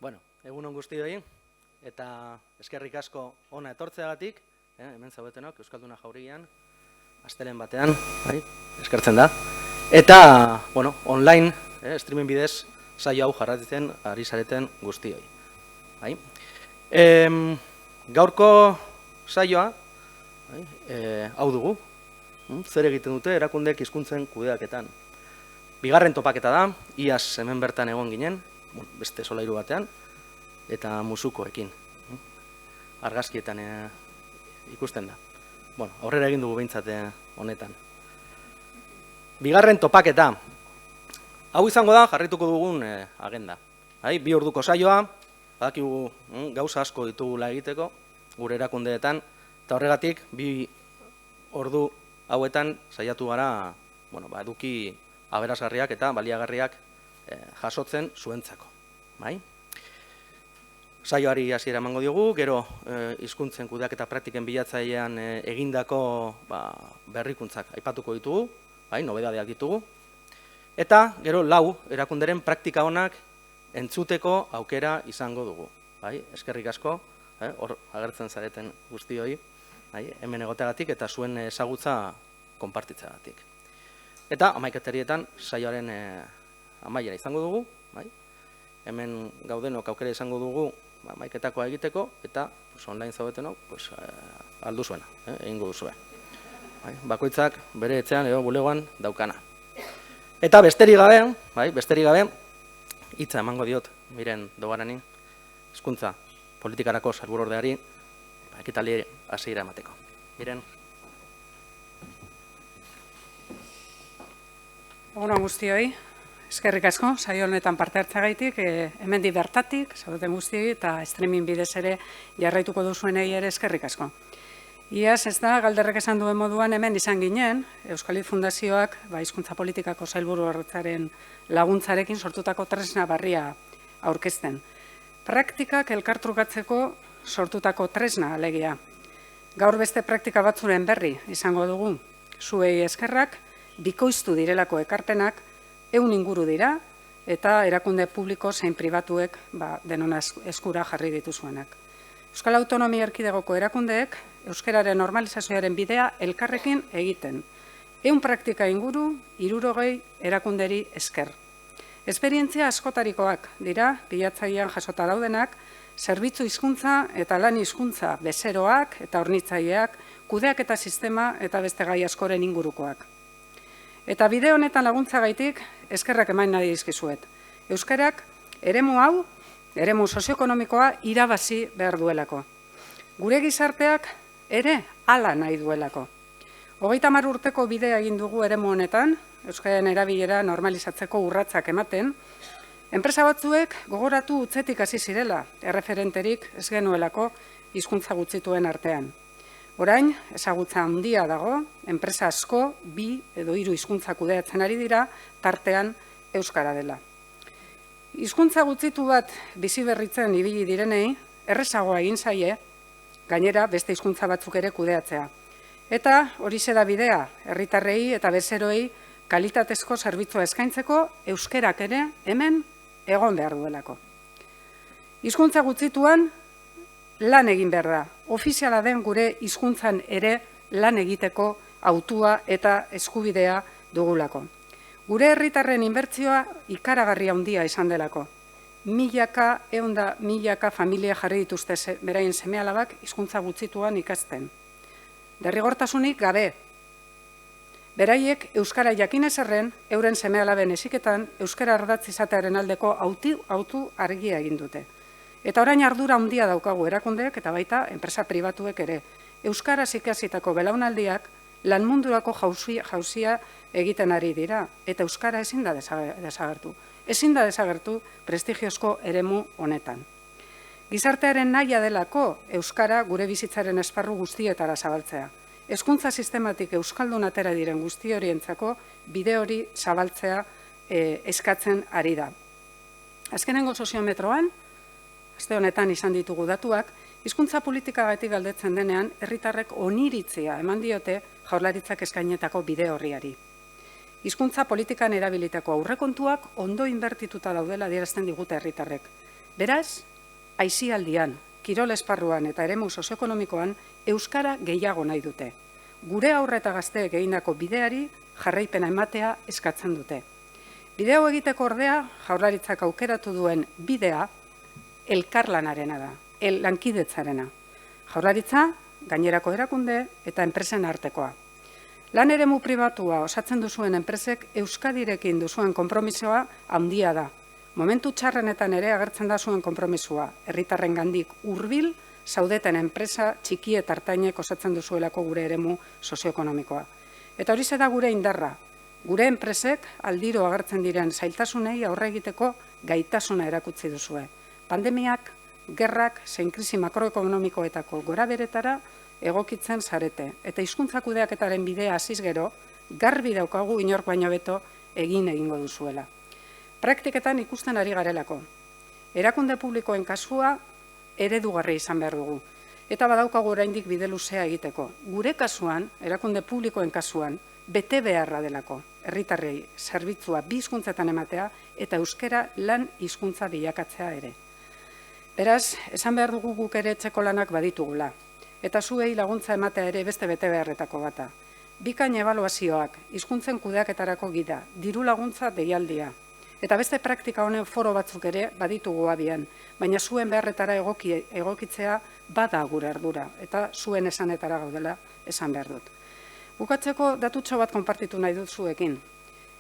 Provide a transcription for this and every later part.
Bueno, egun on guztioi, eta eskerrik asko ona etortzeagatik, hemen zaudetenok, Euskalduna Jauregian, astelen batean, eskertzen da. Eta, bueno, online, streaming bidez, saio hau jarraitzen ari zareten guztioi. Gaurko saioa, hau dugu, zer egiten dute erakundek hizkuntzen kudeaketan. Bigarren topaketa da, iaz hemen bertan egon ginen, beste solairu batean, eta musukoekin. Argazkietan ikusten da. Bueno, aurrera egin dugu behintzat honetan. Bigarren topaketa. Hau izango da, jarrituko dugun agenda. 2 orduko saioa, badakigu gauza asko ditugula egiteko, gure erakundeetan, eta horregatik 2 ordu hauetan saiatu gara, eduki aberasgarriak eta baliagarriak jasotzen zuentzako. Saioari hasiera emango diogu, gero hizkuntzen kudeaketa praktiken bilatzailean egindako berrikuntzak aipatuko ditugu, nobedadeak ditugu, eta gero 4 erakunderen praktika onak entzuteko aukera izango dugu. Eskerrik asko, hor agertzen zareten guztioi, hemen egoteagatik eta zuen ezagutza konpartitzeagatik. Eta 11:00 saioaren amaiera izango dugu, hemen gaudenok aukera izango dugu 11:00 egiteko, eta online zaudetenok aldu zuena, egingo duzue. Bakoitzak bere etxean edo bulegoan daukana. Eta besterik gabe, hitza emango diot Miren Dogarani, hizkuntza politikarako sailburuordeari, ekitaldi hasiera emateko. Miren. Egun guztioi, eskerrik asko, saio honetan parte hartzagaitik, hemendik bertatik, zaudeten guztioi, eta streaming bidez ere jarraituko duzuenei ere eskerrik asko. Iaz ez da, Galderrek esan duen moduan hemen izan ginen, Euskalit Fundazioak hizkuntza politikako sailburuordetzaren laguntzarekin sortutako tresna berria aurkezten. Praktikak elkartrukatzeko sortutako tresna alegia. Gaur beste praktika batzuren berri izango dugu, zuei eskerrak, bikoiztu direlako ekarpenak, 100 inguru dira, eta erakunde publiko zein pribatuek denon eskura jarri dituzuenak. Euskal Autonomia Erkidegoko erakundeek euskararen normalizazioaren bidea elkarrekin egiten. 100 praktika inguru, 60 erakunderi esker. Esperientzia askotarikoak dira, bilatzailean jasota daudenak, zerbitzu hizkuntza eta lan hizkuntza bezeroak eta hornitzaileak, kudeaketa sistema eta beste gai askoren ingurukoak. Eta bideo honetan laguntzagaitik eskerrak eman nahi dizkizuet. Euskarak eremu hau, eremu sozioekonomikoa irabazi behar duelako. Gure gizarteak ere hala nahi duelako. 30 urteko bidea egin dugu eremu honetan, euskararen erabilera normalizatzeko urratsak ematen, enpresa batzuek gogoratu utzetik hasi zirela, erreferenterik ez genuelako hizkuntza gutxituen artean. Orain, ezagutza handia dago, enpresa asko 2 edo 3 hizkuntza kudeatzen ari dira, tartean euskara dela. Hizkuntza gutxitu bat bizi berritzen ibili direnei, errezagoa egin zaie, gainera beste hizkuntza batzuk ere kudeatzea. Eta horixe da bidea, herritarrei eta bezeroei kalitatezko zerbitzua eskaintzeko euskerak ere hemen egon behar duelako. Hizkuntza gutxituan lan egin behar da. Ofiziala den gure hizkuntzan ere lan egiteko hautua eta eskubidea dugulako. Gure herritarren inbertsioa ikaragarria handia izan delako. Milaka familia jarri dituzte beraien seme-alabak hizkuntza gutxituan ikasten. Derrigortasunik gabe. Beraiek euskara jakinez arren, euren seme-alaben heziketan euskara ardatz izatearen aldeko hautu argia egin dute. Eta orain ardura handia daukagu erakundeek eta baita enpresa pribatuek ere. Euskaraz ikasitako belaunaldiak lan mundurako jauzia egiten ari dira, eta euskara ezin da desagertu. Ezin da desagertu prestigiozko eremu honetan. Gizartearen nahia delako euskara gure bizitzaren esparru guztietara zabaltzea. Hezkuntza sistematik euskaldun atera diren guzti horientzako bide hori zabaltzea eskatzen ari da. Azkenengo soziometroan, aste honetan izan ditugu datuak, hizkuntza politikagatik galdetzen denean, herritarrek oniritzia eman diote Jaurlaritzak eskainetako bide horriari. Hizkuntza politikan erabilitako aurrekontuak ondo inbertituta daudela adierazten digute herritarrek. Beraz, aisialdian, kirol esparruan eta eremu sozioekonomikoan euskara gehiago nahi dute. Gure aurre eta gazteek egindako bideari jarraipena ematea eskatzen dute. Bide hau egiteko ordea, Jaurlaritzak aukeratu duen bidea elkarlanarena da, lankidetzarena. Jaurlaritza, gainerako erakunde eta enpresen artekoa. Lan eremu pribatua osatzen duzuen enpresek Euskadirekin duzuen konpromisoa handia da. Momentu txarrenetan ere agertzen da zuen konpromisoa, herritarren gandik hurbil zaudeten enpresa txiki eta ertainek osatzen duzuelako gure eremu sozioekonomikoa. Eta hori da gure indarra. Gure enpresek aldiro agertzen diren zailtasunei aurre egiteko gaitasuna erakutsi duzue. Pandemiak, gerrak, zein krisi makroekonomikoetako gora beretara egokitzen zarete. Eta hizkuntza kudeaketaren bidea hasiz gero, garbi daukagu inork baino beto egingo duzuela. Praktiketan ikusten ari garelako. Erakunde publikoen kasua eredugarri izan behar dugu. Eta badaukagu oraindik bide luzea egiteko. Gure kasuan, erakunde publikoen kasuan, bete beharra delako. Herritarrei zerbitzua bi hizkuntzetan ematea eta euskara lan hizkuntza bilakatzea ere. Beraz, esan behar dugu guk ere etxeko lanak baditugula. Eta zuei laguntza ematea ere beste bete beharretako bata. Bikain ebaluazioak, hizkuntzen kudeaketarako gida, diru laguntza deialdia. Eta beste praktika honen foro batzuk ere baditugu abian, baina zuen beharretara egokitzea bada gure ardura, eta zuen esanetara gaudela esan behar dut. Bukatzeko datutxo bat konpartitu nahi dut zuekin.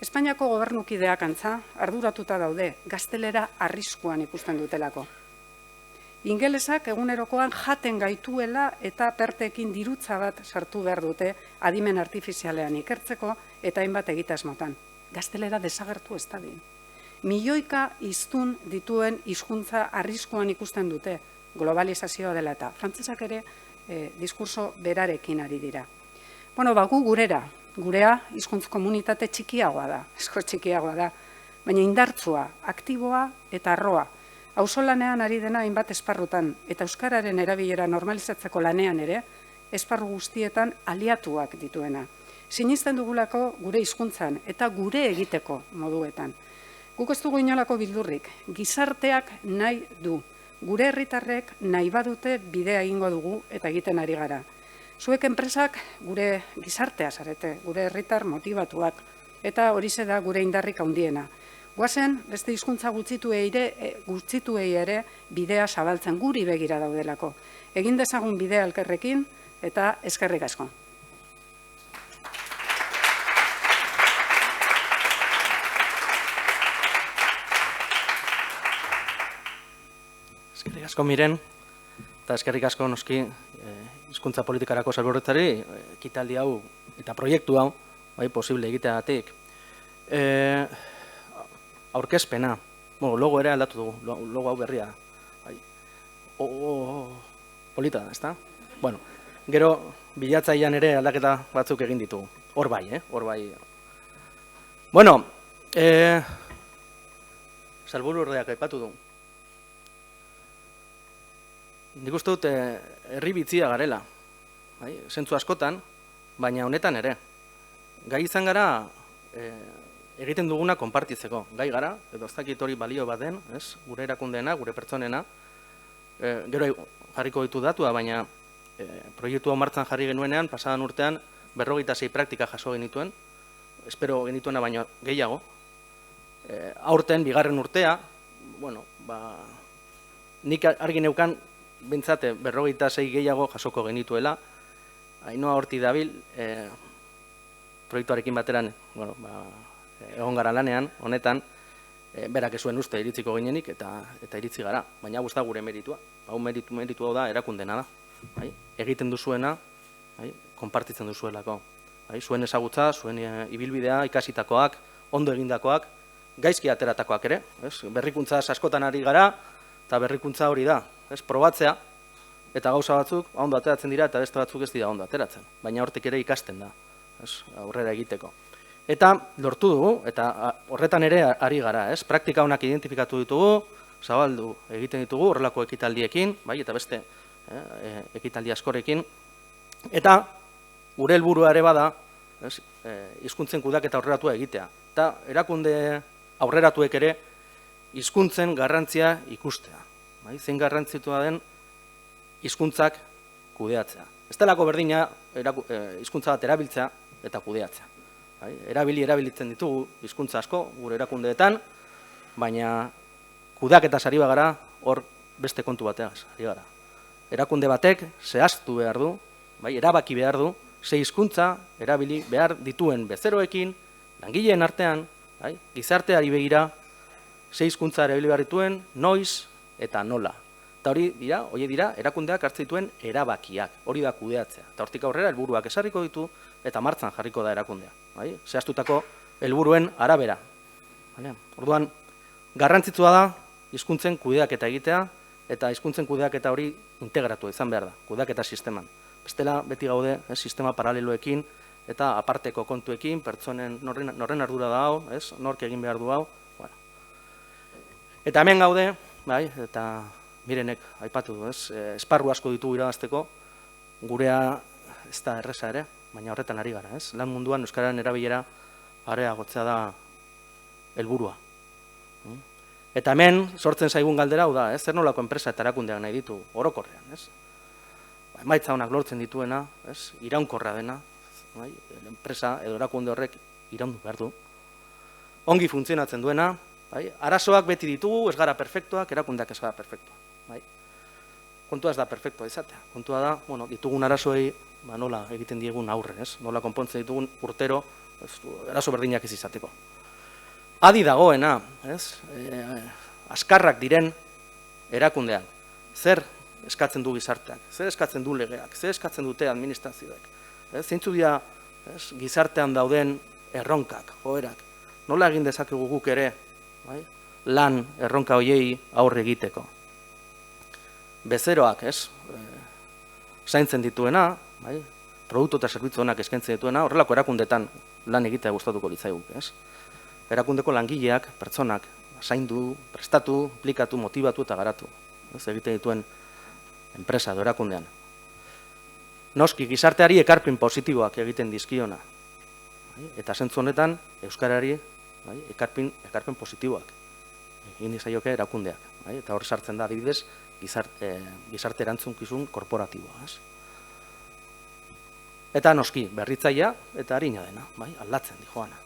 Espainiako gobernukideak antza arduratuta daude, gaztelera arriskuan ikusten dutelako. Ingelesak egunerokoan jaten gaituela eta perteekin dirutza bat sartu behar dute adimen artifizialean ikertzeko eta hainbat egitasmotan. Gaztelera desagertu ez dadin. Milioika hiztun dituen hizkuntza arriskuan ikusten dute globalizazioa dela eta frantsesak ere diskurso berarekin ari dira. Bueno, gu gurea hizkuntz komunitate txikiagoa da, asko txikiagoa da, baina indartsua, aktiboa eta arroa. Auzolanean ari dena hainbat esparrutan eta euskararen erabilera normalizatzeko lanean ere, esparru guztietan aliatuak dituena. Sinisten dugulako gure hizkuntzan eta gure egiteko moduetan. Guk ez dugu inolako bildurrik, gizarteak nahi du. Gure herritarrek nahi badute bidea egingo dugu eta egiten ari gara. Zuek enpresak gure gizartea zarete, gure herritar motibatuak eta horixe da gure indarrik handiena. Guazen, beste hizkuntza gutxituei ere bidea zabaltzen guri begira daudelako. Egin dezagun bidea elkarrekin eta eskerrik asko. Eskerrik asko Miren, eta eskerrik asko noski hizkuntza politikarako sailburutzari ekitaldi hau eta proiektu hau posible egiteagatik. Aurkezpena, logo ere aldatu dugu, logo hau berria. Polita da, ezta? Bueno, gero bilatzailean ere aldaketa batzuk egin ditugu. Hor bai, hor bai. Bueno, sailburuordeak aipatu du. Nik uste dut herri bitzia garela, zentzu askotan, baina honetan ere. Gai izan gara egiten duguna konpartitzeko. Gai gara, edo ez dakit hori balio bat den, gure erakundeena, gure pertsonena. Gero jarriko ditu datua, baina proiektu hau martzan jarri genuenean, pasadan urtean 46 praktika jaso genituen, espero genituena baino gehiago. Aurten, bigarren urtea, nik argi neukan, bintzate 46 gehiago jasoko genituela, Ainhoa horti dabil, proiektuarekin bateran, egon gara lanean, honetan, berak ez zuen uste iritziko ginenik eta iritzi gara, baina hau ez da gure meritua. Hau meritu hau da erakundena da. Egiten duzuena, konpartitzen duzuelako. Zuen ezagutza, zuen ibilbidea, ikasitakoak, ondo egindakoak, gaizki ateratakoak ere. Berrikuntza askotan ari gara, eta berrikuntza hori da. Probatzea, eta gauza batzuk ondo ateratzen dira, eta beste batzuk ez dira ondo ateratzen. Baina hortik ere ikasten da, aurrera egiteko. Eta lortu dugu, eta horretan ere ari gara, praktika honak identifikatu ditugu, zabaldu egiten ditugu horrelako ekitaldiekin, eta beste ekitaldi askorekin. Eta gure helburua ere bada, hizkuntzen kudeaketa aurreratua egitea. Eta erakunde aurreratuek ere hizkuntzen garrantzia ikustea. zein garrantzitua den hizkuntzak kudeatzea. Ez delako berdina hizkuntza bat erabiltzea eta kudeatzea. Erabilitzen ditugu hizkuntza asko gure erakundeetan, baina kudeaketaz ari bagara hor beste kontu bateaz ari gara. Erakunde batek zehaztu behar du, erabaki behar du, ze hizkuntza erabili behar dituen bezeroekin, langileen artean, gizarteari begira, ze hizkuntza erabili behar dituen, noiz eta nola. Eta hori dira, erakundeak hartzen dituen erabakiak, hori da kudeatzea. Eta hortik aurrera helburuak esarriko ditu eta martzan jarriko da erakundea. Zehaztutako helburuen arabera. Orduan, garrantzitsua da hizkuntzen kudeaketa egitea eta hizkuntzen kudeaketa hori integratu izan behar da, kudeaketa sisteman. Bestela beti gaude sistema paraleloekin eta aparteko kontuekin, pertsonen norren ardura da hau, nork egin behar du hau. Eta hemen gaude, eta Mirenek aipatu du, esparru asko ditugu irabazteko, gurea ez da erresa ere, baina horretan ari gara, lan munduan euskararen erabilera areagotzea da helburua. Eta hemen sortzen zaigun galdera hau da, zer nolako enpresa eta erakundeak nahi ditu orokorrean, emaitza honak lortzen dituena, iraunkorra dena, enpresa edo erakunde horrek iraundu behar du, ongi funtzionatzen duena, arazoak beti ditugu, ez gara perfektuak, erakundeak ez gara perfektuak. Kontua ez da perfektua izatea, kontua da, ditugun arazoei nola egiten diegun aurre, nola konpontzen ditugun urtero, arazo berdinak ez izateko. Adi dagoena, askarrak diren erakundeak, zer eskatzen du gizarteak, zer eskatzen du legeak, zer eskatzen dute administrazioek, zeintzu dira gizartean dauden erronkak, joerak, nola egin dezakegu guk ere lan erronka hoiei aurre egiteko. Bezeroak, zaintzen dituena, produktu eta zerbitzu honak eskaintzen dituena, horrelako erakundetan lan egitea gustatuko litzaiguk, erakundeko langileak, pertsonak, zaindu, prestatu, aplikatu, motibatu eta garatu, egiten dituen enpresa edo erakundean. Noski, gizarteari ekarpen positiboak egiten dizkiona, eta zentzu honetan, euskarari ekarpen positiboak egin dizaioke erakundeak, eta hor sartzen da adibidez gizarte erantzunkizun korporatiboa. Eta noski, berritzailea eta harina dena, aldatzen di joana.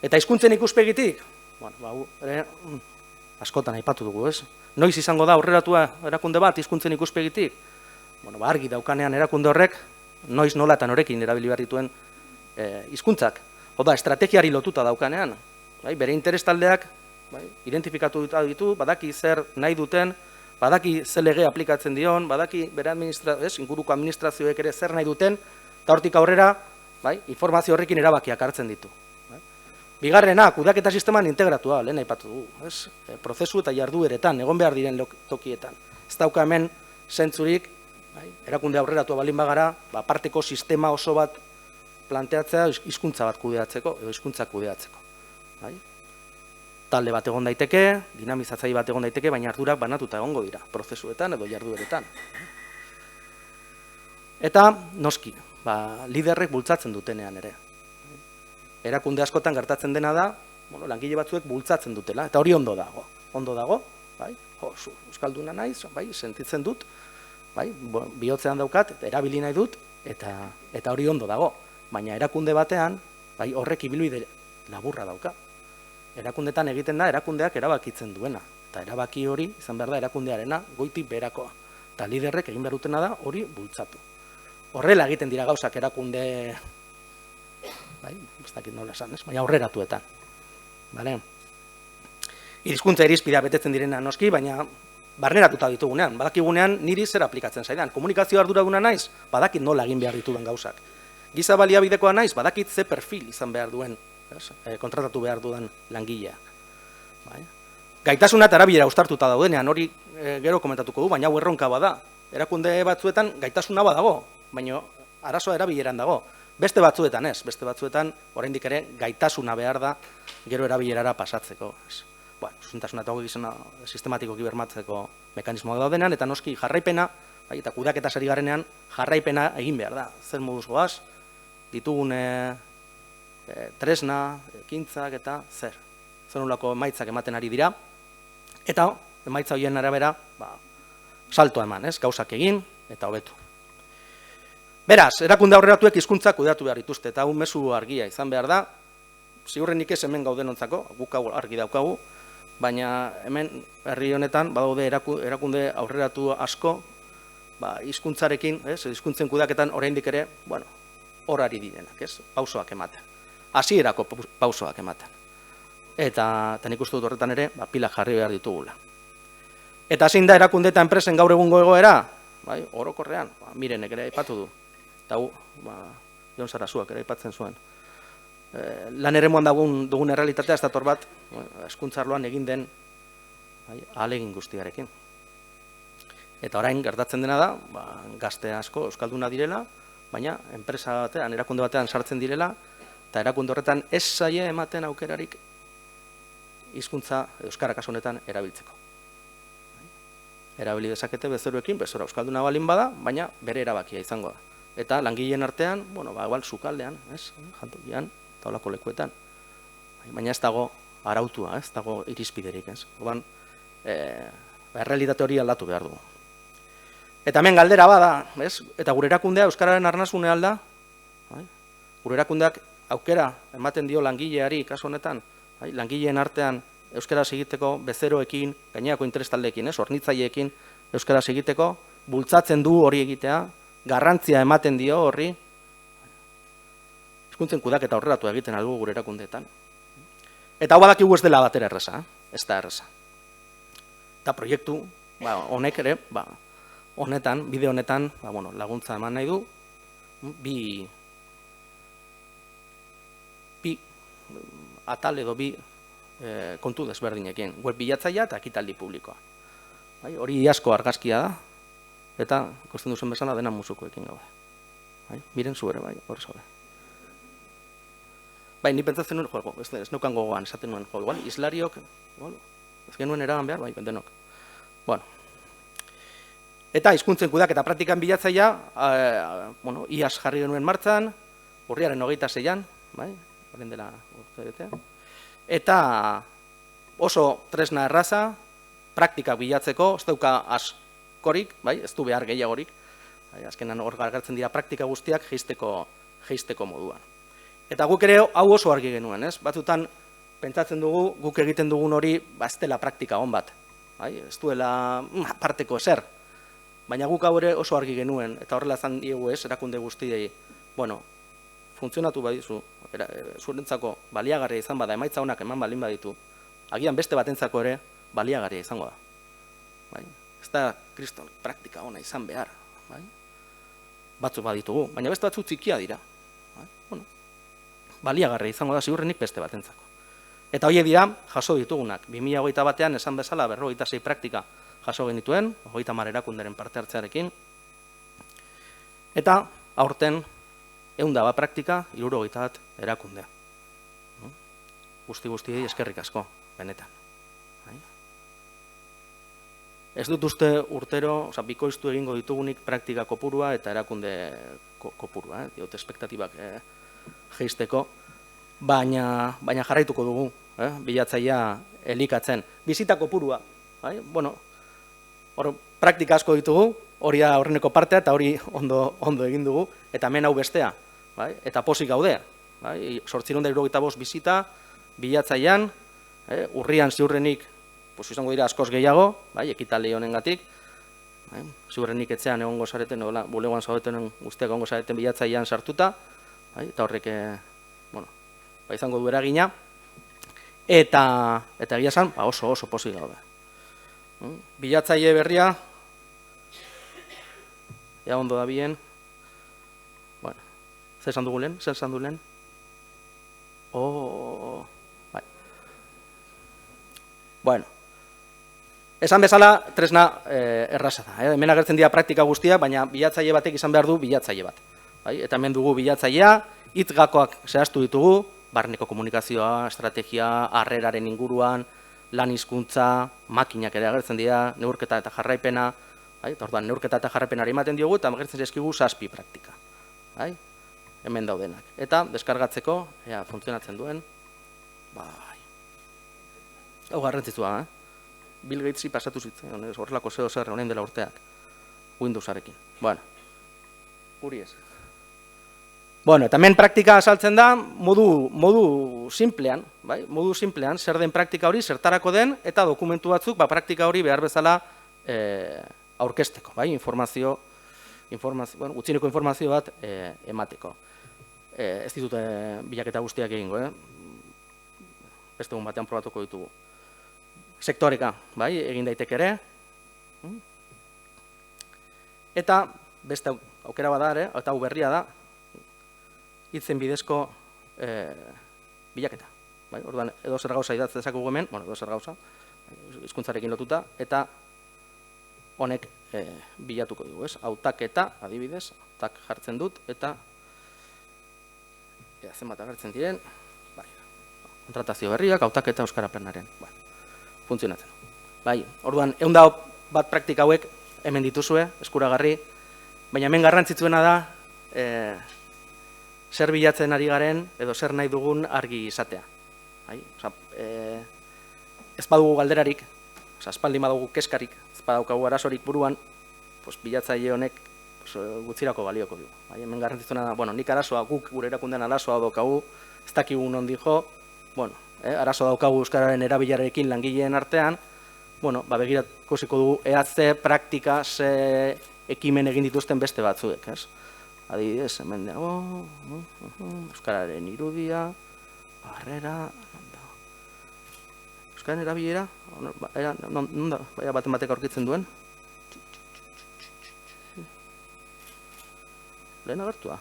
Eta hizkuntzen ikuspegitik, askotan aipatu dugu, noiz izango da aurreratua erakunde bat hizkuntzen ikuspegitik? Argi daukanean erakunde horrek, noiz nola eta norekin erabili behar dituen hizkuntzak. Oda, estrategiari lotuta daukanean, bere interes taldeak identifikatu ditu, badaki zer nahi duten, badaki ze lege aplikatzen dion, badaki bere inguruko administrazioek ere zer nahi duten, eta hortik aurrera, informazio horrekin erabakiak hartzen ditu. Bigarrena, kudeaketa sisteman integratua, lehen aipatu dugu, prozesu eta jardueretan, egon behar diren tokietan. Ez dauka hemen zentzurik, erakunde aurreratua balin bagara, parteko sistema oso bat planteatzea hizkuntza bat kudeatzeko, edo hizkuntza kudeatzeko. Talde bat egon daiteke, dinamizatzaile bat egon daiteke, baina ardurak banatuta egongo dira, prozesuetan edo jardueretan. Eta, noski, liderrek bultzatzen dutenean ere. Erakunde askotan gertatzen dena da, langile batzuek bultzatzen dutela, eta hori ondo dago. Ondo dago, euskalduna naiz, sentitzen dut, bihotzean daukat, erabili nahi dut, eta hori ondo dago. Baina erakunde batean, horrek ibilbide laburra dauka. Erakundetan egiten da, erakundeak erabakitzen duena. Eta erabaki hori, izan behar da, erakundearena goitik beherakoa. Eta liderrek egin behar dutena da, hori bultzatu. Horrela egiten dira gauzak erakunde, ez dakit nola esan, baina aurreratuetan. Hizkuntza irizpidea betetzen direna noski, baina barneratuta ditugunean. Badakigunean niri zer aplikatzen zaidan. Komunikazio arduraduna naiz, badakit nola egin behar ditudan gauzak. Giza baliabidekoa naiz, badakit ze perfil izan behar duen, kontratatu behar dudan langilea. Gaitasuna eta erabilera uztartuta daudenean, hori gero komentatuko du, baina hau erronka bada. Erakunde batzuetan gaitasuna badago, baina arazoa erabileran dago. Beste batzuetan ez, beste batzuetan oraindik ere gaitasuna behar da gero erabilerara pasatzeko. Zuzentasuna eta gizona sistematikoki bermatzeko mekanismoak daudenean, eta noski jarraipena, eta kudeaketa sari garenean jarraipena egin behar da. Zer moduz goaz, ditugun tresna, ekintzak eta zer nolako emaitzak ematen ari dira, Eta, emaitza horien arabera, salto eman, gauzak egin eta hobetu. Beraz, erakunde aurreratuek hizkuntzak kudeatu behar dituzte, eta hau mezu argia izan behar da, ziurrenik ez hemen gaudenontzako, guk argi daukagu, baina hemen herri honetan badaude erakunde aurreratu asko, hizkuntzarekin, hizkuntzen kudeaketan oraindik ere, hor ari direnak, pausoak ematen. Hasierako pausoak ematen. Eta nik uste dut horretan ere, pila jarri behar ditugula. Eta zein da erakunde eta enpresen gaur egungo egoera? Orokorrean, Mirenek ere aipatu du. Eta Jon Sarasuak ere aipatzen zuen. Lan eremuan dugun errealitatea ez dator bat, hezkuntza arloan egin den ahalegin guztiarekin. Eta orain gertatzen dena da, gazte asko euskalduna direla, baina enpresa batean, erakunde batean sartzen direla, eta erakunde horretan ez zaie ematen aukerarik hizkuntza euskara kasu honetan erabiltzeko. Erabili dezakete bezeroekin, bezora euskalduna balin bada, baina bere erabakia izango da. Eta langileen artean, igual sukaldean, jantokian, taulako lekuetan. Baina ez dago arautua, ez dago irizpiderik, ez. Orduan, errealitate hori aldatu behar dugu. Eta hemen galdera bada, ez? Eta gure erakundea euskararen arnasune alda, gure erakundeak aukera ematen dio langileari kasu honetan, langileen artean euskaraz egiteko bezeroekin, gainerako interestaldeekin, hornitzaileekin euskaraz egiteko, bultzatzen du hori egitea, garrantzia ematen dio horri, hizkuntzen kudaketa aurreratu egiten aldugu gure erakundeetan. Eta hau badakigu ez dela batera erraza, ez da erraza. Eta proiektu, honek ere, honetan, bide honetan, laguntza eman nahi du, bi atal edo bi kontu desberdinekin, web bilatzailea eta ekitaldi publikoa. Hori asko argazkia da, eta ikusten duzen bezala dena musukoekin gaude. Miren zu ere, hor zaude. Ni pentsatzen nuen, ez neukan gogoan, esaten nuen, islariok, ez genuen eragan behar, denok. Eta hizkuntzen kudaketa praktikan bilatzailea, iaz jarri genuen martxan, urriaren 26an, horren dela urte bete. Eta oso tresna erraza, praktikak bilatzeko, ez dauka askorik, ez du behar gehiagorik, azkenan hor gargartzen dira praktika guztiak geisteko moduan. Eta guk ere hau oso argi genuen, ez? Batzutan pentsatzen dugu, guk egiten dugun hori, ez dela praktika hon bat, ez duela aparteko ezer. Baina guk hau ere oso argi genuen, eta horrela zan diegu ez, erakunde guztiei, funtzionatu badizu, zurentzako baliagarria izan bada, emaitza honak eman balin baditu, agian beste batentzako ere baliagarria izango da. Ez da kriston praktika ona izan behar, batzuk baditugu, baina beste batzuk txikia dira. Baliagarria izango da ziurrenik beste batentzako. Eta horiek dira, jaso ditugunak, 2021an esan bezala 46 praktika jaso genituen, 30 erakunderen parte hartzearekin, eta aurten 100 bat praktika, 70 bat erakundea. Guzti-guztiei eskerrik asko, benetan. Ez dut uste urtero, bikoiztu egingo ditugunik praktika kopurua eta erakunde kopurua, diote espektatibak geisteko, baina jarraituko dugu, bilatzailea elikatzen. Bizita kopurua, hor praktika asko ditugu, hori da horreneko partea eta hori ondo egin dugu, eta hemen hau bestea, eta pozik gaude. 875 bizita, bilatzailean, urrian ziurrenik, izango dira askoz gehiago, ekitaldi honengatik, ziurrenik etxean egongo zareten, bulegoan zaudeten guztiak egongo zareten bilatzailean sartuta, eta horrek izango du eragina, eta egia esan oso pozik gaude. Bilatzaile berria, ea ondo da bien, zer esan dugu lehen? Esan bezala, tresna erraza da. Hemen agertzen dira praktika guztiak, baina bilatzaile batek izan behar du bilatzaile bat. Eta hemen dugu bilatzailea, hitz-gakoak zehaztu ditugu, barneko komunikazioa, estrategia, harreraren inguruan, lan hizkuntza, makinak ere agertzen dira, neurketa eta jarraipena, eta orduan neurketa eta jarraipenari ematen diogu, eta agertzen zaizkigu 7 praktika. Hemen daudenak. Eta deskargatzeko, funtzionatzen duen, hau garrantzitsua, Bill Gatesi pasatu zitzen, horrelako zeo zer honen dela urteak, Windowsarekin. Bueno, guri ez. Bueno, eta hemen praktika azaltzen da modu simplean, bai? Modu simplean, zer den praktika hori, zertarako den, eta dokumentu batzuk, praktika hori behar bezala aurkezteko, bai? Gutxieneko informazio bat emateko. Ez ditut bilaketa guztiak egingo, beste egun batean probatuko ditugu. Sektoreka, bai, egin daiteke ere. Eta beste aukera bada ere, eta hau berria da, hitzen bidezko bilaketa. Orduan, edo zer gauza idatz dezakugu hemen, edo zer gauza, hizkuntzarekin lotuta, eta honek bilatuko dugu, ez? Hautaketa, adibidez, hautak jartzen dut, eta zenbat agertzen diren, kontratazio berriak, hautaketa euskara planaren, funtzionatzen. Orduan, 100 bat praktika hauek hemen dituzue, eskuragarri, baina hemen garrantzitsuena da zer bilatzen ari garen, edo zer nahi dugun argi izatea. Ez badugu galderarik, espaldi badugu keskarik, ez badaukagu arazorik buruan, bilatzaile honek gutzirako balioko du. Hemen garrantzitsuena da, nik arazoa, guk gure erakundean arazoa daukagu, ez dakigu non dijo, arazo daukagu euskararen erabilarekin langileen artean, begirakusiko dugu ehatze, praktika, ze ekimen egin dituzten beste batzuek, ez? Adibidez, hemen dago, euskararen irudia, barrera, euskararen erabilera, non da, baten batek aurkitzen duen? Lehen agertua?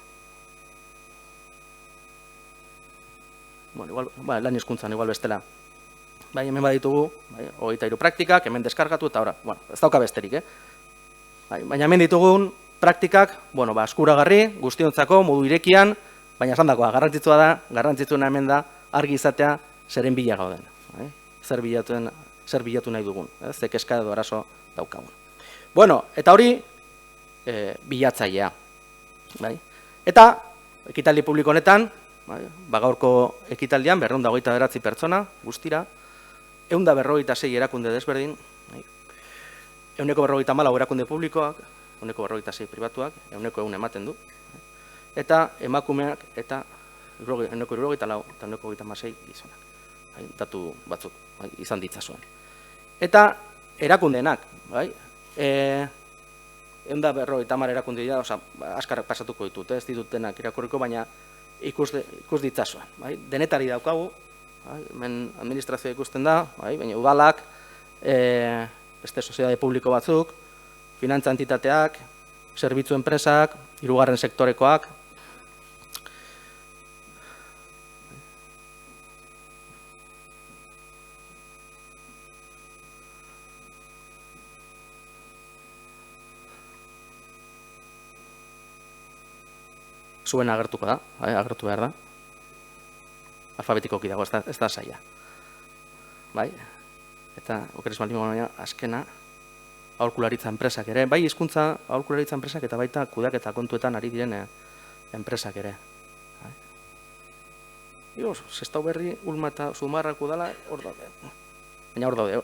Lan hizkuntzan igual bestela. Hemen baditugu, 23 praktikak, hemen deskargatu eta ora, ez dauka besterik, baina hemen ditugun praktikak, eskuragarri, guztiontzako, modu irekian, baina esan dagoa, garrantzitsuena hemen da, argi izatea zeren bila gauden. Zer bilatu nahi dugun, ze kezka edo arazo daukagun. Eta hori, bilatzailea. Eta, ekitaldi publiko honetan, gaurko ekitaldian, 229 pertsona, guztira, 156 erakunde desberdin, 154 erakunde publikoak, 156 pribatuak, 100 ematen du, eta emakumeak eta 174 eta 126 gizonak. Datu batzuk izan ditzazuen. Eta erakundeenak, 150 erakunde dira, askar pasatuko ditut, ez ditutenak irakurriko, baina ikus ditzazuen. Denetari daukagu, hemen administrazioa ikusten da, baina udalak, beste soziedade publiko batzuk, finantza entitateak, zerbitzu enpresak, hirugarren sektorekoak. Zuen agertuko da, agertu behar da. Alfabetikoki dago, ez da zaila. Eta, okeres baldin baina, azkena, aholkularitza enpresak ere. Hizkuntza aholkularitza enpresak eta baita kudeaketa kontuetan ari diren enpresak ere. Zestau berri, Ulma eta Zumarrako dala, hor daude. Baina hor daude.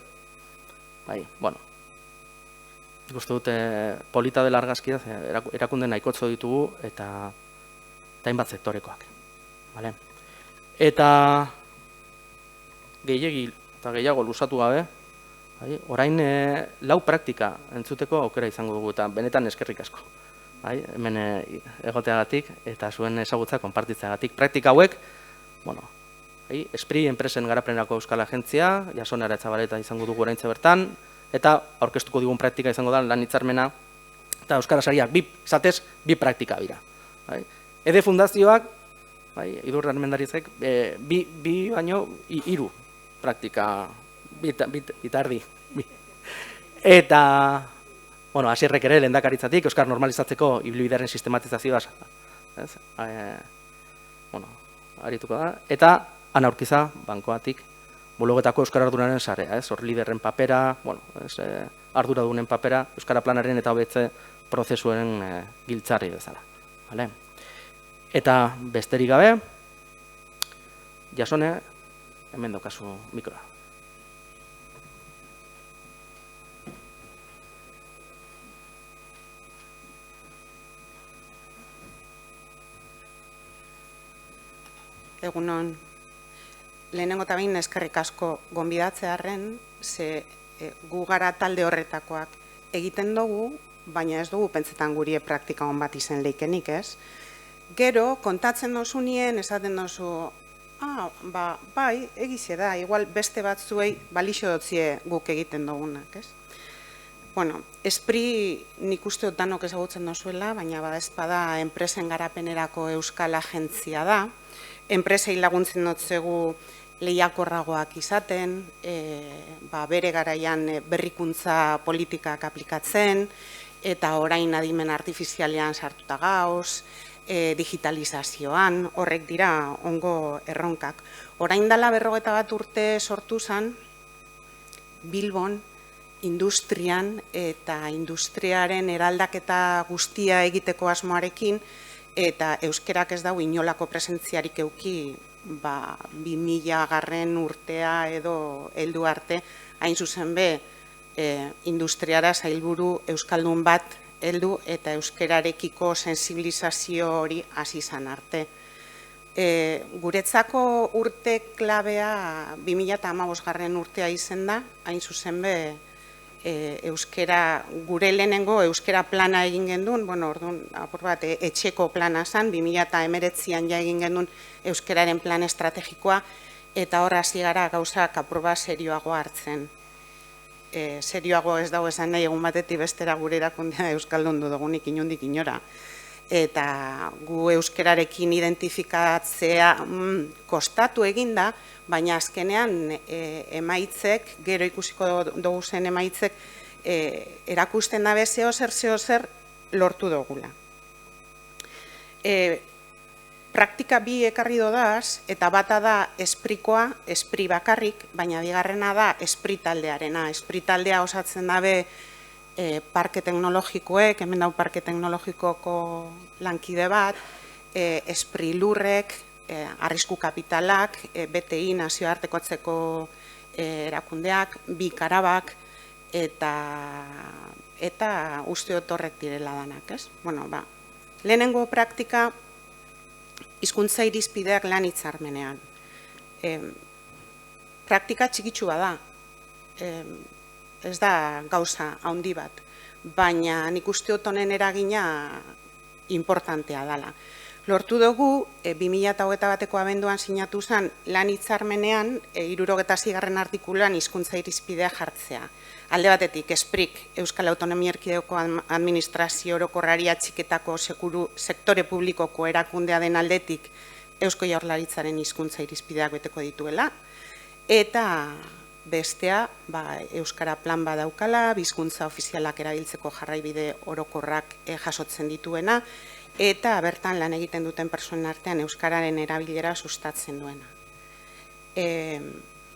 Ikuste dute polita dela argazkia, erakunde nahikotzo ditugu eta hainbat sektorekoak. Eta gehiegi eta gehiago luzatu gabe, orain 4 praktika entzuteko aukera izango dugu eta benetan eskerrik asko. Hemen egoteagatik eta zuen ezagutza konpartitzeagatik. Praktika hauek, Espri enpresen garapenerako euskal agentzia, Jasonara Etxabaleta izango dugu oraintxe bertan, eta aurkeztuko digun praktika izango da lan hitzarmena eta euskara sariak izatez 2 praktika dira. Ede fundazioak, Idur Armendarizek, 2 baino 3 praktika, bitardi. Eta, Asierrek ere lehendakaritzatik, euskara normalizatzeko ibilbidearen sistematizazioa arituko da. Eta, Ana Urkiza, bankoatik, bulogetako euskara arduraren sarea, hor liderren papera, arduradunen papera, euskara planaren eta hobetze prozesuen giltzarri bezala. Eta besterik gabe, Jasone, hemen daukazu mikroa. egunon. Lehenengo eta behin eskerrik asko gonbidatzearren, ze gu gara talde horretakoak egiten dugu, baina ez dugu pentsetan gurie praktika hon bat izen leikenik, ez? Gero, kontatzen dozu nien, esaten dozu, bai, egize da, igual beste batzuei balixo dotzie guk egiten dugunak, ez? Bueno, Espri nik uste dut danok ezagutzen dozuela, baina bada enpresen garapenerako euskal agentzia da. Enpresei laguntzen dotzegu lehiakorragoak izaten, bere garaian berrikuntza politikak aplikatzen, eta orain adimen artifizialean sartuta gauz, digitalizazioan, horrek dira ongo erronkak. Orain dela 41 urte sortu zen, Bilbon, industrian eta industriaren eraldaketa guztia egiteko asmoarekin, eta euskerak ez dago inolako presentziarik euki 2000 urtea edo heldu arte, hain zuzen be, industriara sailburu euskaldun bat heldu eta euskerarekiko sensibilizazio hori hasi izan arte. Guretzako urte klabea 2015 urtea izen da, hain zuzen be, euskera, gure lehenengo euskera plana egin gendun, bueno, orduan, apur bat, etxeko plana zan, 2019an ja egin gendun euskeraren plan estrategikoa, eta hor hasi gara gauzak apur bat serioago hartzen. Serioago ez dago esan nahi egun batetik bestera gure erakundea euskaldundu dugunik inondik inora. Eta gu euskerarekin identifikatzea kostatu eginda, baina azkenean emaitzek, gero ikusiko dugu zen emaitzek, erakusten dabe zehozer lortu dugula. Praktika bi ekarri dodaz, eta bata da Esprikoa, Espri bakarrik, baina bigarrena da Espri taldearena. Espri taldea osatzen dabe parke teknologikoek, hemen dau parke teknologikoko lankide bat, Espri lurrek, arrisku kapitalak, BTI nazioartekotzeko erakundeak, bi karabak, eta uste dut horrek direla danak, ez? Bueno, lehenengo praktika, hizkuntza irizpideak lan hitzarmenean. Praktika txikitsu bada, ez da gauza handi bat, baina nik uste dut honen eragina importantea dela. Lortu dugu, 2021ko abenduan sinatu zen lan hitzarmenean, 76. artikuluan hizkuntza irizpidea jartzea. Alde batetik, Esprik, Euskal Autonomia Erkidegoko administrazio orokorrari atxiketako sektore publikoko erakundea den aldetik Eusko Jaurlaritzaren hizkuntza irizpideak beteko dituela, eta bestea, Euskara plan badaukala, hizkuntza ofizialak erabiltzeko jarraibide orokorrak jasotzen dituena, eta bertan lan egiten duten pertsonen artean euskararen erabilera sustatzen duena.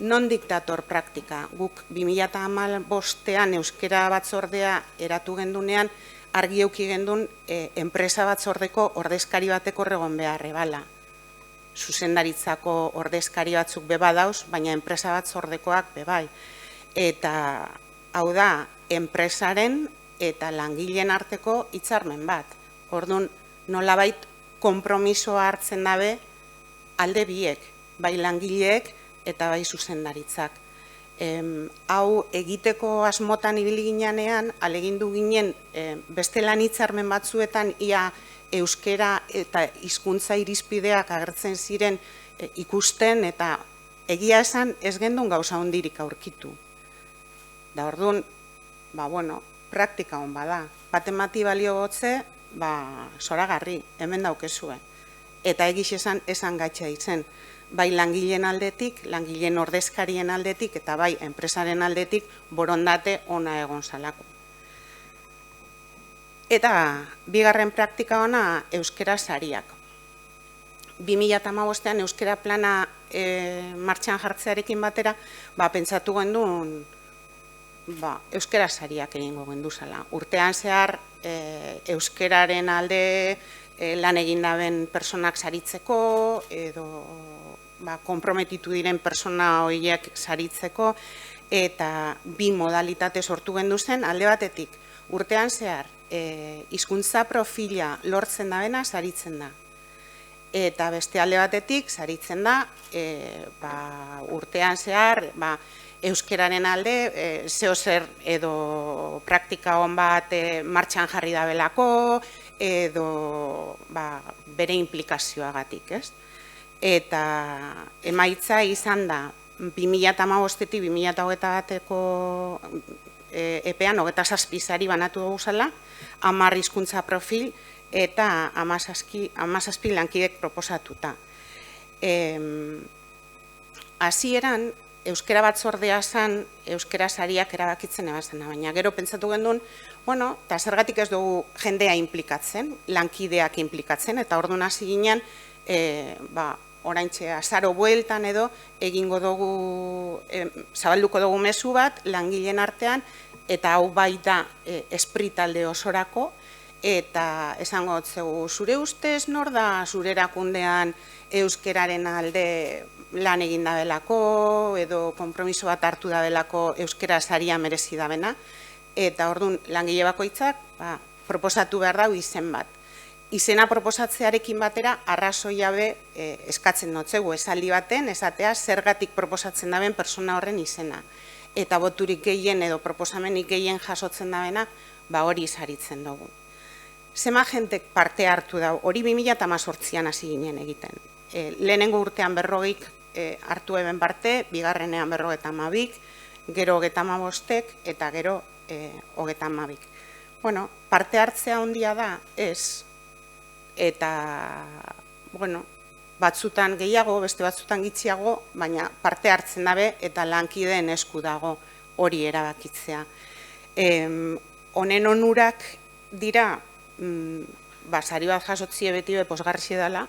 Nondik dator praktika? Guk 2015ean euskara batzordea eratu gendunean, argi euki gendun enpresa batzordeko ordezkari bateko egon beharre bala. Zuzendaritzako ordezkari batzuk beba dauz, baina enpresa batzordekoak bebai. Eta hau da, enpresaren eta langileen arteko hitzarmen bat. Orduan, nolabait konpromisoa hartzen dabe alde biek, bai langileek eta bai zuzendaritzak. Hau egiteko asmotan ibili ginean, alegindu ginen beste lan hitzarmen batzuetan ia euskera eta hizkuntza irizpideak agertzen ziren ikusten eta egia esan ez gendun gauza hondirik aurkitu. Da orduan, praktika hon bada. Baten bati balio gotze, zoragarri, hemen daukezue. Eta egiz esan gaitxa izen, bai langileen aldetik, langileen ordezkarien aldetik, eta bai enpresaren aldetik borondate ona egon zalako. Eta bigarren praktika ona euskera sariak. 2015ean euskera plana martxan jartzearekin batera, pentsatu gendun euskera sariak egingo genduzala. Urtean zehar euskeraren alde lan egin daben personak saritzeko, edo konprometitu diren persona horiek saritzeko, eta bi modalitate sortu genduzen, alde batetik, urtean zehar hizkuntza profila lortzen dabena saritzen da. Eta beste alde batetik, saritzen da, urtean zehar, euskeraren alde, zeozer edo praktika hon bat martxan jarri dabelako, edo bere implikazioagatik, ez? Eta emaitza izan da, 2015-etik 2021-eko epean, 27 sari banatu dugu zela, 10 hizkuntza profil, eta 17 lankidek proposatuta. Hasieran, euskera batzordea zen, euskera sariak erabakitzen ebazena, baina gero pentsatu genduen, eta zergatik ez dugu jendea implikatzen, lankideak implikatzen, eta orduan hasi ginen, oraintxe azaro bueltan edo, egingo dugu, zabalduko dugu mezu bat, langileen artean, eta hau baita espritalde osorako, eta esango zegu, zure ustez nor da zure erakundean euskeraren alde lan egin dabelako, edo konpromiso bat hartu dabelako euskera saria merezi dabena, eta orduan langile bakoitzak proposatu behar dau izen bat. Izena proposatzearekin batera arrazoia be eskatzen notzegu, esaldi baten, esatea zergatik proposatzen daben persona horren izena. Eta boturik gehien edo proposamenik gehien jasotzen dabena, hori saritzen dugu. Zema jentek parte hartu da, hori 2018an hasi ginen egiten. Lehenengo urtean 40 hartu eben parte, bigarrenean 52, gero 35 eta gero 32. Parte hartzea handia da, ez, eta, batzutan gehiago, beste batzutan gitxiago, baina parte hartzen dabe eta lankideen esku dago hori erabakitzea. Honen onurak dira, sari bat jasotzie beti be posgarri dela,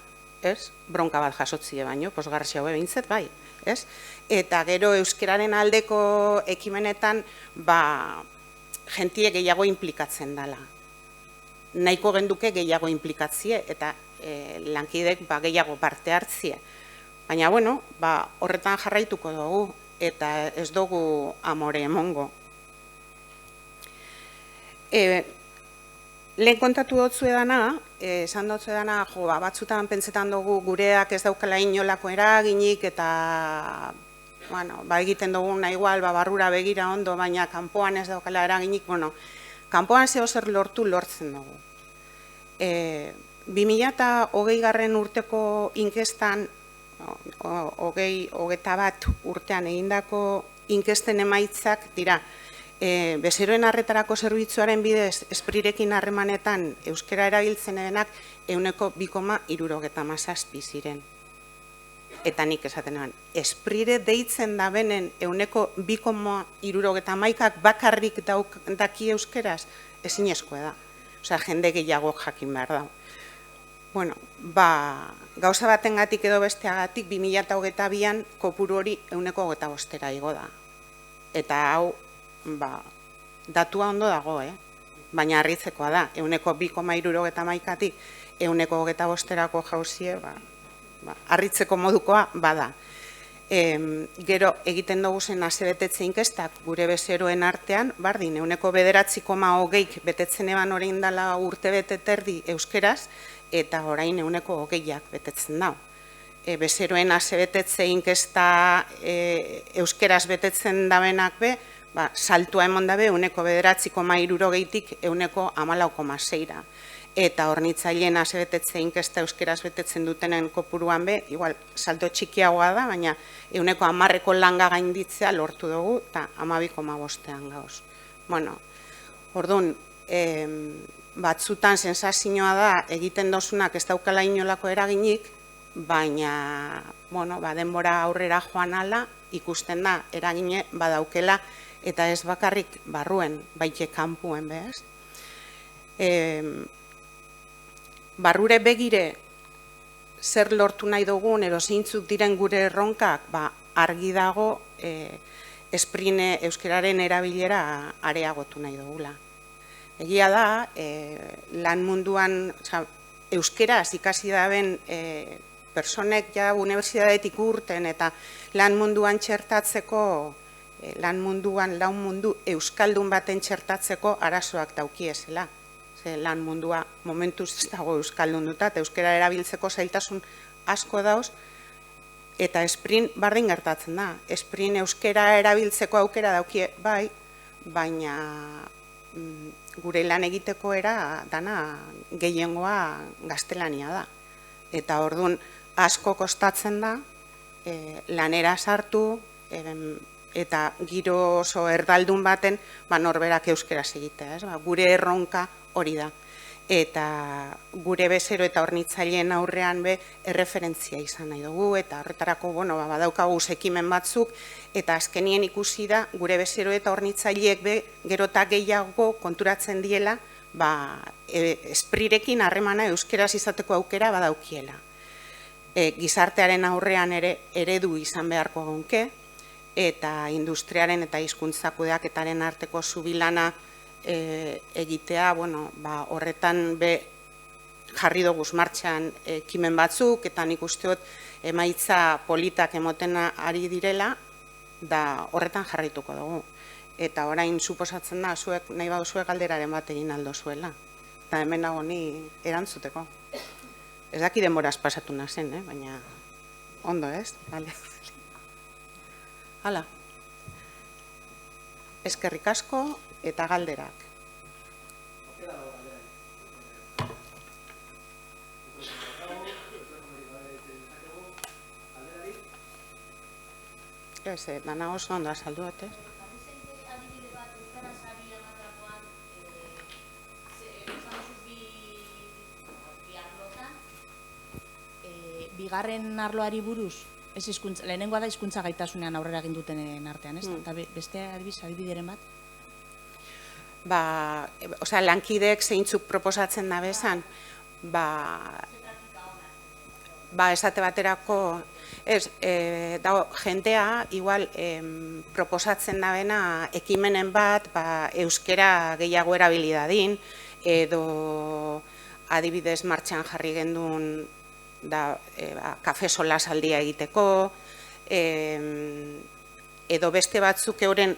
bronka bat jasotzie baino, posgarri hau behintzet bai, eta gero euskeraren aldeko ekimenetan jentie gehiago implikatzen dela. Nahiko genduke gehiago implikatzie eta lankidek gehiago parte hartzie. Baina, horretan jarraituko dugu eta ez dugu amore emongo. Lehen kontatu dutzu edana, esan dutzu edana, batzutan pentsetan dugu gureak ez daukala inolako eraginik eta egiten duguna igual, barrura begira ondo, baina kanpoan ez daukala eraginik, kanpoan zeo zer lortzen dugu. 2020 urteko inkestan, 21 urtean egindako inkesten emaitzak dira, bezeroen arretarako zerbitzuaren bidez esprirekin harremanetan euskera erabiltzen edenak 2,67 ziren. Eta nik esaten eban, esprire deitzen da benen 2,71ak bakarrik daki euskeraz, ezin eskoa da. Osea, jende gehiago jakin behar da. Gauza batengatik edo besteagatik 2022an kopuru hori 1,25 igo da. Eta hau, datua ondo dago, baina harritzekoa da, 2,71atik 1,25erako jauzie, harritzeko modukoa bada. Gero egiten dugu zen asebetetze inkestak gure bezeroen artean, bardin, 9,9 betetzen eban orain dela urte bete terdi euskeraz, eta orain 20ak betetzen dau. Bezeroen asebetetze inkesta euskeraz betetzen dabenak be, saltua emon dabe 9,9tik 14,6ra. Eta hornitzaileen asebetetze inkesta euskeraz betetzen dutenen kopuruan be, igual, salto txikiagoa da, baina 10ko langa gainditzea lortu dugu, eta 12,5an gauz. Orduan, batzutan sensazioa da egiten dozunak ez daukala inolako eraginik, baina, denbora aurrera joan ala, ikusten da, eragine badaukela, eta ez bakarrik barruen, baite kanpuen behaz. Barrure begire zer lortu nahi dugun, edo zeintzuk diren gure erronkak, argi dago esprine euskeraren erabilera areagotu nahi dugula. Egia da, lan munduan, euskeraz ikasi daben personek ja unibertsitatetik urten eta lan munduan txertatzeko, lan mundu euskaldun baten txertatzeko arazoak daukiezela. ze lan mundua momentuz ez dago euskaldunduta, eta euskara erabiltzeko zailtasun asko dauz, eta sprint bardin gertatzen da. Sprint euskara erabiltzeko aukera daukie bai, baina gure lan egiteko dana gehiengoa gaztelania da. Eta orduan asko kostatzen da lanera sartu, eta giro oso erdaldun baten norberak euskaraz egitea. Gure erronka hori da. Eta gure bezero eta hornitzaileen aurrean erreferentzia izan nahi dugu, eta horretarako badaukagu ekimen batzuk, eta azkenien ikusi da gure bezero eta hornitzaileek gerota gehiago konturatzen diela esprirekin harremana euskaraz izateko aukera badaukiela. Gizartearen aurrean ere eredu izan beharko gonke, eta industriaren eta hizkuntza kudeaketaren arteko zubilana egitea, horretan jarri dugu martxan ekimen batzuk, eta nik uste dut emaitza politak emoten ari direla, da horretan jarrituko dugu. Eta orain suposatzen da, nahi badu zuek galderaren bat egin aldo zuela. Eta hemen nago ni erantzuteko. Ez daki denboraz pasatu nazen, baina ondo ez? Hala. Eskerrik asko eta galderak. Ez, dana oso ondo azaldu bat, ez? Bigarren arloari buruz, lehenengoa da hizkuntza gaitasunean aurrera egin dutenen artean, ez? Eta beste adibideren bat? Lankideek zeintzuk proposatzen da bezan, esate baterako, jentea, igual, proposatzen da bena ekimenen bat, euskera gehiago erabilidadin, edo adibidez martxan jarri gendun kafe solasaldia egiteko, edo beste batzuk euren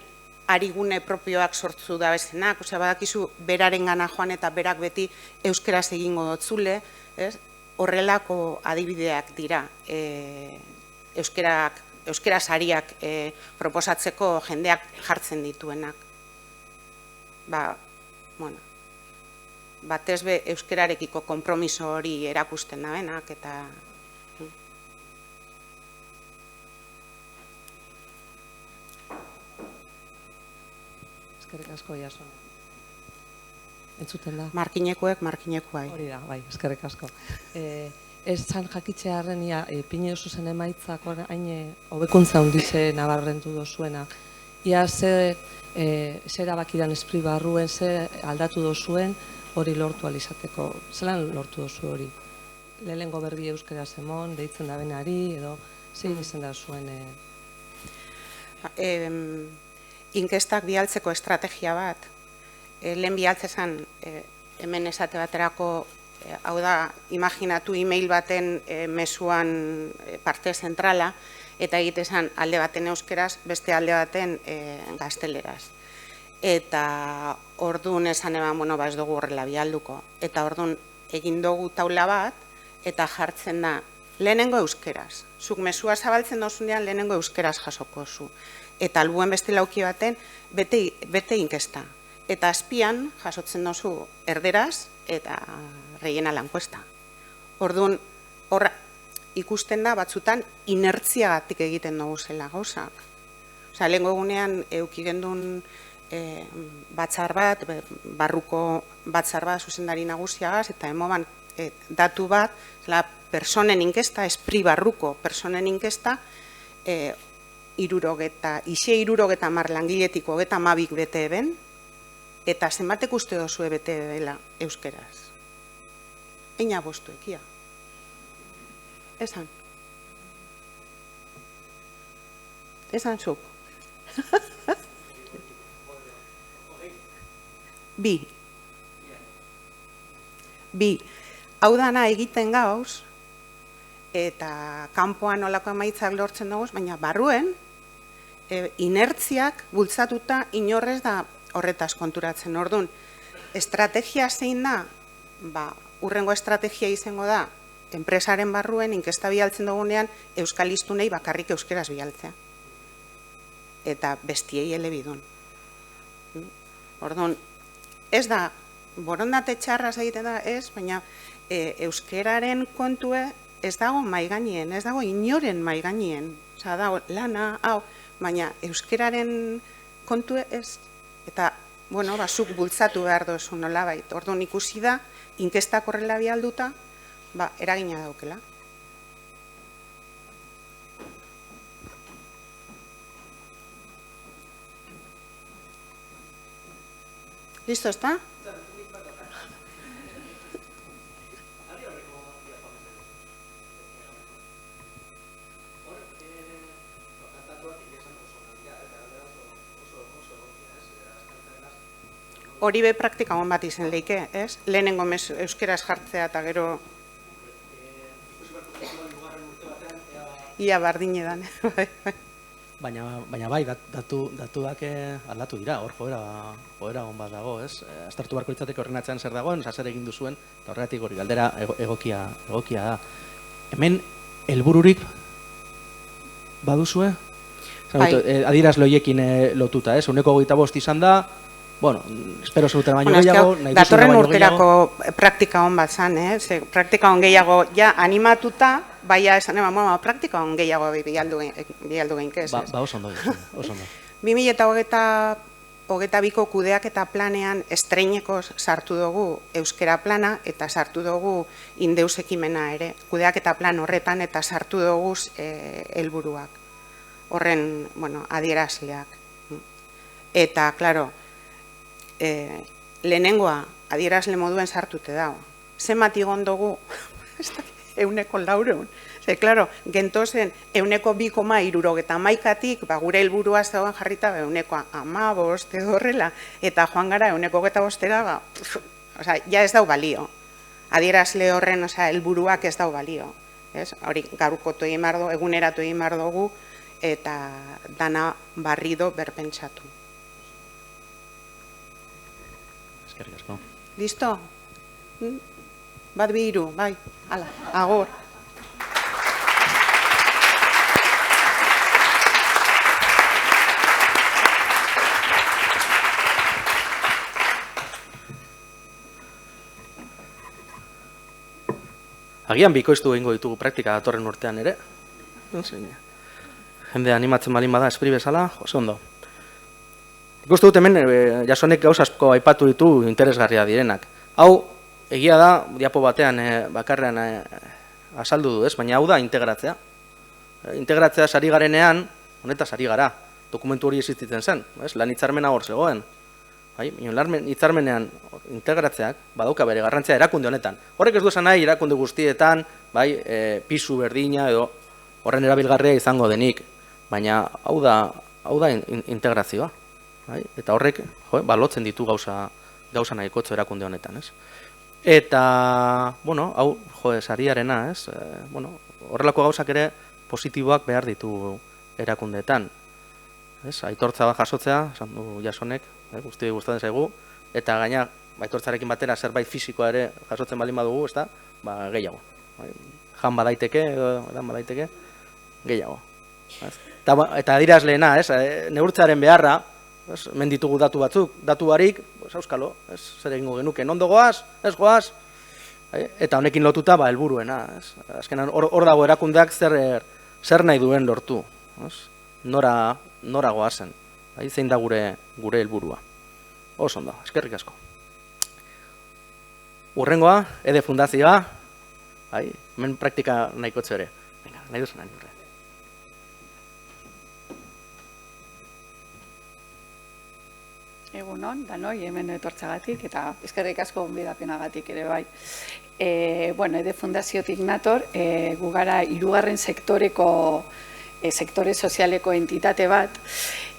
arigune propioak sortzu da bezenak, badakizu beraren gana joan eta berak beti euskeraz egingo dotzule, horrelako adibideak dira euskeraz ariak proposatzeko jendeak jartzen dituenak. Batez be euskerarekiko konpromiso hori erakusten da benak, eta... Eskerrik asko, Jason. Entzuten da? Markinekoek, markinekoai. Hori da, bai, eskerrik asko. Ez zan jakitzearen, pine oso zen emaitzak hain hobekuntza hunditze nabarrentu dozuena. Ia zer erabakidan espri barruen, zer aldatu dozuen hori lortu alizateko. Zelan lortu dozu hori? Lehenengo berri euskera zemon, deitzen da benari, edo zein izan da zuen? Inkestak bialtzeko estrategia bat. Lehen bialtzezan, hemen esate baterako, hau da, imaginatu e-mail baten mezuan parte zentrala, eta egitezan alde baten euskeraz, beste alde baten gazteleraz. Eta orduan esan eban, ez dugu horrela bialduko. Eta orduan egin dugu taula bat, eta jartzen da, lehenengo euskeraz. Zuk mezua zabaltzen dozunean lehenengo euskeraz jasoko zu. Eta albuen beste lauki baten, bete inkesta. Eta azpian jasotzen dozu erderaz eta reiena lankuesta. Orduan, ikusten da batzutan inertziagatik egiten dugu zela gauzak. Lehenko egunean eukigendun batzar bat, barruko batzar bat zuzendari nagusiagaz, eta emoban datu bat, personen inkesta, espri barruko personen inkesta, ixe 70 langiletiko 32 bete eben, eta zenbatek uste dozue bete dela euskeraz. Eina bostu ekia. Esan. Esan zuk. Bi. Hau dana egiten gauz, eta kanpoan olako emaitzak lortzen dagoz, baina barruen, inertziak bultzatuta inorrez da horretaz konturatzen. Orduan, estrategia zein da, urrengo estrategia izango da, enpresaren barruen inkesta bialtzen dugunean euskal hiztunei bakarrik euskeraz bialtzea. Eta bestiei elebidun. Orduan, ez da, borondate txarraz egiten da, ez, baina euskeraren kontue ez dago maiganien, ez dago inoren maiganien. Osa, dago lana, hau, baina euskeraren kontue ez. Eta, bueno, zuk bultzatu behar dozu nolabait. Orduan ikusi da, inkestak horrela bialduta, eragina daukela. Listo, ezta? Hori be praktika hon bat izen leike, ez? Lehenengo euskeraz jartzea eta gero... Ia bardine dan. Baina bai, datuak aldatu dira, hor joera hon bat dago, ez? Aztertu barko litzateke horren atzean zer dagoen, zer egin duzuen, eta horregatik hori galdera egokia da. Hemen, helbururik baduzue? Adierazle horiekin lotuta, ez? 1,25 izan da, bueno, espero zeruten baino gehiago, nahi duzuen baino gehiago. Datorren urterako praktika hon bat zan, praktika hon gehiago ja animatuta, baina esan praktika hon gehiago bialdu geinke, ez? Oso ondo, oso ondo. 2022ko kudeak eta planean estreineko sartu dugu euskera plana eta sartu dugu indeus ekimena ere. Kudeak eta plan horretan eta sartu dugu helburuak. Horren, adierazleak. Eta, klaro, lehenengoa adierazle moduen sartute dago. Zenbat igon dugu, 100%. Klaro, gentozen 2,71tik gure helburua zegoen jarrita 1,15 edo horrela, eta joan gara 1,25era, ja ez dau balio. Adierazle horren helburuak ez dau balio. Hori, gaurkotu egin behar dugu, eguneratu egin behar dugu, eta dana barrido berpentsatu. Eskerrik asko. Listo? Bat bi hiru, bai, hala, agur. Agian bikoiztu egingo ditugu praktika datorren urtean ere. Jende animatzen balin bada espri bezala, oso ondo. Ikustu dut hemen, Jasonek gauz asko aipatu ditu interesgarria direnak. Hau, egia da, diapo batean bakarrean azaldu du, ez? Baina hau da integratzea. Integratzea sari garenean, honetaz ari gara. Dokumentu hori existitzen zen, lan hitzarmena hor zegoen. Hitzarmenean integratzeak badauka bere garrantzia erakunde honetan. Horrek ez du esan nahi erakunde guztietan, pisu berdina edo horren erabilgarria izango denik, baina hau da integrazioa. Eta horrek lotzen ditu gauza nahikotzo erakunde honetan. Eta, hau sariarena, horrelako gauzak ere positiboak behar ditu erakundeetan. Aitortza bat jasotzea, esan du Jasonek, guztioi gustatzen zaigu, eta gaina aitortzarekin batera zerbait fisikoa ere jasotzen balin badugu, gehiago. Jan badaiteke, edan badaiteke, gehiago. Eta adirazleena, neurtzearen beharra, hemen ditugu datu batzuk, datu barik, auskalo, zer egingo genuke, ondo goaz, ez goaz, eta honekin lotuta helburuena. Azkenan hor dago erakundeak zer nahi duen lortu, nora goazen, zein da gure helburua. Oso ondo, eskerrik asko. Urrengoa, EDE Fundazioa, hemen praktika nahikotze ere. Nahi duzen nahi urre. Egunon, danoi, hemen etortzagatik eta eskerrik asko gonbidapenagatik ere bai. EDE Fundaziotik nator, gu gara 3. sektore sozialeko entitate bat,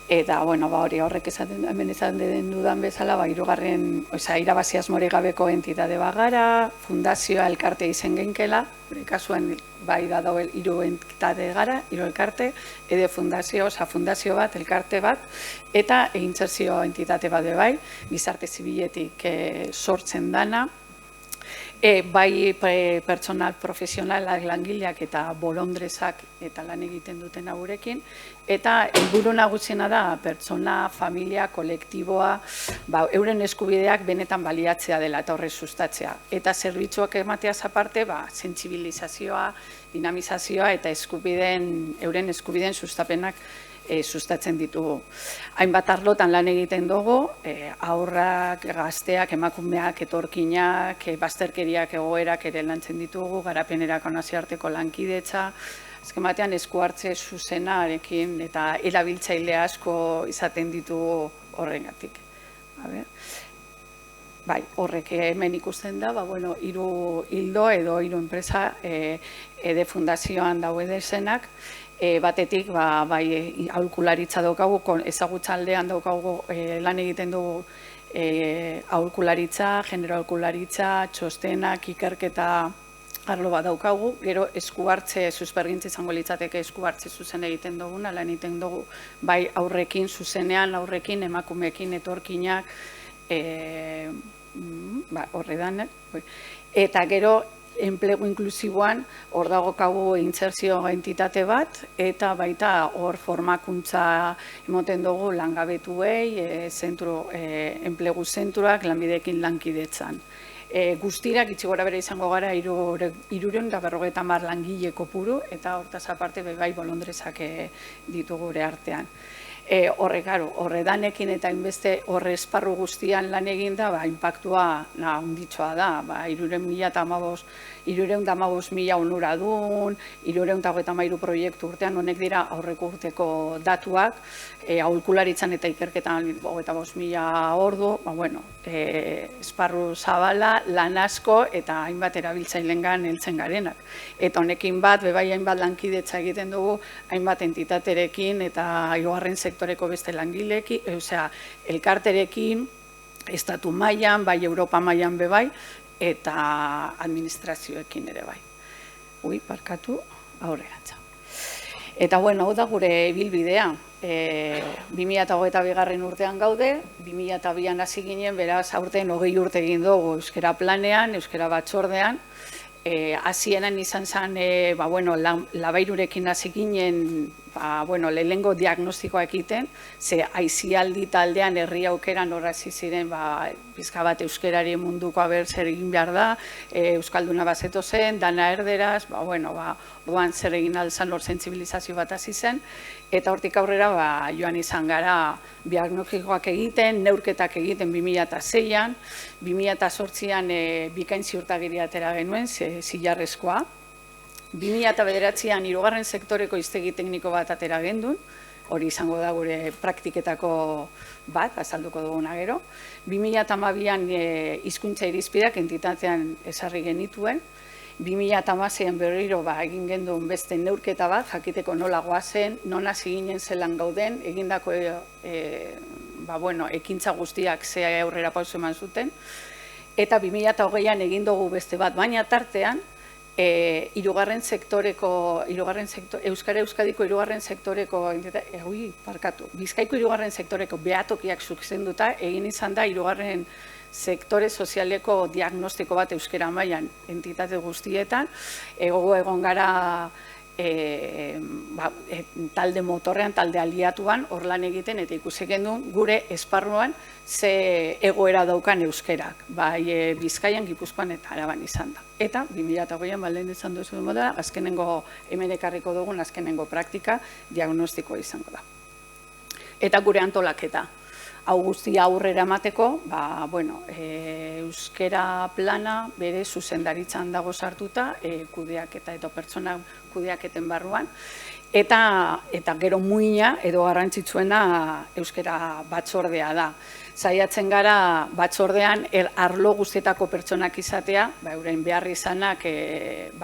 Eta, bueno, hori horrek hemen esan den dudan bezala, hirugarren, irabazi asmorik gabeko entitate bagara, fundazioa elkarte izen genkela, gure kasuan bai da dago hiru entitate gara, hiru elkarte, edo fundazio bat, elkarte bat, eta insertzio entitate bat bai, gizarte zibiletik sortzen dana, bai pertsonal profesionalak, langileak eta bolondrezak eta lan egiten duten gurekin, eta helburu nagusiena da pertsona, familia, kolektiboa, euren eskubideak benetan baliatzea dela eta horrez sustatzea. Eta zerbitzuak emateaz aparte, sentsibilizazioa, dinamizazioa eta euren eskubideen sustapenak sustatzen ditugu. Hainbat arlotan lan egiten dugu, haurrak, gazteak, emakumeak, etorkinak, bazterkeriak, egoerak ere lantzen ditugu, garapenerako nazioarteko lankidetza, azken batean esku hartze zuzenarekin eta erabiltzaile asko izaten ditugu horrengatik. Bai, horrek hemen ikusten da, hiru ildo edo hiru enpresa ede fundazioan daude zenak, batetik bai aholkularitza daukagu, ezagutza aldean daukagu lan egiten dugu aholkularitza, genero aholkularitza, txostenak, ikerketa arlo bat daukagu, gero esku hartze, suspergintza izango litzateke esku hartze zuzen egiten duguna, lan egiten dugu bai aurrekin, zuzenean, aurrekin, emakumeekin, etorkinak, horredan, eta gero enplegu inklusiboan hor dagokagu insertzio entitate bat eta baita hor formakuntza emoten dugu langabetuei, enplegu zentroak lanbideekin lankidetzan. Guztirak itxi gora bere izango gara 350 langile kopuru eta hortaz aparte bai bolondrezak ditu gure artean. Horredanekin eta inbeste horre esparru guztian lan egin da, inpaktua handitxoa da, 315.000 onuradun, 333 proiektu urtean, honek dira aurreko urteko datuak, aholkularitzan eta ikerketan 25.000 ordu, esparru zabala, lan asko eta hainbat erabiltzailengan heltzen garenak. Eta honekin bat, bai hainbat lankidetza egiten dugu, hainbat entitaterekin eta hirugarren sektoreko beste langileekin, elkarterekin, estatu mailan, bai Europa mailan bai, eta administrazioekin ere bai. Barkatu, aurrerantza. Eta hau da gure ibilbidea. 2022 urtean gaude, 2002an hasi ginen, beraz aurten 20 urte egin dugu euskara planean, euskara batzordean. Hasieran izan zen, labairurekin hasi ginen, lehenengo diagnostikoa egiten, ze aisialdi taldean herri aukeran horrazi ziren, pizka bat euskarari munduko zer egin behar da, euskalduna bazeto zen, dana erderaz, orduan zer egin alzan hor sentsibilizazio bat hasi zen, eta hortik aurrera joan izan gara diagnostikoak egiten, neurketak egiten 2006an, 2008an bikain ziurtagiria atera genuen, zilarrezkoa. 2009an hirugarren sektoreko hiztegi tekniko bat atera gendun, hori izango da gure praktiketako bat, azalduko duguna gero. 2012an hizkuntza irizpideak entitatean ezarri genituen. 2016an berriro egin gendun beste neurketa bat, jakiteko nola goazen, non hasi ginen zelan gauden, egindako ekintza guztiak ze aurrera pauso eman zuten. Eta 2020an egin dugu beste bat, baina tartean, Euskara Euskadiko hirugarren sektoreko, Bizkaiko hirugarren sektoreko behatokiak zuzenduta, egin izan da hirugarren sektore sozialeko diagnostiko bat euskara mailan entitate guztietan, egon gara talde motorrean, talde aliatuan, hor lan egiten, eta ikusi genuen gure esparruan ze egoera daukan euskerak, Bizkaian, Gipuzkoan eta Araban izan da. Eta 2008an baldin izan duzu moda, azkenengo hemen ekarriko dugun azkenengo praktika diagnostikoa izango da. Eta gure antolaketa. Hau guztia aurrera emateko, euskera plana bere zuzendaritzan dago sartuta, kudeaketa eta pertsona kudeaketen barruan, eta gero muina edo garrantzitsuena euskera batzordea da. Saiatzen gara batzordean arlo guztietako pertsonak izatea, euren behar izanak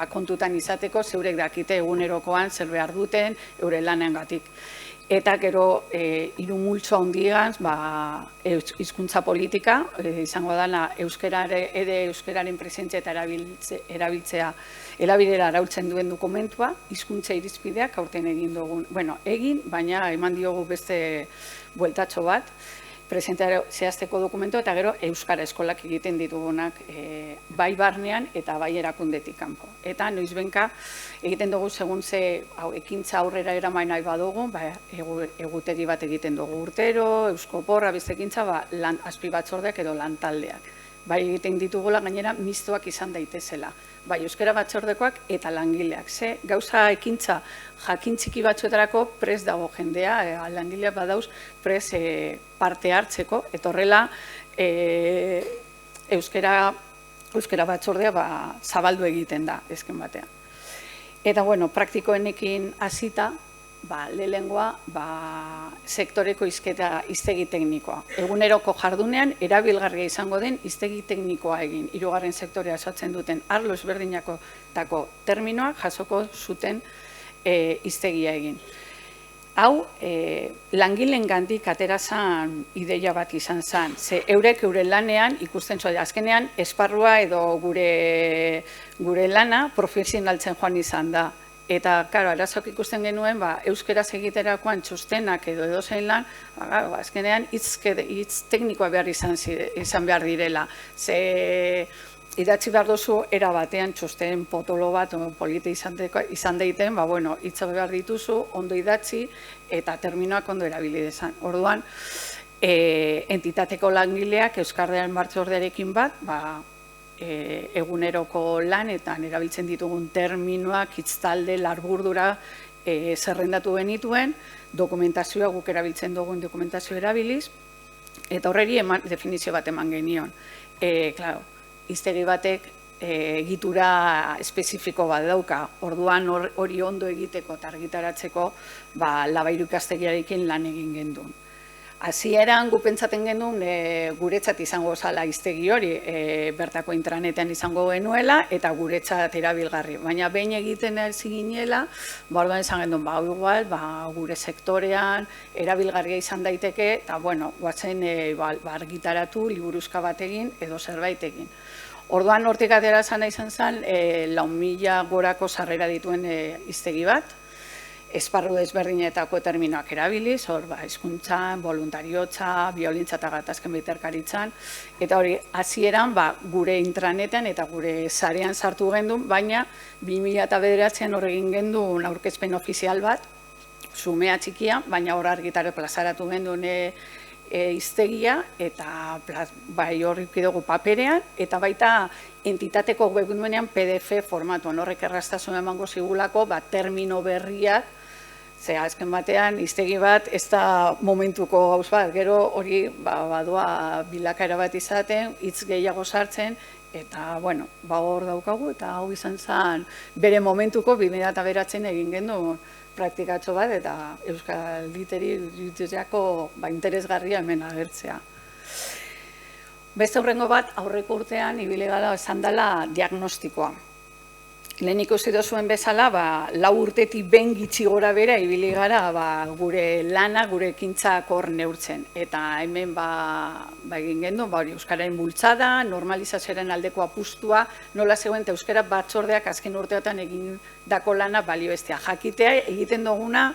kontutan izateko, zeurek dakite egunerokoan zer behar duten, euren lanengatik. eta gero hiru multzo handian hizkuntza politika izango dela euskararen presentzia eta erabiltzea erabilera arautzen duen dokumentua, hizkuntza irizpideak aurten egin dugun. Bueno, baina eman diogu beste bueltatxo bat, presentzia zehazteko dokumentu eta gero euskara eskolak egiten ditugunak bai barnean eta bai erakundetik kanpo. Eta noizbenka egiten dugu segun ze ekintza aurrera eraman nahi badugu, egutegi bat egiten dugu urtero, euskoporra, beste ekintza, azpibatzordeak edo lantaldeak. Bai egiten ditugula gainera mistoak izan daitezela. Bai euskara batzordekoak eta langileak. Ze gauza ekintza jakin txiki batzuetarako prest dago jendea, langileak badauz prest parte hartzeko, eta horrela euskara batzordea zabaldu egiten da ezken batean. Eta bueno, praktikoenekin hasita, lehenengoa sektoreko hiztegi teknikoa. Eguneroko jardunean erabilgarria izango den hiztegi teknikoa egin. Hirugarren sektorea osatzen duten arlo ezberdinetako terminoak jasoko zuten hiztegia egin. Hau, langileengandik atera zen ideia bat izan zen. Ze eurek euren lanean ikusten zuen azkenean esparrua edo gure lana profesionaltzen joan izan da. Eta, karo, arazok ikusten genuen, euskeraz egiterakoan txostenak edo edozein lan, azkenean hitz teknikoa behar izan behar direla. Ze idatzi behar duzu era batean txosten potolo bat, polite izan daiten, hitza behar dituzu, ondo idatzi eta terminoak ondo erabili dezan. Orduan, entitateko langileak euskardean batzordearekin bat, eguneroko lanetan erabiltzen ditugun terminoak, hitztalde, larburdura zerrendatu genituen, dokumentazioa guk erabiltzen dugun dokumentazio erabiliz, eta horreri definizio bat eman genion. Claro, hiztegi batek egitura espezifiko bat dauka, orduan hori ondo egiteko eta argitaratzeko Labairu ikastegiarekin lan egin gendun. Hasieran gu pentsaten genuen guretzat izango zala hiztegi hori, bertako intranetean izango genuela eta guretzat erabilgarri. Baina behin egiten hasi ginela, orduan esan genuen, igual, gure sektorean erabilgarria izan daiteke, eta guatzen argitaratu, liburuzka bat egin edo zerbait egin. Orduan hortik atera zana izan zen, 4.000 gorako sarrera dituen hiztegi bat, esparru desberdinetako terminoak erabiliz, hizkuntzan, voluntariotza, biolintza eta gatazken biterkaritzan, eta hori hasieran gure intranetan eta gure sarean sartu gendun, baina 2009an hor egin gendun aurkezpen ofizial bat, xumea txikia, baina hor argitara plazaratu gendun hiztegia, eta hor dugu paperean, eta baita entitateko webgunean PDF formatuan, horrek erraztasun emango zigulako, termino berriak, ze azken batean, hiztegi bat, ez da momentuko gauz bat, gero hori badoa bilakaera bat izaten, hitz gehiago sartzen, eta, hor daukagu, eta hau izan zen, bere momentuko 2009an egin gendu praktikatxo bat, eta Euskal Literaturazko interesgarria hemen agertzea. Beste aurrengo bat, aurreko urtean, ibili gara esan dela diagnostikoa. Lehen ikusi duzuen bezala, 4 urtetik behin gitxi gora bera ibili gara gure lana, gure ekintzak hor neurtzen. Eta hemen egin gendu, euskararen bultzada, normalizazioaren aldeko apustua, nola zegoen eta euskara batzordeak azken urteetan egin dako lana balioestea. Jakitea egiten duguna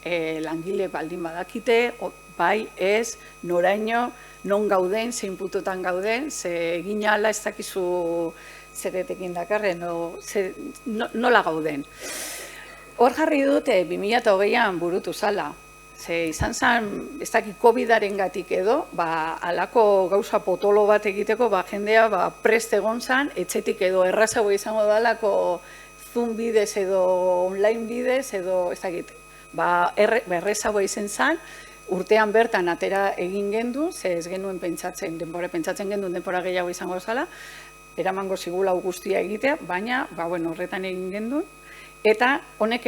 langile baldin badakite, bai ez, noraino, non gauden, zein pututan gauden, ze egin ala ez dakizu zeretekin dakarren, nola gauden. Hor jarri dut 2008an burutu zala. Ze izan zen, ez dakit COVID-aren gatik edo, alako gauza potolo bat egiteko, jendea prest egon zen, etxetik edo errazago izango dalako Zoom bidez edo online bidez edo ez dakit. Errazago izan zen, urtean bertan atera egin gendu, ze ez genuen pentsatzen genuen denbora gehiago izango zala, eramango zigula guztia egitea, baina, horretan egin gendun. Eta honek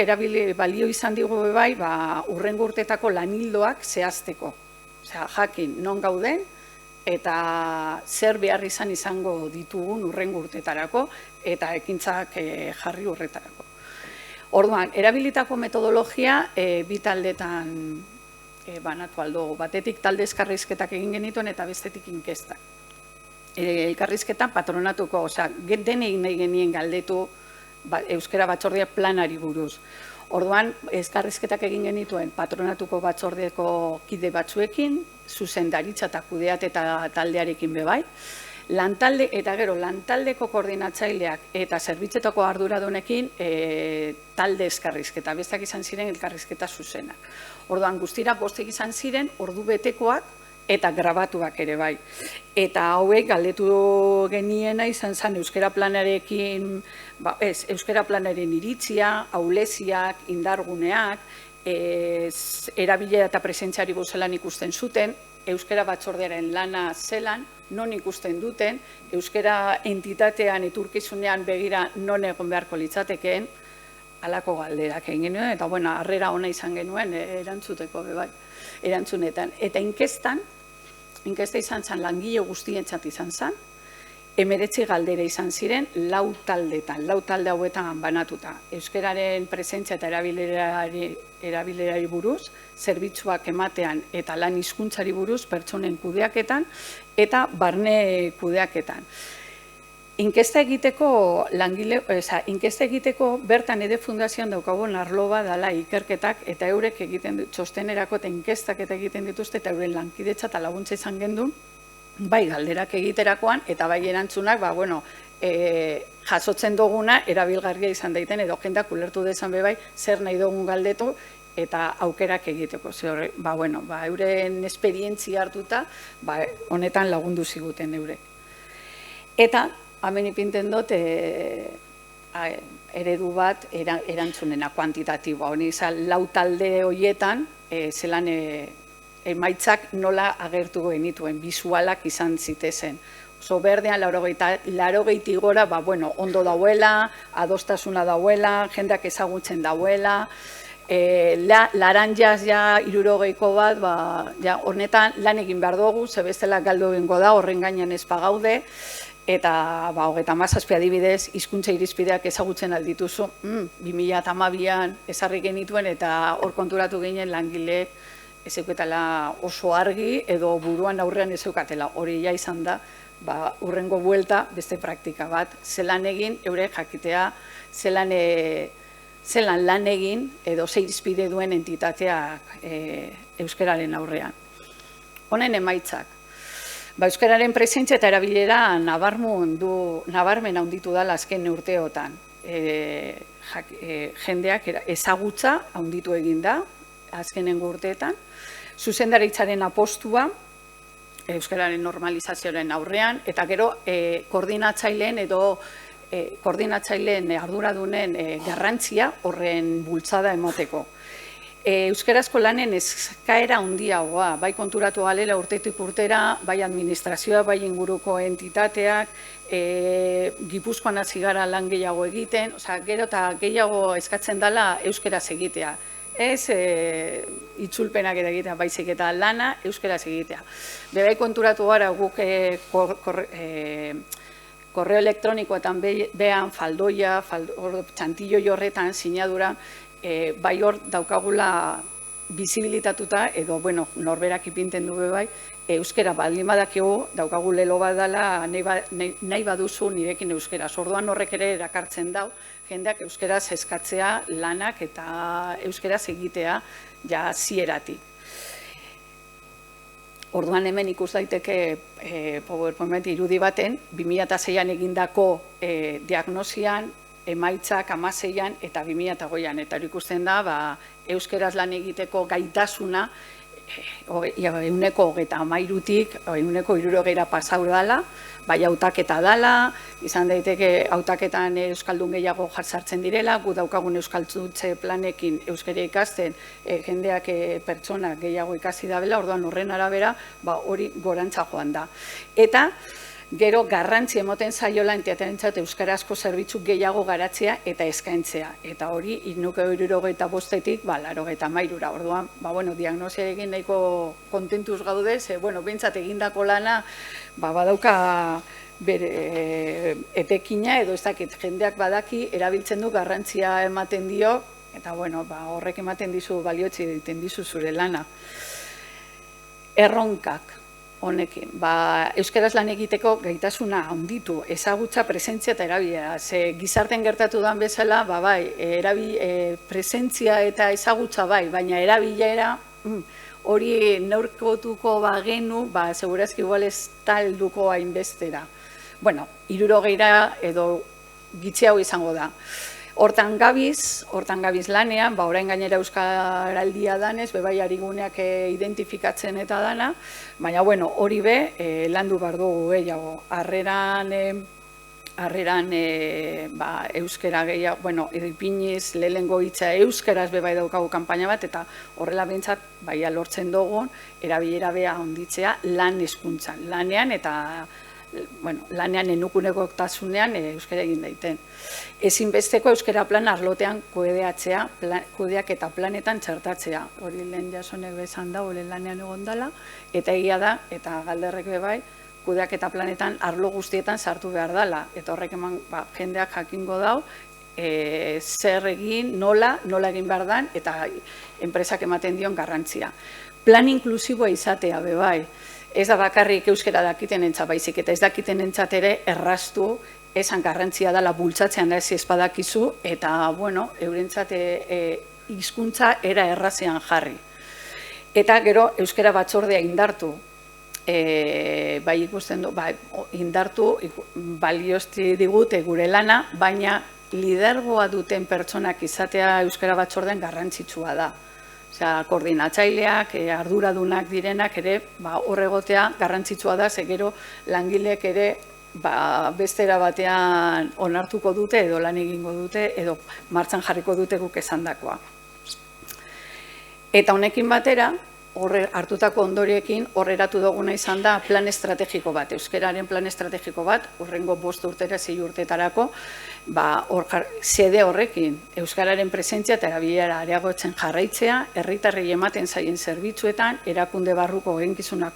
balio izan digu bai, urrengo urtetako lanildoak zehazteko. Osea, jakin non gauden, eta zer behar izango ditugun urrengo urtetarako, eta ekintzak jarri urretarako. Orduan, erabilitako metodologia bi taldetan banatu aldo. Batetik talde elkarrizketak egin genituen eta bestetik inkestak. Elkarrizketan patronatuko, osea, denei nahi genien galdetu euskara batzordea planari buruz. Orduan, elkarrizketak egin genituen patronatuko batzordeko kide batzuekin, zuzendaritza eta kudeaketa taldearekin bebai, lantalde eta gero lantaldeko koordinatzaileak eta zerbitzetako arduradunekin talde elkarrizketa, besteak izan ziren elkarrizketa zuzenak. Orduan, guztira bostek izan ziren ordu betekoak eta grabatuak ere bai. Eta hauek galdetu geniena izan zen euskara planarekin, euskara planaren iritzia, ahuleziak, indarguneak, erabilera eta presentziari zelan ikusten zuten, euskara batzordearen lana zelan, non ikusten duten, euskara entitatean etorkizunean begira non egon beharko litzatekeen, halako galderak egin genuen, eta harrera ona izan genuen erantzuteko bai, erantzunetan. Eta inkesta izan zen langile guztientzat izan zen, 19 galdera izan ziren 4 taldetan, 4 talde hauetan banatuta. Euskararen presentzia eta erabilerari buruz, zerbitzuak ematean eta lan hizkuntzari buruz, pertsonen kudeaketan eta barne kudeaketan. Inkesta egiteko bertan ede fundazioan daukagun arlo bat dela ikerketak eta eurek egiten txostenerako eta inkestak eta egiten dituzte eta euren lankidetza eta laguntza izan gendun, bai galderak egiterakoan eta bai erantzunak, jasotzen duguna erabilgarria izan daiten edo jendak ulertu dezan bai zer nahi dugun galdetu eta aukerak egiteko. Euren esperientzia hartuta, honetan lagundu ziguten eurek. Eta hemen ipinten dut eredu bat erantzunena kuantitatiboa. Honi izan, 4 talde horietan, zelan emaitzak nola agertu genituen, bisualak izan zitezen. Oso berdean, 80 gora, ondo dauela, adostasuna dauela, jendeak ezagutzen dauela, laranjaz 60ko bat, honetan lan egin behar dugu, zebestela galdu egingo da, horren gainean ez pagaude, eta 37 adibidez, hizkuntza irizpideak ezagutzen aldituzu, 2012an ezarri genituen eta hor konturatu ginen langileek ezeuketela oso argi edo buruan aurrean ezeukatela. Hori ja izan da, urrengo buelta beste praktika bat, zelan egin, eurek jakitea, zelan lan egin edo ze irizpide duen entitateak euskararen aurrean. Honen emaitzak. Euskararen presentzia eta erabilera nabarmen handitu da azken urteotan. Jendeak ezagutza handitu egin da azkenengo urteetan. Zuzendaritzaren apostua, euskararen normalizazioaren aurrean, eta gero koordinatzaileen arduradunen garrantzia horren bultzada emateko. Euskarazko lanen eskaera handiagoa, bai konturatu galela urtetik urtera, bai administrazioa, bai inguruko entitateak, Gipuzkoan hasi gara lan gehiago egiten, gero eta gehiago eskatzen dela euskaraz egitea. Ez itzulpenak eta egitea, baizik eta lana euskaraz egitea. Bai konturatu gara guk korreo elektronikoetan behan faldoia, txantillo jorretan, sinadura, bai hor daukagula bizibilitatuta, edo norberak ipinten du bai, euskara baldin badakigu, daukagu lelo badala nahi baduzu nirekin euskaraz. Orduan horrek ere erakartzen dau, jendeak euskaraz eskatzea lanak eta euskaraz egitea ja zieratik. Orduan hemen ikus daiteke PowerPoint irudi baten, 2006an egindako diagnosian, emaitzak 2016an eta 2008an, eta hori ikusten da, euskaraz lan egiteko gaitasuna 123tik 160ra pasau dala, bai hautaketa dala, izan daiteke hautaketan euskaldun gehiago jartzartzen direla, gu daukagun euskalduntze planekin euskara ikasten, jendeak pertsona gehiago ikasi dabela, orduan horren arabera, hori gorantza joan da. Eta gero garrantzi emoten zaiola entiatarentzat euskarazko zerbitzu gehiago garatzea eta eskaintzea. Eta hori 165tik 93ra. Orduan, diagnosia egin nahiko kontentuz gaude, bintzat egindako lana badauka bere etekina edo ez dakit jendeak badaki erabiltzen du garrantzia ematen dio eta bueno, horrek ematen dizu baliotzi egiten dizu zure lana. Erronkak honekin, euskaraz lan egiteko gaitasuna handitu, ezagutza, presentzia eta erabilera. Ze gizarten gertatu dan bezala, presentzia eta ezagutza baina erabilera hori neurkotuko bagenu, segurazki igual ez talduko hainbestera. Bueno, 60 edo gitxiago izango da. Hortan gabiz lanean, orain gainera euskaraldia danez, bebai ariguneak identifikatzen eta dana, baina bueno, hori landu behar dugu gehiago. Harreran euskara gehiago, bueno, ipiniz lehengo hitza euskaraz bebai daukagu kanpaina bat, eta horrela behintzat, lortzen dugun, erabilera beha onditzea lan hezkuntzan, lanean eta lanean enukuneko tasunean euskara egin daiten. Ezinbesteko euskara plan arlotean kudeatzea, kudeak eta planetan txertatzea. Hori lehen jasonek bezan da, hori lanean egon dela, eta egia da, eta galderrek bebai, kudeak eta planetan arlo guztietan sartu behar dela. Eta horrek eman jendeak jakingo dau, zer egin, nola egin behar dan, eta enpresak ematen dion garrantzia. Plan inklusiboa izatea bebai. Ez da bakarrik euskara dakiten entzat baizik, eta ez dakiten entzat ere erraztu esan garrantzia dela bultzatzean da ez ezpadakizu, eta, bueno, eurentzat hizkuntza era errazean jarri. Eta gero euskara batzordea indartu, ikusten du, indartu baliozti digute gure lana, baina lidergoa duten pertsonak izatea euskara batzordean garrantzitsua da. Koordinatzaileak, arduradunak direnak ere horregotea garrantzitsua da, ze gero langileek ere bestera batean onartuko dute edo lan egingo dute edo martxan jarriko dute guk esandakoa. Eta honekin batera, hartutako ondoriekin horreratu duguna izan da plan estrategiko bat, euskararen plan estrategiko bat, horrengo 5 urtera 6 urtetarako, xede horrekin euskararen presentzia eta erabilera areagotzen jarraitzea, herritarrei ematen zaien zerbitzuetan, erakunde barruko eginkizunak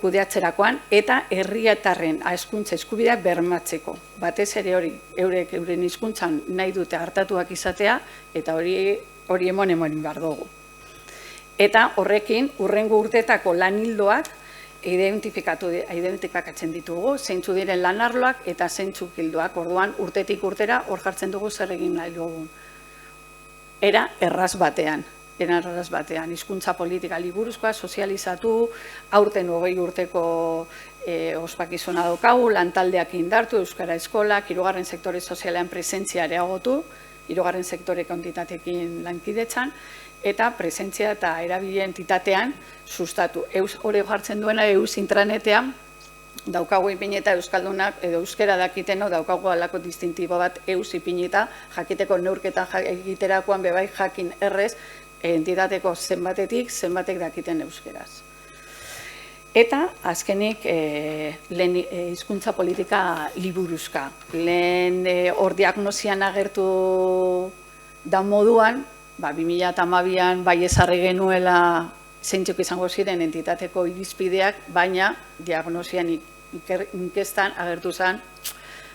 kudeatzerakoan, eta herritarren hizkuntza eskubideak bermatzeko. Batez ere hori, euren hizkuntzan nahi dute hartatuak izatea, eta hori emon behar dugu. Eta horrekin, hurrengo urteetako lan hildoak identifikatzen ditugu, zeintzu diren lan arloak eta zeintzuk hildoak. Orduan, urtetik urtera hor jartzen dugu zer egin nahi dugun. Era erraz batean, hizkuntza politika liburuzkoa, sozializatu, aurten 20 urteko ospakizuna daukagu, lantaldeak indartu, euskara eskolak, 3. sektore sozialean presentzia areagotu, 3. sektoreko entitateekin lankidetzan, eta presentzia eta erabile entitatean sustatu. Hori jartzen duena eus intranetean, daukagu ipineta euskaldunak edo euskera dakiteno daukagu alako distintibo bat eus ipineta, jakiteko neurketa egiterakoan bebai jakin errez entitateko zenbatetik, zenbatek dakiten euskeraz. Eta azkenik hizkuntza politika liburuzka. Lehen hor diagnosian agertu da moduan, 2012an bai ezarri genuela zeintzuk izango ziren entitateko irizpideak, baina diagnosian inkestan agertu zen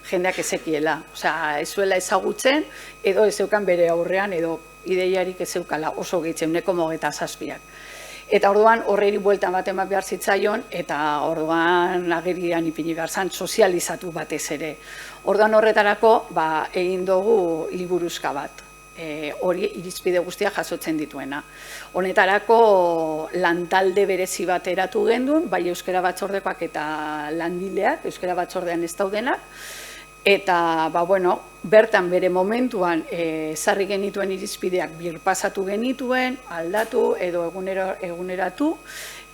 jendeak ezekiela. Osea, ez zuela ezagutzen, edo ez zeukan bere aurrean, edo ideiarik ez zeukala oso gehitzen, 1,7. Eta orduan horreri bueltan bat eman behar zitzaion, eta orduan agerian ipini behar zen sozializatu batez ere. Orduan horretarako egin dugu liburuzka bat. Hori irizpide guztia jasotzen dituena. Honetarako lantalde berezi bat eratu gendun, bai euskara batzordekoak eta langileak, euskara batzordean ez daudenak, eta bertan bere momentuan ezarri genituen irizpideak birpasatu genituen, aldatu edo eguneratu,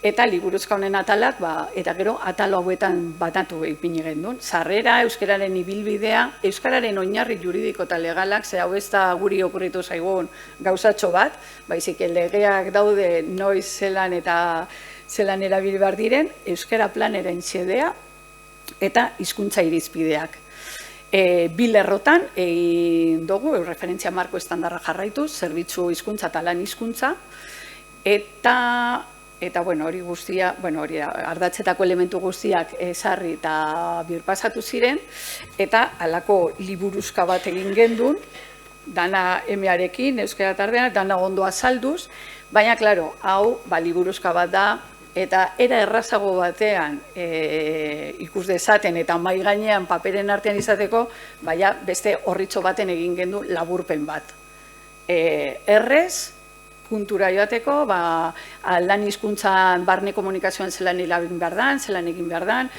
eta liburuzka honen atalak, eta gero atal hauetan batatu ipini gendun. Sarrera, euskararen ibilbidea, euskararen oinarri juridiko eta legalak, ze hau ez da guri okurritu zaigun gauzatxo bat, baizik legeak daude noiz zelan eta zelan erabili behar diren, euskara planeren xedea eta hizkuntza irizpideak. Bi lerrotan egin dugu, referentzia marko estandarra jarraitu, zerbitzu hizkuntza eta lan hizkuntza, eta eta hori guztia, hori ardatzetako elementu guztiak sarri eta birpasatu ziren, eta halako liburuzka bat egin gendun, dana emearekin, euskara tardean, dana ondo azalduz, baina, klaro, hau, liburuzka bat da, eta era errazago batean ikus dezaten eta mai gainean paperen artean izateko, beste horritxo baten egin gendu laburpen bat. Errez, puntura joateko, lan hizkuntzan barne komunikazioan zelan hilabin behar dan, zelan egin behar dan,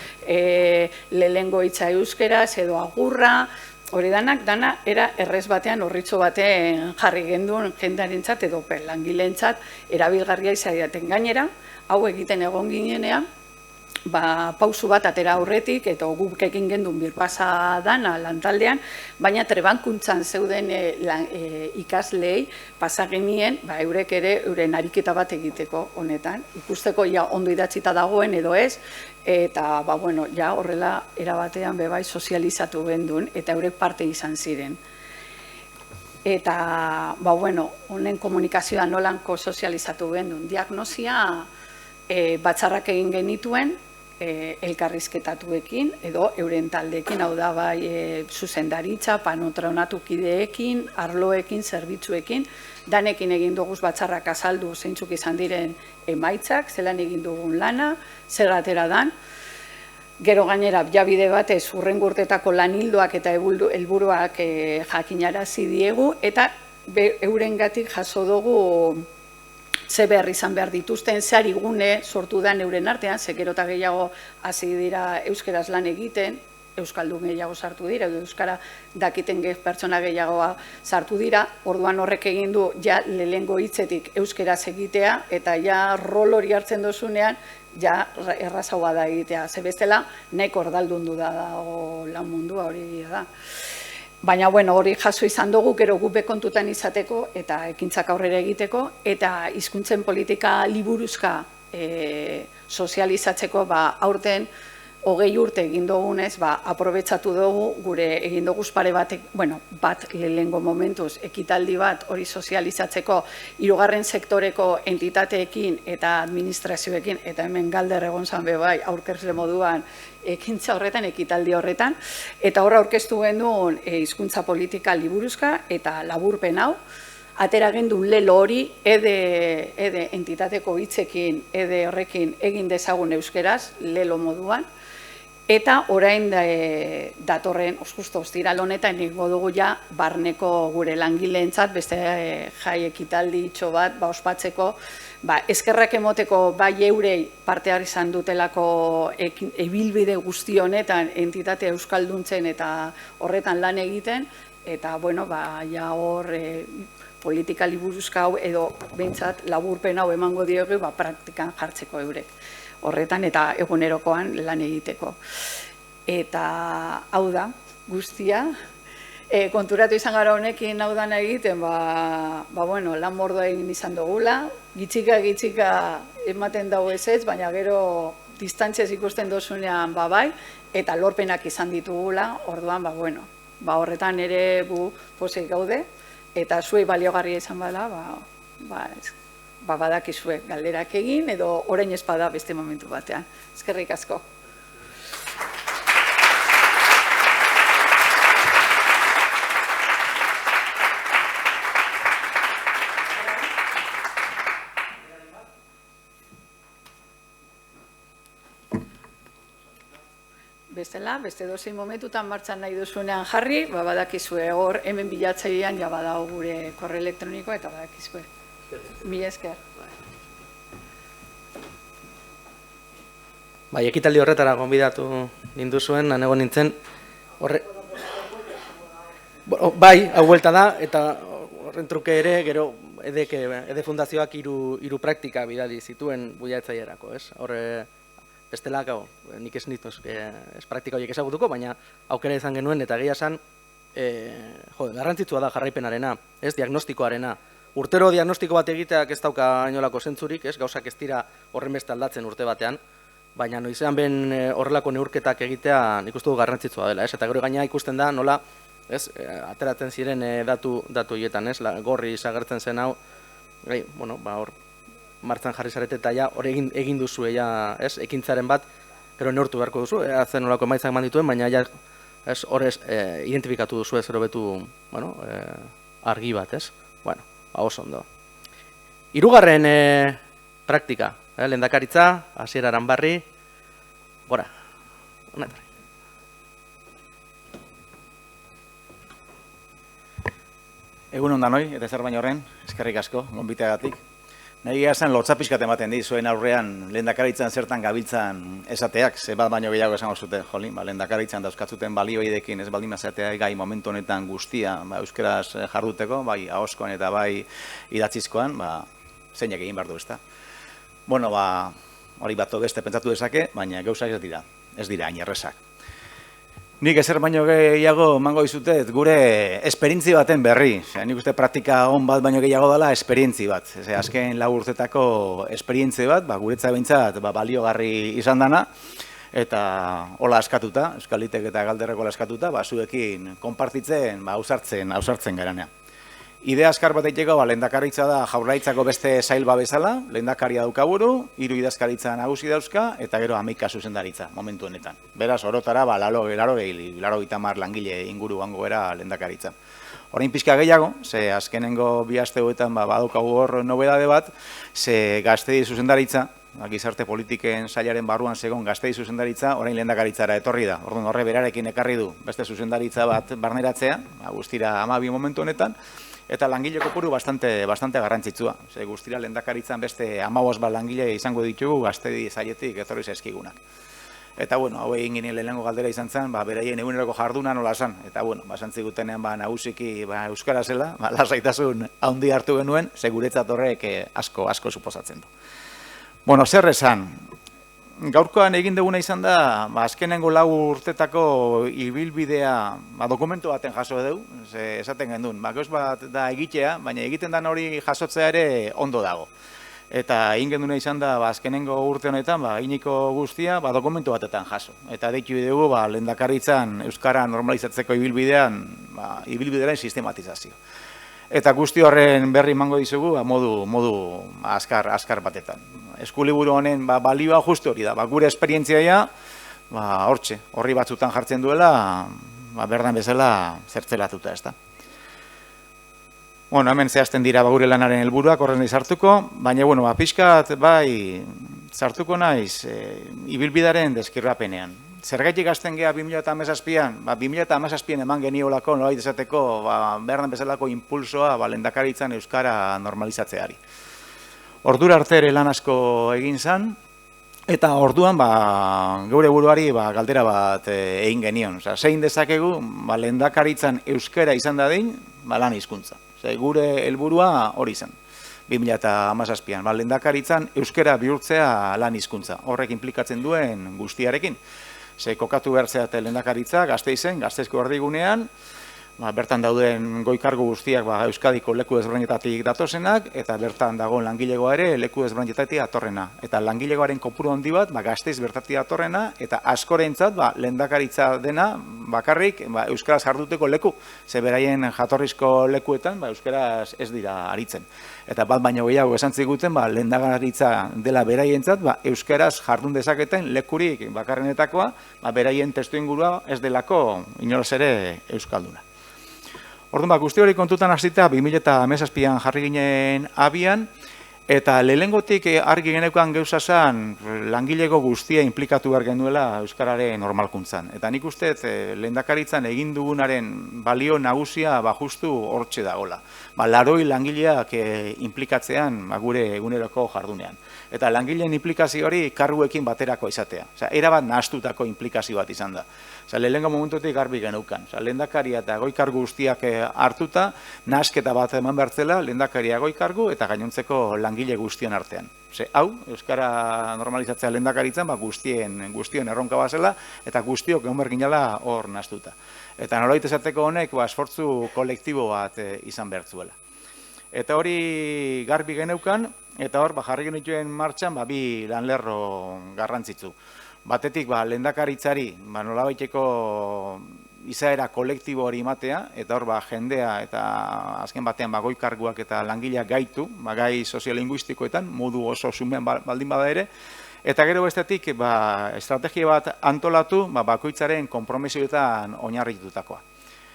lehengo hitza euskeraz edo agurra, hori dana era errez batean, horritxo batean jarri genduen jendarentzat edo langileentzat erabilgarria izaiaten gainera, hau egiten egon ginenean, pausu bat atera aurretik, eta guk egin gendun birpasa dana lantaldean, baina trebankuntzan zeuden ikasleei pasa genien, eurek ere euren ariketa bat egiteko honetan, ikusteko ondo idatzita dagoen edo ez, eta horrela erabatean bebai sozializatu gendun, eta eurek parte izan ziren. Eta, honen komunikazioa nolanko sozializatu gendun. Diagnosia batzarrak egin genituen, elkarrizketatuekin edo euren taldeekin, hau da zuzendaritza, panotronatukideekin, arloekin, zerbitzuekin, danekin egin duguz batzarrak azaldu zeintzuk izan diren emaitzak, zelan egin dugun lana, zer atera dan. Gero gainera, bide batez, hurrengo urtetako lan hildoak eta helburuak jakinarazi diegu, eta eurengatik jaso dugu ze behar izan behar dituzten, zehar igune sortu da euren artean, ze gero eta gehiago hasi dira euskeraz lan egiten, euskaldun gehiago sartu dira, euskara dakiten pertsona gehiagoa sartu dira, orduan horrek egin du lehengo hitzetik euskeraz egitea, eta rol hori hartzen dozunean, errazagoa da egitea, ze bestela nahiko ordaldundu dago lan mundua hori da. Baina, hori jaso izan dugu, gero gu bekontutan izateko eta ekintzak aurrera egiteko, eta hizkuntzen politika liburuzka sozializatzeko aurten 20 urte egin dugunez, aprobetsatu dugu gure egin duguz pare bat lehengo momentuz ekitaldi bat hori sozializatzeko 3. sektoreko entitateekin eta administrazioekin, eta hemen Galder egon zan bebai aurkezle moduan ekintza horretan, ekitaldi horretan, eta horra aurkeztu genuen hizkuntza politika liburuzka eta laburpen hau, atera gendun lelo hori, ede entitateko hitzekin, ede horrekin egin dezagun euskeraz, lelo moduan, eta orain datorren, justo ostiral honetan egingo dugu barneko gure langileentzat, beste jai ekitaldi itxo bat, ospatzeko, eskerrak emoteko eurei parte harri izan dutelako ibilbide guzti honetan entitate euskalduntzen eta horretan lan egiten, eta hor politika liburuzka hau edo behintzat laburpen hau emango diogu praktikan jartzeko eurek horretan eta egunerokoan lan egiteko. Eta hau da, guztia, konturatu izan gara honekin hau dana egiten, lan mordoa egin izan dugula, gitxika ematen dago ez, baina gero distantziaz ikusten dozunean bai, eta lorpenak izan ditugula, orduan, horretan ere gu posik gaude, eta zuei baliogarria izan bada, badakizue galderak egin, edo orain espada beste momentu batean. Eskerrik asko. Bestela, beste dozein momentutan martxan nahi duzunean jarri, badakizue hor hemen bilatzailean badago gure korre elektronikoa eta badakizue. Mila esker. Ekitaldi horretara gonbidatu ninduzuen, egon nintzen. Hau buelta da, eta horren truke ere, gero, Ede Fundazioak hiru praktika bidali zituen bilatzailerako, ez? Horre, bestela, nik ez nituz, ez praktika horiek ezagutuko, baina aukera izan genuen, eta egia esan, garrantzitsua da jarraipenarena, ez, diagnostikoarena. Urtero diagnostiko bat egiteak ez dauka inolako zentzurik, ez, gauzak ez dira horren beste aldatzen urte batean, baina noizean ben horrelako neurketak egitea nik uste du garrantzitsua dela, ez, eta gero gaina ikusten da nola, ez, ateratzen ziren datu hietan, ez, gorri agertzen zen hau, hor, martzan jarri zarete eta ja hori egin duzu ekintzaren bat, gero neurtu beharko duzu, zen nolako emaitzak eman dituen, baina ja horrez identifikatu duzu ez betu argi bat, ez? Bueno, oso ondo. Hirugarren praktika, lehendakaritza, Asier Aranbarri, gora, honetan. Egun ondan hoi, eta zer baino horren, eskerrik asko, gonbiteagatik. Nahi zen lotza pixkat ematen di, zuen aurrean lehendakaritzan zertan gabiltzan esateak, ze bat baino gehiago esango zuten, jolin, lehendakaritzan dauzkatzuten balioidekin ez baldin esatea gai momentu honetan guztia euskeraz jarduteko, bai ahoskoan eta bai idatzizkoan, zeinak egin behar du ezta. Bueno, hori bat beste pentsatu dezake, baina gauzak ez dira hain errezak. Nik ezer baino gehiago emango dizutet gure esperientzi baten berri. Nik uste praktika on bat baino gehiago dela esperientzi bat. Azken 4 urtetako esperientzi bat, guretzat behintzat baliogarri izan dana, eta hola askatuta, Euskalitek eta Galderreko hola askatuta, zuekin konpartitzen, ausartzen garanea. Idea askar bat eiteko, lehendakaritza da Jaurlaritzako beste sail bat bezala, lehendakaria daukaburu, 3 idazkaritza nagusi dauzka, eta gero 11 zuzendaritza momentu honetan. Beraz, orotara, 80 langile inguru gango bera lehendakaritza. Orain pixka gehiago, ze azkenengo 2 aste hauetan badaukagu hor nobedade bat, ze gaztedi zuzendaritza, gizarte politiken sailaren barruan segon gaztedi zuzendaritza, orain lehendakaritzara etorri da. Orduan horre berarekin ekarri du beste zuzendaritza bat barneratzea, guztira 12 momentu honetan, eta langile kopuru bastante garrantzitsua. Guztira lehendakaritzan beste 15 bat langile izango ditugu gaztedi zailetik etorri zaizkigunak. Eta, hau egin ginen lehenengo galdera izan zen, beraien eguneroko jarduna nola zan. Eta, zantzigutenean nagusiki euskara zela, lasaitasun handi hartu genuen, guretzat horrek asko suposatzen du. Zer esan? Gaurkoan egin duguna izan da, azkenengo 4 urtetako ibilbidea dokumentu baten jaso dugu, esaten gendun. Gauz bat da egitea, baina egiten den hori jasotzea ere ondo dago. Eta egin genduna izan da, azkenengo urte honetan, eginiko guztia dokumentu batetan jaso. Eta deitu dugu, lehendakaritzan euskara normalizatzeko ibilbidearen sistematizazio. Eta guzti horren berri emango dizugu modu azkar batetan. Eskuliburu honen balioa justu hori da, gure esperientziaia horri batzutan jartzen duela, berdan bezala zertzelatuta ez da. Hemen zehazten dira gure lanaren helburuak horren izartuko, baina pixkat zartuko naiz ibilbidaren deskirrapenean. Zergaitik azten geha 2017an? 2017an eman geniolako nolait esateko berdan bezalako impulsoa lehendakaritzan euskara normalizatzeari. Ordura arte ere lan asko egin zen, eta orduan geure buruari galdera bat egin genion. Zein dezakegu lehendakaritzan euskara izan dadin lan hizkuntza. Gure helburua hori zen, 2017an. Lehendakaritzan euskara bihurtzea lan hizkuntza. Horrek inplikatzen duen guztiarekin. Kokatu behar zeate lehendakaritza, Gasteizen, Gasteizko erdigunean, bertan dauden goi-kargu guztiak Euskadiko leku ezberdinetatik datozenak, eta bertan dagoen langilegoa ere leku ezberdinetatik datorrena. Eta langilegoaren kopuru handi bat Gasteiz bertatik datorrena, eta askorentzat lehendakaritza dena bakarrik euskaraz jarduteko leku. Ze beraien jatorrizko lekuetan euskaraz ez dira aritzen. Eta bat baino gehiago esan ziguten lehendakaritza dela beraientzat euskaraz jardun dezaketen lekurik bakarrenetakoa, beraien testuingurua ez delako inoraz ere euskalduna. Orduan, guzti hori kontutan hasita 2017an jarri ginen abian, eta lehengotik argi geneukan gauza zen langilego guztia inplikatu behar genuela euskararen normalkuntzan. Eta nik uste lehendakaritzan egin dugunaren balio nagusia justu hortxe dagoela. 80 langileak inplikatzean gure eguneroko jardunean. Eta langileen inplikazio hori karguekin baterako izatea. Erabat nahastutako inplikazio bat izan da. Lehenengo momentutik garbi geneukan. Lehendakaria eta goi-kargu guztiak hartuta, nahasketa bat eman behartzela, lehendakaria goi-kargu eta gainontzeko langile guztien artean. Hau, euskara normalizatzea lehendakaritzen, guztien erronka bazela, eta guztiok egon berginala hor nahaztuta. Eta nolait esateko honek, esfortzu kolektibo bat izan behartzuela. Eta hori garbi geneukan, eta hor, jarri genituen martxan, 2 lanlerro garrantzitsu. Batetik, lehendakaritzari, nolabaiteko izaera kolektibo hori ematea, eta hor jendea eta azken batean goi karguak eta langileak gaitu, gai soziolinguistikoetan, modu oso zumen baldin bada ere, eta gero bestetik estrategia bat antolatu bakoitzaren konpromisoetan oinarritutakoa.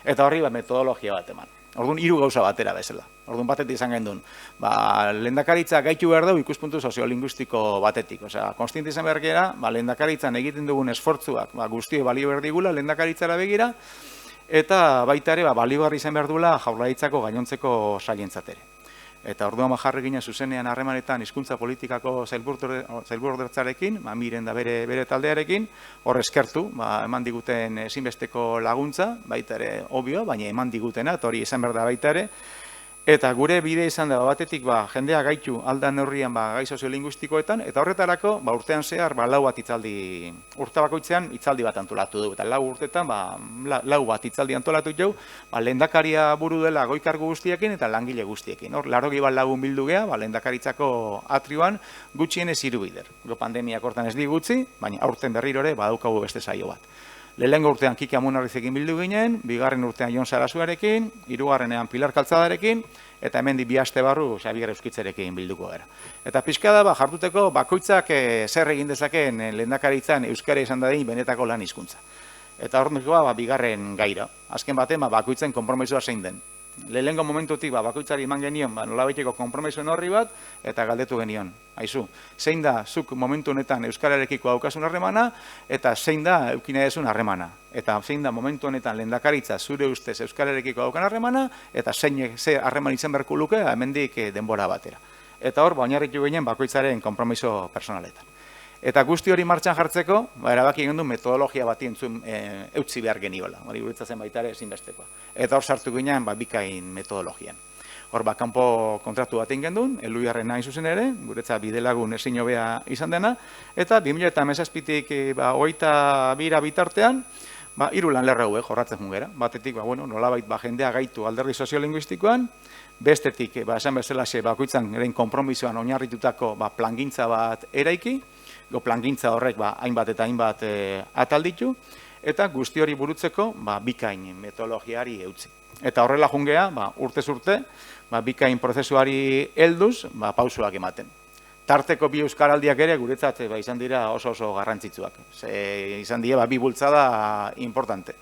Eta horri metodologia bat eman. Orduan, 3 gauza batera bezala. Orduan, batetik izan gendun. Lehendakaritza gaitu behar dugu ikuspuntu soziolinguistiko batetik. Osea, konstiente izan behar gera, lehendakaritzan egiten dugun esfortzuak guztio balio behar digula lehendakaritzara begira, eta baita ere baliogarri izan behar duela Jaurlaritzako gainontzeko sailentzat ere. Eta orduan jarri ginen zuzenean harremanetan hizkuntza politikako sailburuordetzarekin, Miren da bere taldearekin, hor eskertu, eman diguten ezinbesteko laguntza, baita ere obvio, baina eman digutena, eta hori izan behar da baita ere. Eta gure bide izan da batetik jendea gaitu aldan neurrian gai soziolinguistikoetan, eta horretarako urtean zehar lau bat hitzaldi, urte bakoitzean hitzaldi bat antolatu du, eta 4 urtetan lau bat hitzaldi antolatu jau, lehendakaria buru dela goi kargu guztiekin eta langile guztiekin. Hor, 80 lagun bildu gea, lehendakaritzako atrioan gutxienez 3 bider. Pandemiak hortan ez di gutxi, baina aurten berriro ere badaukagu beste saio bat. Lehenengo urtean Kiki Amunarrizekin bildu ginen, 2. urtean Jon Sarasuarekin, 3. Pilar Kaltzadarekin, eta hemendik 2 aste barru Xabier Euskitzerekin bilduko gara. Eta pixka da jarduteko bakoitzak zer egin dezakeen lehendakaritzan euskara izan dadin benetako lan hizkuntza. Eta horrekoa 2. gaira. Azken batean bakoitzen konpromisoa zein den. Lehenengo momentutik bakoitzari eman genion nolabaiteko konpromisoen horri bat, eta galdetu genion. Aizu, zein da zuk momentu honetan euskararekiko daukasun harremana, eta zein da eukina dezun harremana. Eta zein da momentu honetan lehendakaritza zure ustez euskararekiko daukan harremana, eta zein harreman izan beharko luke hemendik denbora batera. Eta hor, oinarritu ginen bakoitzaren konpromiso personaletan. Eta guzti hori martxan jartzeko, erabaki egin du metodologia bati entzun eutzi behar geniola, hori guretzatzen baita ere ezinbestekoa. Eta hor sartu ginen bikain metodologian. Hor kanpo kontratu bat egin gendun, Eluiarren hain zuzen ere, guretzat bidelagun ezin hobea izan dena, eta 2017tik 22 bitartean, 3 lan lerra hauek jorratzen jungera. Batetik, nolabait jendea gaitu alderdi soziolinguistikoan, bestetik, esan bezalaxe, bakoitzan eren konpromisoan oinarritutako plangintza bat eraiki, plangintza horrek hainbat eta hainbat atalditu, eta guzti hori burutzeko bikain metodologiari eutzi. Eta horrela jungea, urtez urte, bikain prozesuari helduz, pausoak ematen. Tarteko 2 euskaraldiak ere guretzat izan dira oso garrantzitsuak. Izan dira 2 bultzada importante.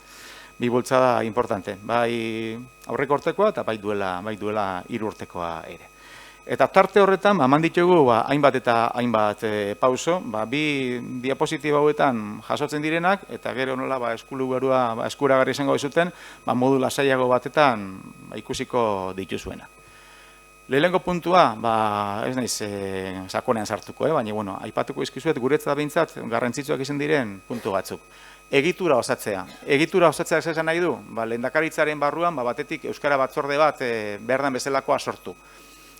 2 bultzada importante. Bai aurreko urtekoa eta bai duela 3 urtekoa ere. Eta tarte horretan, eman ditugu hainbat eta hainbat pauso, 2 diapositiba hauetan jasotzen direnak, eta gero nola eskuragarri izango izuten, modu lasaiago batetan ikusiko dituzuena. Lehenengo puntua, ez naiz sakonean sartuko, baina aipatuko izkizuet guretzat behintzat garrantzitsuak izan diren puntu batzuk. Egitura osatzea. Egitura osatzea esan nahi du, lehendakaritzaren barruan batetik euskara batzorde bat behar den bezalakoa sortu.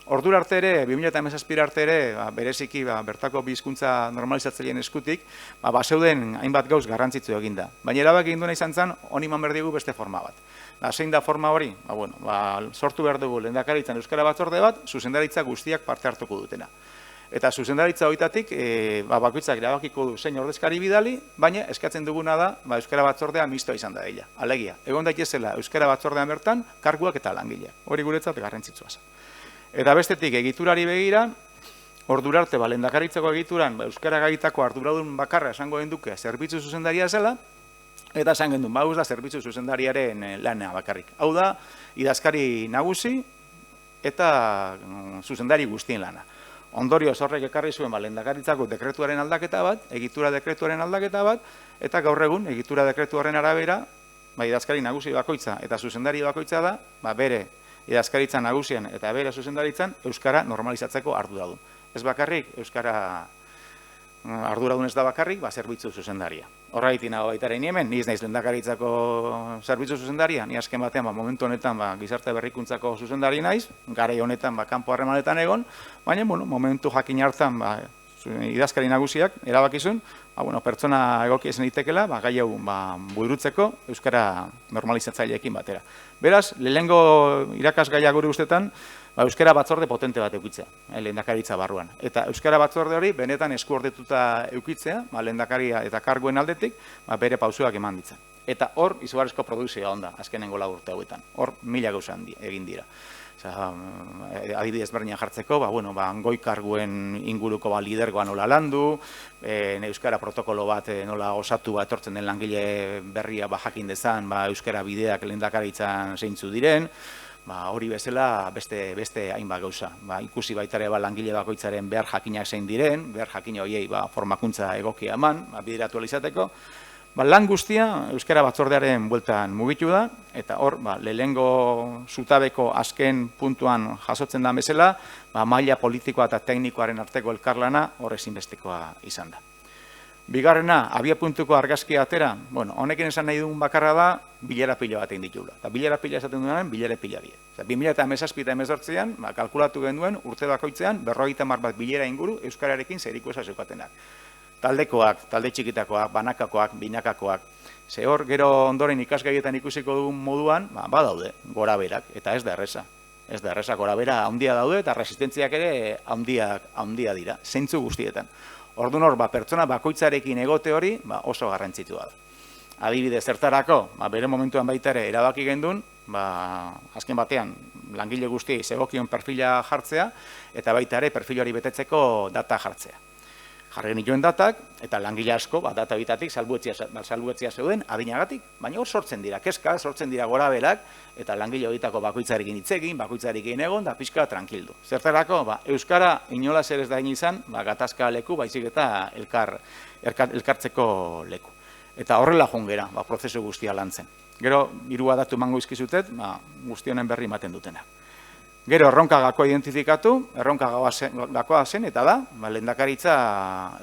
Ordura arte ere, 2017 arte ere, bereziki bertako bi hizkuntza normalizatzaileen eskutik, bazeuden hainbat gauz garrantzitsu eginda. Baina erabaki egin duena izan zen, honi eman behar digu beste forma bat. Zein da forma hori? Sortu behar dugu lehendakaritzan euskara batzorde bat, zuzendaritza guztiak parte hartuko dutena. Eta zuzendaritza horitatik, bakoitzak erabakiko du zein ordezkari bidali, baina eskatzen duguna da, euskara batzordea mistoa izan da ella. Alegia, egon daitezela euskara batzordean bertan, karguak eta langileak. Hori guretzat garrantzitsua zen. Eta bestetik egiturari begira, ordura arte lehendakaritzako egituran euskara gaitako arduradun bakarra esango genduke zerbitzu zuzendaria zela, eta esan gendun, ez da zerbitzu zuzendariaren lana bakarrik. Hau da, idazkari nagusi eta zuzendari guztien lana. Ondorioz horrek ekarri zuen lehendakaritzako dekretuaren aldaketa bat, egitura dekretuaren aldaketa bat, eta gaur egun egitura dekretuaren arabera, idazkari nagusi bakoitza eta zuzendari bakoitza da, bere idazkaritza nagusian eta bere zuzendaritzan euskara normalizatzeko arduradun. Ez bakarrik, euskara arduradun ez da bakarrik, zerbitzu zuzendaria. Horregatik nago baita ere hemen, ni ez naiz lehendakaritzako zerbitzu zuzendaria, ni azken batean momentu honetan gizarte berrikuntzako zuzendari naiz, garai honetan kanpo harremanetan egon, baina momentu jakin hartan idazkari nagusiak erabakizun, pertsona egokia izan ditekela, gai hau burutzeko euskara normalizatzaileekin batera. Beraz, lehenengo irakasgaia gure ustetan, euskara batzorde potente bat eukitzea, lehendakaritza barruan. Eta euskara batzorde hori benetan eskuordetuta eukitzea, lehendakaria eta karguen aldetik, bere pausoak eman ditzen. Eta hor, izugarrizko produkzioa onda, azkenengo 4 urte hauetan. Hor, 1000 gauza egin dira. Adibidez berdinak jartzeko, goi karguen inguruko lidergoa nola landu, euskara protokolo bat nola osatu etortzen den langile berria jakin dezan, euskara bideak lehendakaritzan zeintzu diren, hori bezala beste hainbat gauza. Ikusi baitare langile bakoitzaren behar jakinak zein diren, behar jakin horiei formakuntza egokia eman, bideratu izateko. Lan guztia euskara batzordearen bueltan mugitu da, eta hor, lehenengo zutabeko azken puntuan jasotzen da bezala, maila politikoa eta teknikoaren arteko elkarlana hor ezinbestekoa izan da. Bigarrena, abiapuntuko argazkia atera, honekin esan nahi dugun bakarra da, bilera pila bat egin ditugula. Eta bilera pila esaten duenan, bilera pila die. 2017 eta 2018an, kalkulatu genuen urte bakoitzean, 50 bat bilera inguru euskararekin zerikusia zeukatenak. Taldekoak, talde txikitakoak, banakakoak, binakakoak. Ze hor, gero ondoren ikasgaietan ikusiko dugun moduan, badaude, gora berak, eta ez da erreza. Ez da erreza, gora bera handia daude, eta resistentziak ere handia dira, zeintzu guztietan. Orduan hor, pertsona bakoitzarekin egote hori oso garrantzitsua da. Adibidez, zertarako, bere momentuan baita ere erabaki gendun, azken batean, langile guztiei zegokion perfila jartzea, eta baita ere perfil hori betetzeko data jartzea. Jarri nituen datak, eta langile asko, data bitatik, salbuetzia zeuden, adinagatik, baina hor sortzen dira, kezka, sortzen dira gora berak, eta langile horietako bakoitzarekin hitzekin, bakoitzarekin egon, da pixka tranquildu. Zertarako, euskara inolaz ere ez da izan, gatazka leku, baizik eta elkartzeko leku. Eta horrela jongera, prozesu guztia lantzen. Gero, hirua datu mango izkizutet, guztionen berri ematen dutena. Gero, erronka gakoa identifikatu, erronka gakoa zen, eta da, lehendakaritza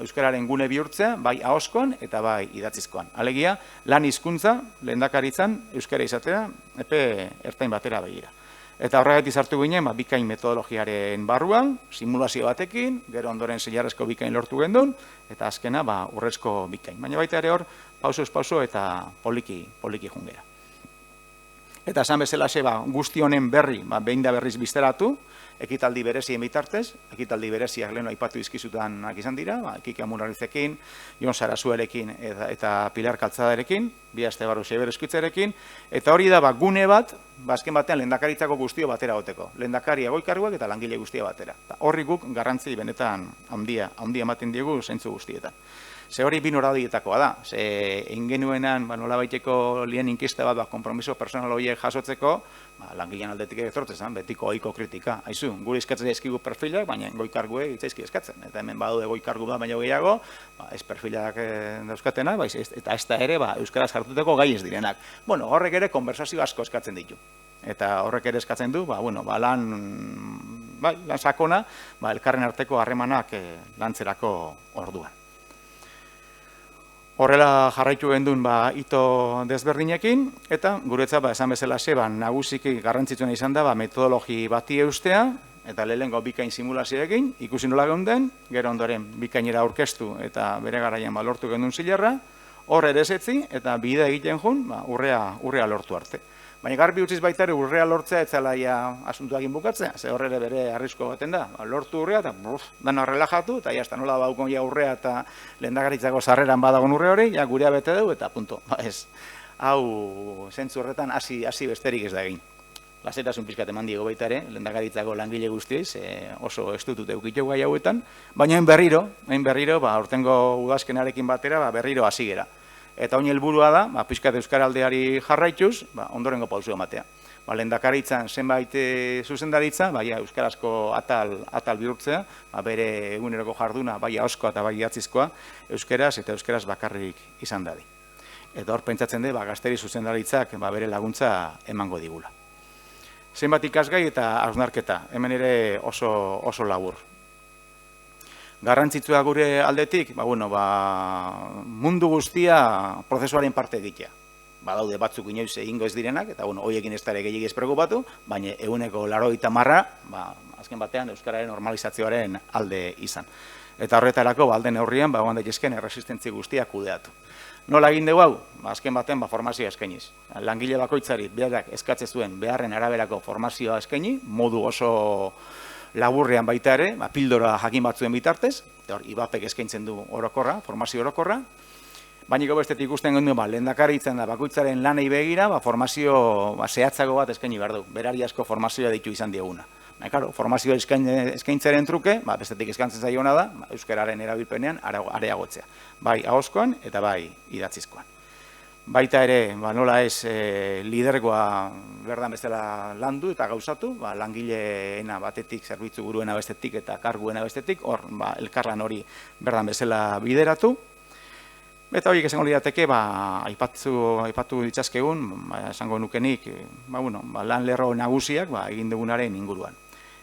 euskararen gune bihurtzea, bai ahoskoan eta bai idatzizkoan. Alegia, lan hizkuntza lehendakaritzan euskara izatea, epe ertain batera begira. Eta horregatik sartu ginen, bikain metodologiaren barruan, simulazio batekin, gero ondoren zeilarrezko bikain lortu gendun, eta azkena, urrezko bikain. Baina baita ere hor, pausoz pauso eta poliki jungera. Eta esan bezalaxe, guzti honen berri, behin da berriz bizteratu, ekitaldi berezien bitartez, ekitaldi bereziak leheno aipatu izkizutanak izan dira, Kiki Amurarrizekin, Jon Sarasuerekin eta Pilar Kaltzadarekin, bi aste barru Xeber Eskuitzerekin, eta hori da gune bat, azken batean lehendakaritzako guztio batera goteko, lehendakaria goi-karguak eta langile guztia batera. Horri guk garrantzi benetan handia ematen diegu zeintzu guztietan. Ze hori bi norabideetakoa da, ze egin genuenan nola baiteko lehen inkesta bat konpromiso personal horiek jasotzeko, langilean aldetik etortzen, betiko ohiko kritika. Aizu, gure eskatzen ezkigu perfilak, baina goi-karguek itzaizki eskatzen. Eta hemen badaude goi-kargu bat baino gehiago, ez perfilak dauzkatena, eta ez da ere euskaraz jartuteko gai ez direnak. Horrek ere konversazio asko eskatzen ditu. Eta horrek ere eskatzen du, lan sakona, elkarren arteko harremanak lantzerako orduan. Horrela jarraitu gendun hito desberdinekin, eta guretzat esan bezala nagusiki garrantzitsuna izan da metodologi bati eustea, eta lehenengo bikain simulazioekin, ikusi nola geunden, gero ondoren bikainera aurkeztu eta bere garaian lortu gendun zilarra, hor ere zetzi eta bide egiten jun, urrea lortu arte. Baina garbi utziz baita ere urrea lortzea ez zela asuntuak inbukatzea, ze horre bere arrisko baten da. Lortu urrea eta dana relajatu, eta jazta nola baukon urrea eta lehendakaritzako sarreran badagon urre hori, gurea bete dugu eta punto. Hau zentzu horretan hasi besterik ez da egin. Lasetasun pixkat eman diego baita ere, lehendakaritzako langile guztiz, oso estutut eukiteu gai hauetan, baina hain berriro, aurtengo udazkenarekin batera, berriro hasi gera. Eta oin helburua da, pixkat euskaraldeari jarraituz, ondorengo pausu ematea. Lehendakaritzan zenbait zuzendaritza, euskarazko atal bihurtzea, bere eguneroko jarduna, bai ahoskoa eta bai idatzizkoa, euskaraz eta euskaraz bakarrik izan dadi. Eta hor pentsatzen du, gazteri zuzendaritzak bere laguntza emango digula. Zenbat ikasgai eta hausnarketa, hemen ere oso labur. Garrantzitsua gure aldetik, mundu guztia prozesuaren parte egitea. Badaude batzuk inoiz egingo ez direnak, eta horiekin ez dara gehiagiz preokupatu, baina eguneko 80%, azken batean euskararen normalizazioaren alde izan. Eta horretarako, alde neurrian, oan daitezken erresistentzi guztia kudeatu. Nola egin dugu hau? Azken batean, formazioa eskainiz. Langile bakoitzari berak eskatzen zuen beharren araberako formazioa eskaini, modu oso laburrean baita ere, pildora jakin batzuen bitartez, IBAPek eskaintzen du orokorra, formazio orokorra, Baina bestetik ikusten genuen, lehendakaritzan da bakoitzaren lanei begira, formazio zehatzago bat eskaini behar du. Berari asko formazioa ditu izan dieguna. Claro, formazioa eskaintzaren truke, bestetik eskaintzen zaiona da, euskararen erabilpenean areagotzea. Bai ahozkoan eta bai idatzizkoan. Baita ere, nola ez lidergoa berdan bezala landu eta gauzatu, langileena batetik, zerbitzu buruena bestetik eta karguena bestetik, hor elkarlan hori berdan bezala bideratu. Eta horiek esango lirateke, aipatu ditzazkegun, esango nukenik, lan lerro nagusiak egin dugunaren inguruan.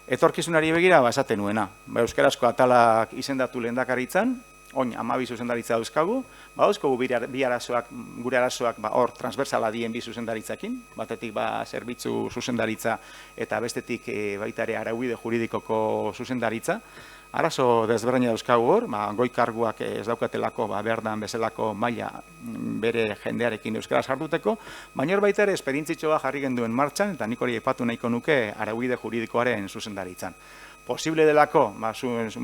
Etorkizunari begira, esaten nuena. Euskarazko atalak izendatu lehendakaritzan, oin 12 zuzendaritza dauzkagu, dauzkagu gure arazoak hor transversala dien 2 zuzendaritzakin, batetik zerbitzu zuzendaritza eta bestetik baita ere araubide juridikoko zuzendaritza. Arazo desberdina dauzkagu hor, goi karguak ez daukatelako berdan bezalako maila bere jendearekin euskaraz jarduteko, baina hor baita ere esperientzitxoa jarri genduen martxan, eta nik hori aipatu nahiko nuke araubide juridikoaren zuzendaritzan. Posible delako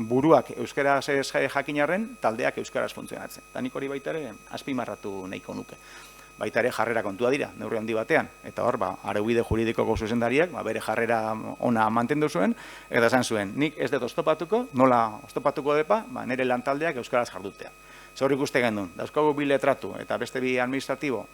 buruak euskaraz jakinarren, taldeak euskaraz funtzionatzen. Eta nik hori baita ere azpimarratu nahiko nuke. Baita ere jarrera kontua dira, neurri handi batean. Eta hor, araubide juridikoko zuzendariak bere jarrera ona mantendu zuen, eta esan zuen, nik ez dut oztopatuko, nola oztopatuko depa, nire lantaldeak euskaraz jardutea. Zor ikuste gendun, dauzkagu bi letratu eta beste bi administratibo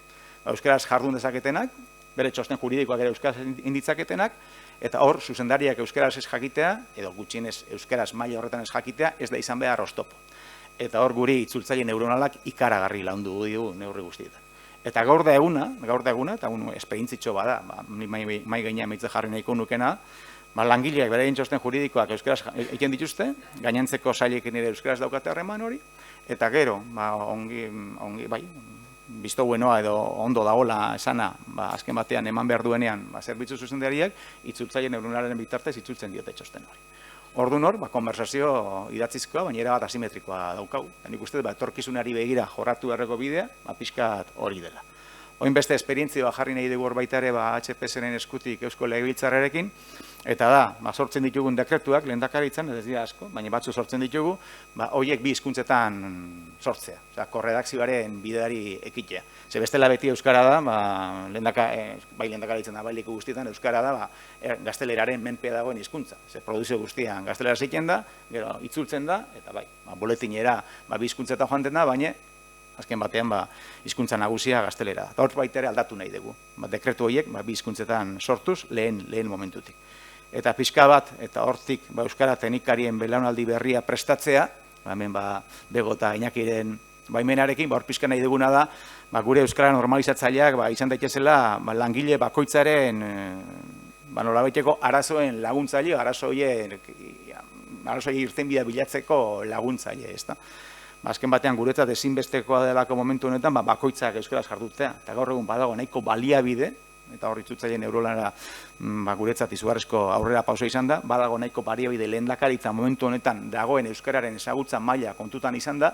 euskaraz jardun dezaketenak, bere txosten juridikoak ere euskaraz inditzaketenak, eta hor, zuzendariak euskaraz ez jakitea, edo gutxienez euskaraz maila horretan ez jakitea, ez da izan behar oztopo. Eta hor guri itzultzaile neuronalak ikaragarri laundu digu neurri guztietan. Eta gaur da eguna, eta esperintzitxo bada, mai gainean meitze jarri nahiko nukena, langileak bere txosten juridikoak euskaraz egiten dituzte, gainantzeko sailekin ere euskaraz daukate harreman hori, eta gero, bizto buenoa edo ondo dagoela esana, azken batean eman behar duenean, zerbitzu zuzendariak, itzultzaile neuronalaren bitartez itzultzen diote txosten hori. Orduan hor, konversazio idatzizkoa, baina erabat asimetrikoa daukagu. Nik uste, etorkizunari begira jorratu erreko bidea, pixkat hori dela. Oin beste esperientzia jarri nahi dugu hor baita ere HPS-ren eskutik Eusko Legebiltzarrarekin, eta da, sortzen ditugun dekretuak, lehendakaritzan, ez dira asko, baina batzu sortzen ditugu, horiek bi hizkuntzetan sortzea, korredakzioaren bideari ekitea. Ze bestela beti euskara da, bai lehendakaritzen da, bai liku guztietan euskara da, gazteleraren menpe dagoen hizkuntza. Ze produzio guztian gaztelera ziken da, gero itzultzen da, eta bai, boletinera bi hizkuntzetan joan den da, baina azken batean hizkuntza nagusia gaztelera. Eta hor baita ere aldatu nahi dugu. Dekretu horiek bi hizkuntzetan sortuz lehen momentutik. Eta pixka bat, eta hortik euskara teknikarien belaunaldi berria prestatzea, hemen Bego eta Iñakiren baimenarekin, hor pixka nahi duguna da, gure euskara normalizatzaileak izan daitezela langile bakoitzaren nolabaiteko arazoen laguntzaile, arazoie irtenbidea bilatzeko laguntzaile, ez da. Azken batean guretzat ezinbestekoa delako momentu honetan bakoitzak euskaraz jardutzea. Eta gaur egun badago nahiko baliabide, eta hor itzultzaile neuronala guretzat izugarrizko aurrera pauso izan da, badago nahiko baliabide lehendakaritza momentu honetan dagoen euskararen ezagutza maila kontutan izan da,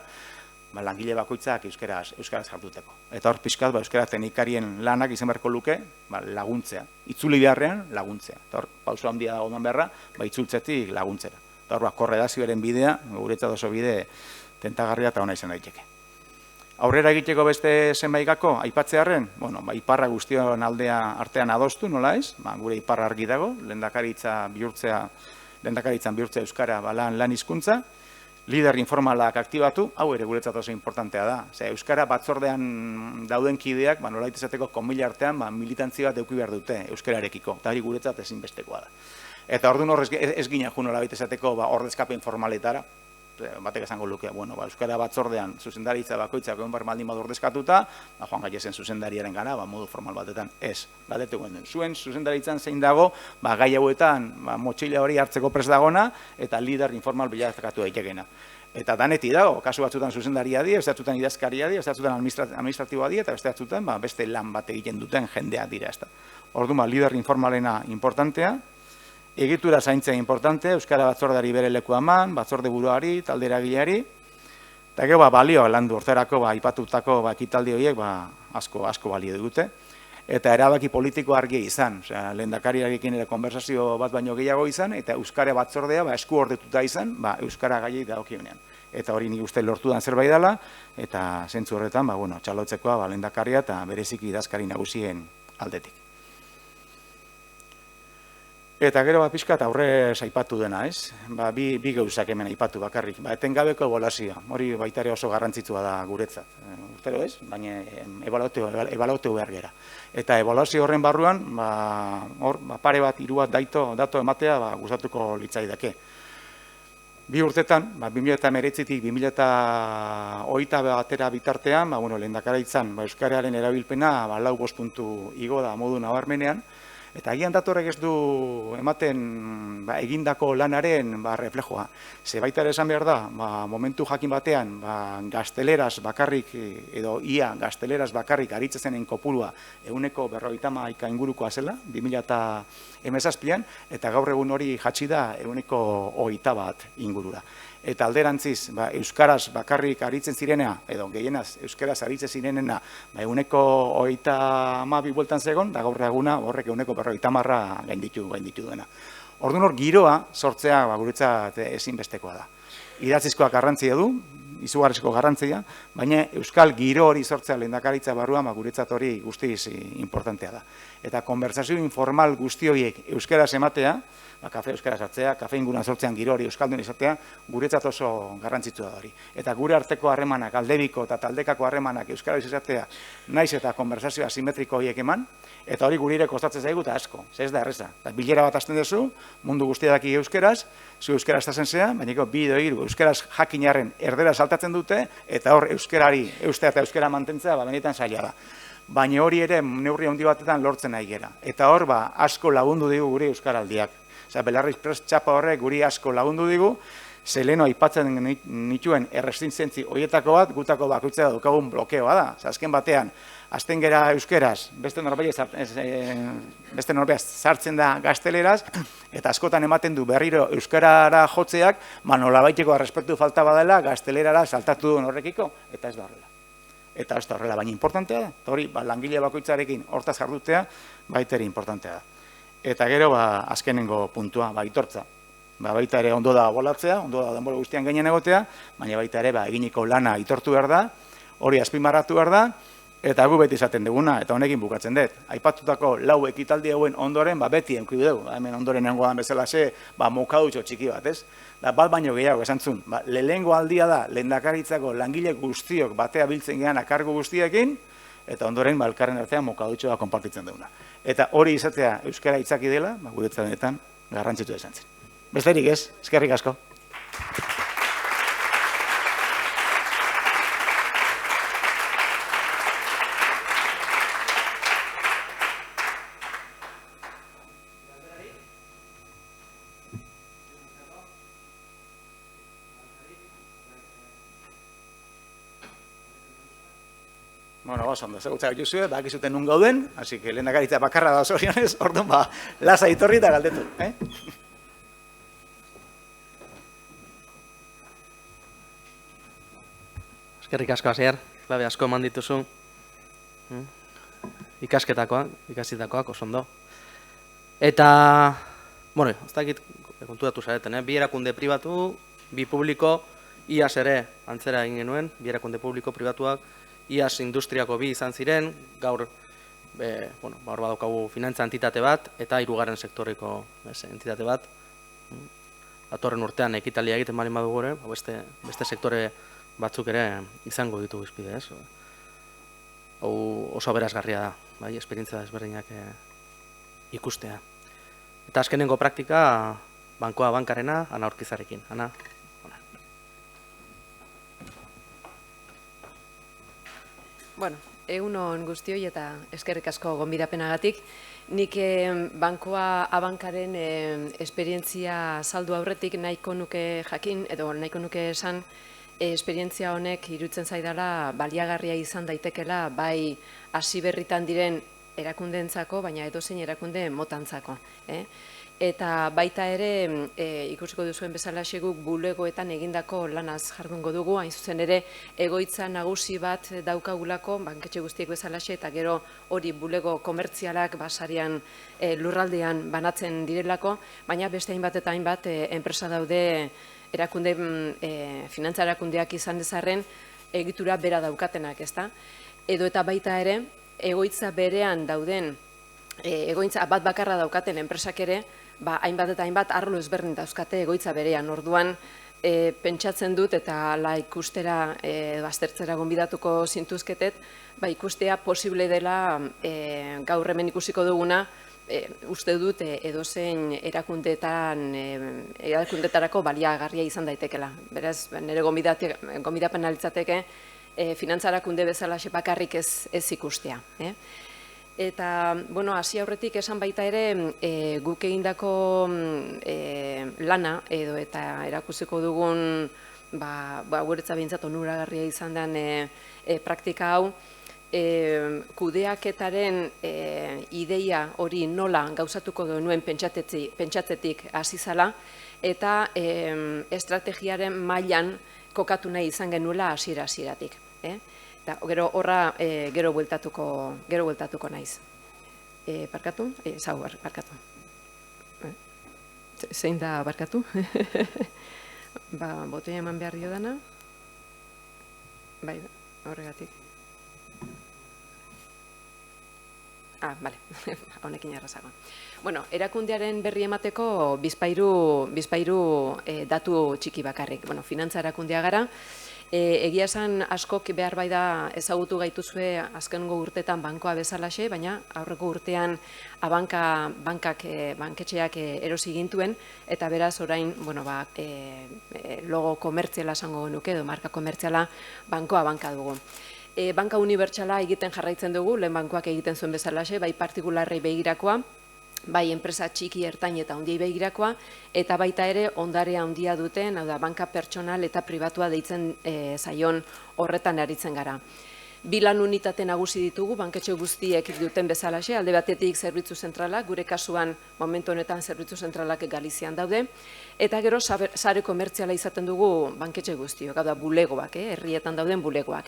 langile bakoitzak euskaraz jarduteko. Eta hor pixkat euskara teknikarien lanak izan beharko luke laguntzea. Itzuli beharrean laguntzea. Eta hor pauso handia dago eman beharra, itzultzetik laguntzera. Eta hor korredazioaren bidea, guretzat oso bide tentagarria eta ona izan daiteke. Aurrera egiteko beste zenbaikako aipatzearren, iparra guztion aldea artean adostu, nola ez? Gure iparra argi dago, lehendakaritzan bihurtzea euskara lan hizkuntza, lider informalak aktibatu, hau ere guretzat oso importantea da. Euskara batzordean dauden kideak, nolabait esateko komila artean, militantzia bat eduki behar dute euskararekiko, eta hori guretzat ezinbestekoa da. Eta orduan horrez ez gina jo nolabait esateko ordezkapen formaletara, batek esango luke, euskara batzordean zuzendaritza bakoitzak egon behar maldin badu ordezkatuta, joan gaiezen zuzendariaren gana, modu formal batetan ez. Galdetuko den, zuen zuzendaritzan zein dago, gai hauetan motxila hori hartzeko prest dagona, eta lider informal bilakatu daitekena. Eta daneti dago, kasu batzutan zuzendaria di, beste batzutan idazkaria di, beste batzutan administratiboa di, eta beste batzutan beste lan bat egiten duten jendeak dira. Orduan, lider informalena importantea, egitura zaintzea importante, euskara batzordeari bere leku eman, batzorde buruari, talde eragileari, eta gero balio landu hortzerako aipatutako ekitaldi horiek asko balio dute. Eta erabaki politiko argi izan, lehendakariarekin ere konversazio bat baino gehiago izan, eta euskara batzordea esku ordetuta izan, euskara gaiei dagokionean. Eta hori nik uste lortudan zerbait dela, eta zentzu horretan, txalotzekoa lehendakaria eta bereziki idazkari nagusien aldetik. Eta gero pixkat aurre aipatu dena, ez? Bi gauzak hemen aipatu bakarrik. Etengabeko ebaluazioa, hori baita ere oso garrantzitsua da guretzat. Urtero ez, baina ebaluatu behar gera. Eta ebaluazio horren barruan, pare bat, hiru bat dato ematea gustatuko litzaidake. Bi urtetan, 2019-tik 2021 batera bitartean, lehendakaritzan euskararen erabilpena 4-5 puntu igo da modu nabarmenean, eta agian datorrek ez du ematen egindako lanaren reflejoa. Ze baita ere esan behar da, momentu jakin batean gazteleraz bakarrik, edo ia gazteleraz bakarrik aritzezenen kopurua 150 ingurukoa zela, 2017an, eta gaur egun hori jatsi da 121 ingurura. Eta alderantziz, euskaraz bakarrik aritzen zirena, edo gehienaz euskaraz aritzen zirenena, 132 bueltan zegon, da gaur eguna horrek 150 gainditu duena. Orduan hor, giroa sortzea guretzat ezinbestekoa da. Idatzizkoak garrantzia du, izugarrizko garrantzia, baina euskal giro hori sortzea lehendakaritza barruan guretzat hori guztiz importantea da. Eta konbertsazio informal guzti horiek euskaraz ematea, kafe euskaraz hartzea, kafe inguruan sortzean giro hori euskaldun izatea, guretzat oso garrantzitsua da hori. Eta gure arteko harremanak, aldebiko eta taldekako harremanak euskaraz izatea, naiz eta konbertsazio asimetriko horiek eman, eta hori gurire kostatzen zaigu eta asko, ez da erreza. Bilera bat hasten duzu, mundu guztia daki euskaraz, zu euskaraz tazen zea, baina bi edo hiru euskaraz jakinarren erdera saltatzen dute, eta hor euskarari, eustea eta euskara mantentzea, benetan zaila da. Baina hori ere neurri handi batetan lortzen nahi gera. Eta hor, asko lagundu digu gure euskaraldiak. Belarriz prest txapa horrek guri asko lagundu digu, ze leheno aipatzen nituen errestintzientzi horietako bat, gutako bakoitzea daukagun blokeoa da. Azken batean, azten gera euskeraz, beste norbait sartzen da gazteleraz, eta askotan ematen du berriro euskarara jotzeak, nolabaiteko errespektu falta badela gaztelerara saltatu duen horrekiko, eta ez da horrela. Eta ez da horrela, baina importantea da. Eta hori, langile bakoitzarekin hortaz jardutea, baita ere importantea da. Eta gero, azkenengo puntua, aitortza. Baita ere ondo da bolatzea, ondo da denbora guztian gainen egotea, baina baita ere eginiko lana aitortu behar da, hori azpimarratu behar da, eta gu beti izaten duguna, eta honekin bukatzen dut. Aipatutako 4 ekitaldi hauen ondoren, beti enkuidu dugu, hemen ondoren nengoan bezala mokadutxo txiki bat, ez? Bat baino gehiago esan zuen, lehenengo aldia da, lehendakaritzako langile guztiok batea biltzen gehan akargo guztiekin, eta ondoren elkarren artean mokadutxoa konpartitzen duguna. Eta hori izatea euskara itzaki dela, guretzat benetan garrantzitu esan zen. Besterik ez, eskerrik asko. Ondo, zegoetzak juzue, bakizuten nun gauden, hasi que lehendakaritza bakarra da zorionez, orduan lasa itorri eta galdetu. Eskerrik asko, Asier, klabe asko eman dituzu. Ikasitakoak, oso ondo. Eta, ez dakit kontudatu zareten, bi erakunde pribatu, bi publiko, iaz ere antzera egin genuen, bi erakunde publiko pribatuak, iaz industriako bi izan ziren, gaur badaukagu finantza entitate bat, eta 3. sektoreko entitate bat. Datorren urtean ekitalia egiten baldin badugu ere, beste sektore batzuk ere izango ditugu izpide, ez? Hau oso aberasgarria da, esperientzia desberdinak ikustea. Eta azkenengo praktika, bankoa bankarena, Ana Urkizarekin. Ana? Egun on guztioi eta eskerrik asko gonbidapenagatik. Nik bankoa abankaren esperientzia saldu aurretik nahiko nuke jakin, edo nahiko nuke esan, esperientzia honek iruditzen zaidala baliagarria izan daitekela, bai hasi berritan diren erakundeentzako, baina edozein erakunde motantzako. Eta baita ere, ikusiko duzuen bezala guk bulegoetan egindako lanaz jardungo dugu, hain zuzen ere, egoitza nagusi bat daukagulako, banketxe guztiek bezalaxe, eta gero hori bulego komertzialak basarian lurraldean banatzen direlako, baina beste hainbat eta hainbat enpresa daude erakunde, finantza erakundeak izan dezarren, egitura bera daukatenak, ezta? Edo eta baita ere, egoitza berean dauden, egoitza bat bakarra daukaten enpresak ere, hainbat eta hainbat arlo ezberdin dauzkate egoitza berean. Orduan, pentsatzen dut eta ikustera, aztertzera gonbidatuko zintuzketet, ikustea posible dela gaur hemen ikusiko duguna, uste dut edozein erakundetarako baliagarria izan daitekela. Beraz, nire gonbidapen litzateke finantza erakunde bezala bakarrik ez ikustea. Eta, hasi aurretik esan baita ere, guk egindako lana, edo eta erakusiko dugun, guretza behintzat onuragarria izan den praktika hau, kudeaketaren ideia hori nola gauzatuko duen pentsatzetik hasi zala, eta estrategiaren mailan kokatu nahi izan genuela hasieratik. Eta gero horra gero bueltatuko naiz. Barkatu? Barkatu. Zein da barkatu? Botoia eman behar dio dana. Bai, horregatik. Bale, honekin errazago. Erakundearen berri emateko bizpairu datu txiki bakarrik. Finantza erakundea gara. Egia esan askok behar bai da ezagutu gaituzue azkengo urtetan bankoa bezalaxe, baina aurreko urtean banketxeak erosi gintuen, eta beraz orain logo komertziala esango nuke, edo marka komertziala bankoa banka dugu. Banka unibertsala egiten jarraitzen dugu, lehen bankoak egiten zuen bezalaxe, bai partikularrei begirakoa, bai enpresa txiki, ertain eta handiei begirakoa, eta baita ere ondarea handia duten, hau da, banka pertsonal eta pribatua deitzen zaion horretan aritzen gara. Bi lan unitate nagusi ditugu, banketxe guztiek duten bezalaxe, alde batetik zerbitzu zentralak, gure kasuan momentu honetan zerbitzu zentralak Galizian daude, eta gero sare komertziala izaten dugu banketxe guztiok, hau da, bulegoak, herrietan dauden bulegoak.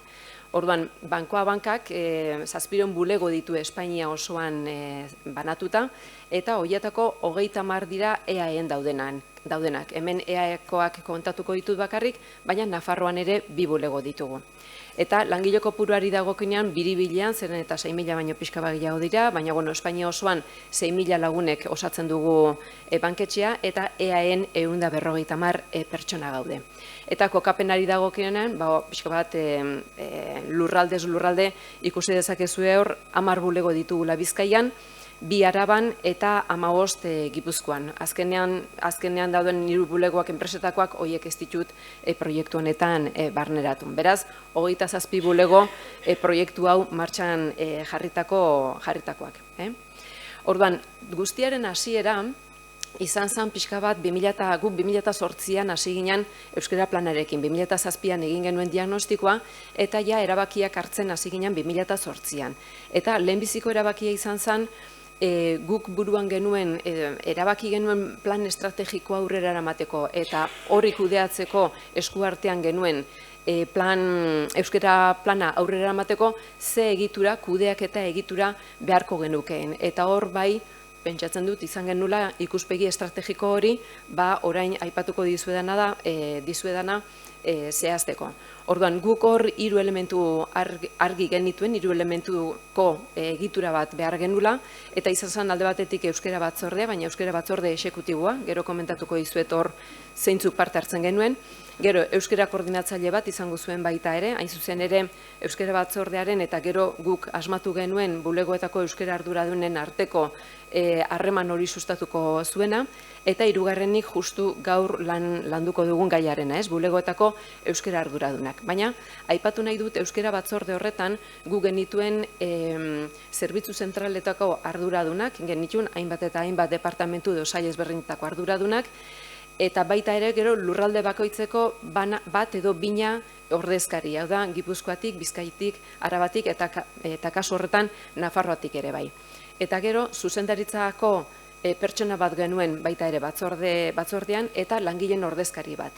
Orduan, bankoa bankak 700 bulego ditu Espainia osoan banatuta, eta horietako 30 dira EAEn daudenak. Hemen EAEkoak kontatuko ditut bakarrik, baina Nafarroan ere 2 bulego ditugu. Eta langile kopuruari dagokinean biribilean, zeren eta 6.000 baino pixka bagiago dira, baina Espainia osoan 6.000 lagunek osatzen dugu banketxea, eta EAEn 150 pertsona gaude. Eta kokapenari dagokinean, pixka bat lurraldez lurralde ikusi dezakezue hor 10 bulego ditugula Bizkaian, 2 Araban eta 15 Gipuzkoan. Azkenean dauden 3 bulegoak enpresetakoak horiek ez ditut proiektu honetan barneratu. Beraz, 27 bulego proiektu hau martxan jarritakoak. Orduan, guztiaren hasiera izan zen pixka bat 2008an hasi ginen Euskara Planarekin, 2007an egin genuen diagnostikoa, eta ja erabakiak hartzen hasi ginen 2008an. Eta lehenbiziko erabakia izan zen, guk buruan genuen, erabaki genuen plan estrategikoa aurrera eramateko, eta hori kudeatzeko eskuartean genuen Euskara Plana aurrera eramateko, ze egitura, kudeak eta egitura beharko genukeen. Eta hor bai, pentsatzen dut izan genula ikuspegi estrategiko hori, orain aipatuko dizuedana zehazteko. Orduan, guk hor 3 elementu argi genituen, 3 elementuko egitura bat behar genula, eta izan zen alde batetik Euskara Batzordea, baina Euskara Batzorde esekutiboa, gero komentatuko dizuet hor zeintzuk parte hartzen genuen, gero Euskara Koordinatzaile bat izango zuen baita ere, hain zuzen ere Euskara Batzordearen eta gero guk asmatu genuen bulegoetako Euskara arduradunen arteko harreman hori sustatuko zuena, eta 3. justu gaur landuko dugun gaiarena, bulegoetako Euskara arduradunak. Baina, aipatu nahi dut Euskara Batzorde horretan gu genituen zerbitzu zentraletako arduradunak, genituen hainbat eta hainbat departamentu edo sail ezberdinetako arduradunak, eta baita ere gero lurralde bakoitzeko bat edo 2 ordezkari, hau da, Gipuzkoatik, Bizkaitik, Arabatik eta kasu horretan Nafarroatik ere bai. Eta gero, zuzendaritzako pertsona bat genuen baita ere batzordean eta langileen ordezkari bat.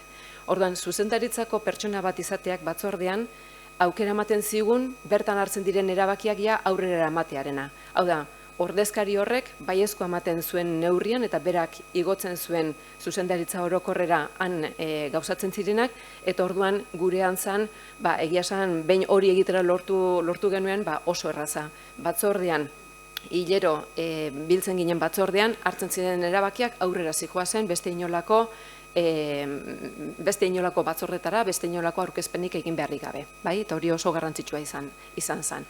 Orduan, zuzendaritzako pertsona bat izateak batzordean, aukera ematen zigun, bertan hartzen diren erabakiak ja aurrera ematearena. Hau da, ordezkari horrek baiezkoa ematen zuen neurrian eta berak igotzen zuen zuzendaritza orokorrera han gauzatzen zirenak, eta orduan gurean zan, egia esan, behin hori egitera lortu genuen oso erraza. Batzordean, hilero biltzen ginen batzordean, hartzen ziren erabakiak aurrera zijoazen beste inolako batzordetara, beste inolako aurkezpenik egin beharrik gabe, eta hori oso garrantzitsua izan zen.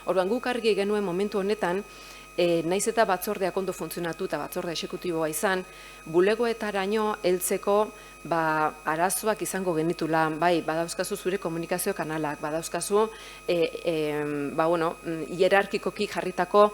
Orduan guk argi genuen momentu honetan, naiz eta batzordeak ondo funtzionatu eta batzorde exekutiboa izan, bulegoetaraino heltzeko arazoak izango genitula, badauzkazu zure komunikazio kanalak, badauzkazu hierarkikoki jarritako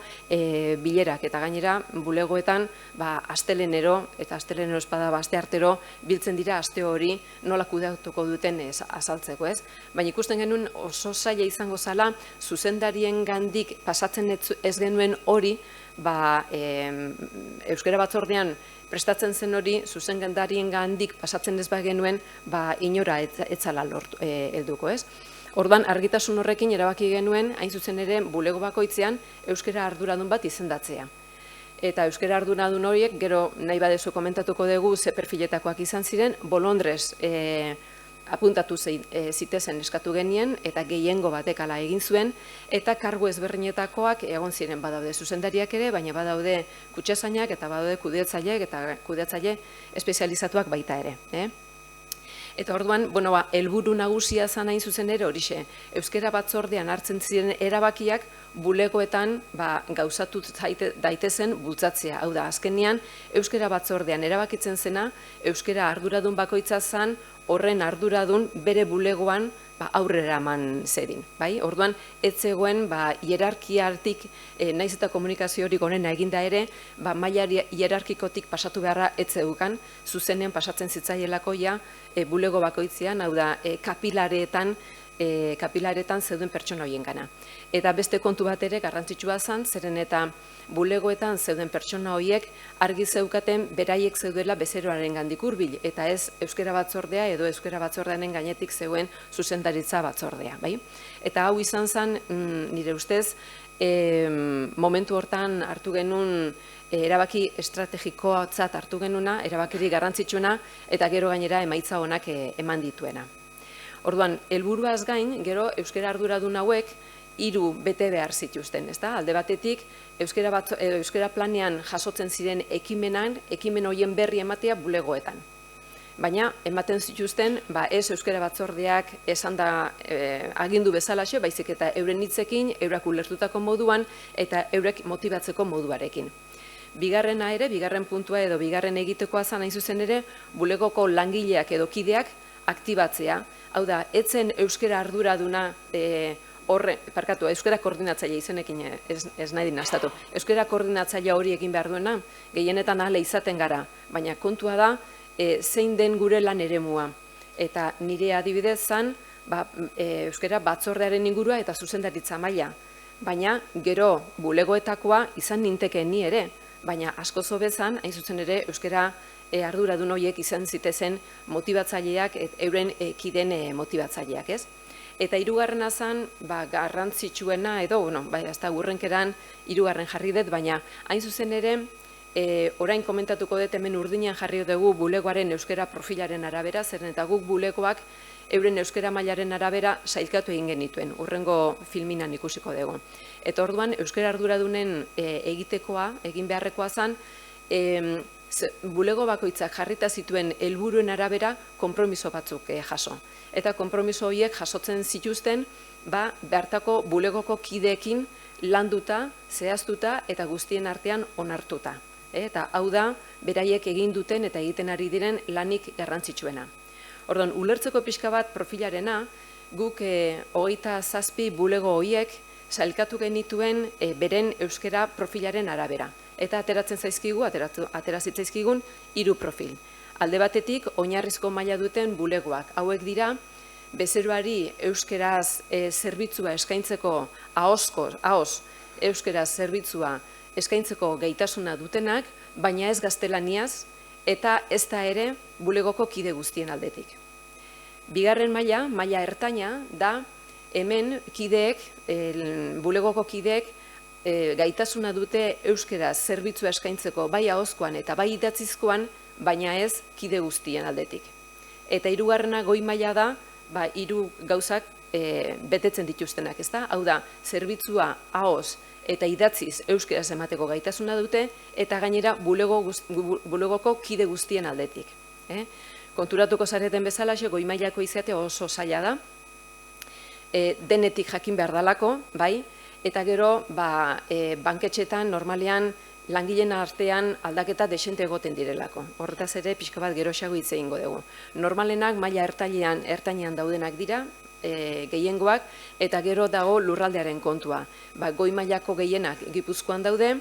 bilerak, eta gainera bulegoetan astelenero, eta astelenero espada aste artero, biltzen dira aste hori nola kudeatuko duten azaltzeko, ez? Baina ikusten genuen oso zaila izango zala, zuzendarien gandik pasatzen ez genuen hori, euskara batzordean prestatzen zen hori, zuzendarien gandik pasatzen ez genuen, inora etzala helduko, ez? Orduan, argitasun horrekin erabaki genuen, hain zuzen ere, bulego bakoitzean, euskara arduradun bat izendatzea. Eta euskara arduradun horiek, gero nahi badezu komentatuko dugu, ze perfiletakoak izan ziren, bolondrez apuntatu zitezen eskatu genien, eta gehiengo batek hala egin zuen, eta kargu ezberdinetakoak egon ziren badaude zuzendariak ere, baina badaude kutxazainak, eta badaude kudeatzaileak, eta kudeatzaile espezializatuak baita ere. Eta orduan, helburu nagusia zan hain zuzen ere horixe, euskara batzordean hartzen ziren erabakiak bulegoetan gauzatu daitezen bultzatzea. Hau da, azkenean, euskara batzordean erabakitzen zena, euskara arduradun bakoitza zan, horren arduradun bere bulegoan aurrera eman zedin. Orduan, ez zegoen hierarkiatik, naiz eta komunikazio hori gonena eginda ere, maila hierarkikotik pasatu beharra ez zeukan, zuzenean pasatzen zitzaielako bulego bakoitzean, hau da, kapilaretan zeuden pertsona horien gana. Eta beste kontu bat ere garrantzitsua zen, zeren eta bulegoetan zeuden pertsona horiek argi zeukaten beraiek zeudela bezeroaren gandik hurbil, eta ez euskara batzordea edo euskara batzordearen gainetik zeuen zuzendaritza batzordea. Eta hau izan zen, nire ustez, momentu hortan hartu genuen erabaki estrategikoatzat hartu genuna, erabakiri garrantzitsuena, eta gero gainera emaitza honak eman dituena. Orduan, helburuaz gain, gero euskara arduradun hauek 3 bete behar zituzten, ezta? Alde batetik, euskara planean jasotzen ziren ekimen horien berri ematea bulegoetan. Baina, ematen zituzten, ez euskara batzordeak esan da agindu bezalaxe, baizik eta euren hitzekin, eurak ulertutako moduan, eta eurek motibatzeko moduarekin. Bigarrena ere, bigarren puntua edo bigarren egitekoa zan hain zuzen ere, bulegoko langileak edo kideak aktibatzea. Hau da, etzen euskara arduraduna euskara koordinatzaile izenekin ez nahi dinaztatu. Euskara koordinatzaile hori egin behar duena, gehienetan ahala izaten gara, baina kontua da, zein den gure lan eremua. Eta nire adibidez zan, euskara batzordearen ingurua eta zuzendaritza maila. Baina, gero bulegoetakoa izan nintekeen ni ere, baina asko zobezan, hain zuzen ere, euskara arduradun horiek izan zitezen motibatzaileak, euren kiden motibatzaileak, ez? Eta hirugarrena zen, garrantzitsuena edo, ez da gurrenkeran hirugarren jarri dut, baina hain zuzen ere, orain komentatuko dut hemen urdinean jarri dugu bulegoaren euskara profilaren arabera, zeren eta guk bulegoak euren euskara mailaren arabera sailkatu egin genituen, hurrengo filminan ikusiko dugu. Eta orduan, euskara arduradunen egitekoa, egin beharrekoa zen, bulego bakoitzak jarrita zituen helburuen arabera konpromiso batzuk jaso. Eta konpromiso horiek jasotzen zituzten, bertako bulegoko kideekin landuta, zehaztuta eta guztien artean onartuta. Eta hau da, beraiek egin duten eta egiten ari diren lanik garrantzitsuena. Orduan, ulertzeko pixka bat profilarena, guk 27 bulego horiek sailkatu genituen beren euskara profilaren arabera. Eta ateratzen zaizkigu, aterazitzazkigun 3 profil. Alde batetik, oinarrizko maila duten bulegoak. Hauek dira, bezeroari euskeraz zerbitzua eskaintzeko ahoz euskeraz zerbitzua eskaintzeko gaitasuna dutenak, baina ez gaztelaniaz eta ez da ere bulegoko kide guztien aldetik. Bigarren maila ertaina da hemen kideek, bulegoko kideek gaitasuna dute euskera zerbitzua eskaintzeko bai ahozkoan eta bai idatzizkoan, baina ez kide guztien aldetik. Eta hirugarrena goi maila da, hiru gauzak betetzen dituztenak, ezta? Hau da, zerbitzua ahoz eta idatziz euskeraz emateko gaitasuna dute, eta gainera bulegoko kide guztien aldetik. Konturatuko zareten bezala, goi mailako izatea oso zaila da, denetik jakin behar dalako, bai, eta gero, banketxetan normalean langileen artean aldaketa desente egoten direlako. Horretaz ere, pixka bat geroxago hitz egingo dugu. Normalenak maila ertainean daudenak dira, gehiengoak, eta gero dago lurraldearen kontua. Goi mailako gehienak Gipuzkoan daude,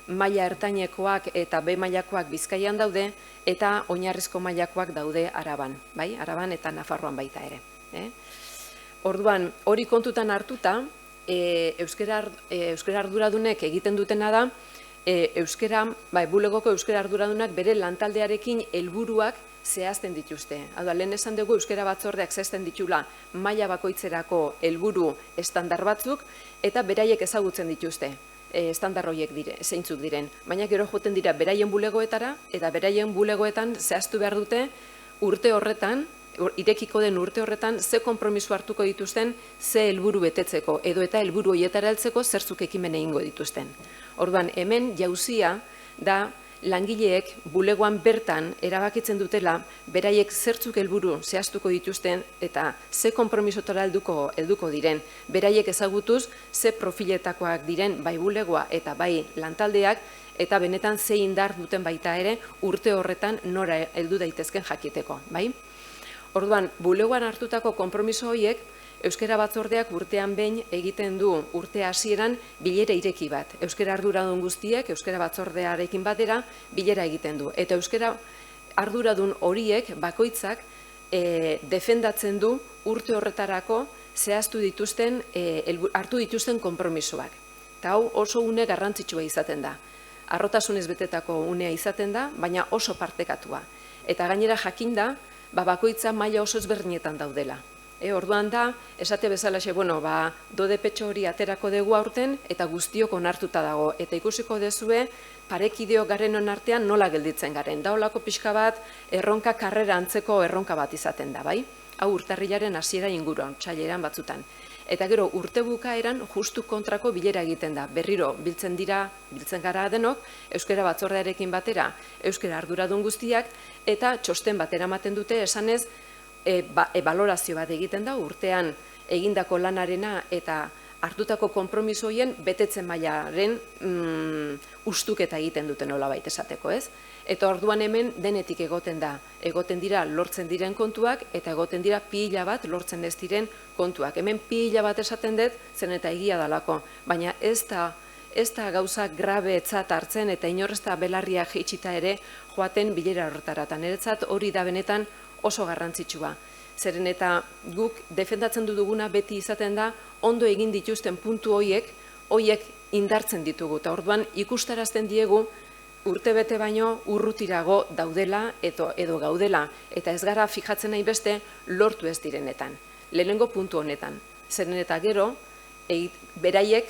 maila ertainekoak eta B mailakoak Bizkaian daude, eta oinarrizko mailakoak daude Araban, bai? Araban eta Nafarroan baita ere. Orduan, hori kontutan hartuta, euskera arduradunek egiten dutena da, bulegoko euskera arduradunak bere lantaldearekin helburuak zehazten dituzte. Hau da, lehen esan dugu euskera batzordeak zehazten ditula maila bakoitzerako helburu estandar batzuk, eta beraiek ezagutzen dituzte estandar horiek zeintzuk diren. Baina gero joten dira beraien bulegoetara, eta beraien bulegoetan zehaztu behar dute urte horretan, irekiko den urte horretan, ze konpromiso hartuko dituzten, ze helburu betetzeko, edo eta helburu horietara heltzeko zertzuk ekimen egingo dituzten. Orduan, hemen jauzia da langileek bulegoan bertan erabakitzen dutela, beraiek zertzuk helburu zehaztuko dituzten eta ze konpromisotara helduko diren. Beraiek ezagutuz, ze profiletakoak diren bai bulegoa eta bai lantaldeak, eta benetan ze indar duten baita ere urte horretan nora heldu daitezken jakiteko, bai? Orduan, bulegoan hartutako konpromiso horiek, euskera batzordeak urtean behin egiten du urte hasieran bilera ireki bat. Euskera arduradun guztiek, euskera batzordearekin batera, bilera egiten du. Eta euskera arduradun horiek, bakoitzak, defendatzen du urte horretarako zehaztu dituzten, hartu dituzten konpromisoak. Eta hau oso une garrantzitsua izaten da. Harrotasunez betetako unea izaten da, baina oso partekatua. Eta gainera jakinda, bakoitza maila oso ezberdinetan daudela. Orduan da, esate bezalaxe, dodepetxo hori aterako dugu aurten, eta guztiok onartuta dago. Eta ikusiko dezue, parekideo garenon artean nola gelditzen garen. Da holako pixka bat, erronka karrera antzeko erronka bat izaten da, bai? Hau urtarrilaren hasiera inguruan, txaileran batzutan. Eta gero, urte bukaeran justu kontrako bilera egiten da. Berriro, biltzen gara denok, euskera batzordearekin batera, euskera arduradun guztiak, eta txosten bat eramaten dute esanez, balorazio bat egiten da, urtean egindako lanarena eta hartutako konpromisoien betetzen mailaren ustuketa egiten duten nolabait esateko, ez? Eta orduan hemen denetik egoten dira lortzen diren kontuak, eta egoten dira pila bat lortzen ez diren kontuak. Hemen pila bat esaten dut, zen eta egia dalako, baina ez da gauza grabeetzat hartzen eta inorrezta belarria jeitsita ere joaten bilera horretaratan. Niretzat hori da benetan oso garrantzitsua. Zeren eta guk defendatzen duguna beti izaten da, ondo egin dituzten puntu horiek indartzen ditugu. Eta orduan ikustarazten diegu urtebete baino urrutirago daudela edo gaudela. Eta ez gara fijatzen nahi beste lortu ez direnetan. Lehenengo puntu honetan. Zeren eta gero, beraiek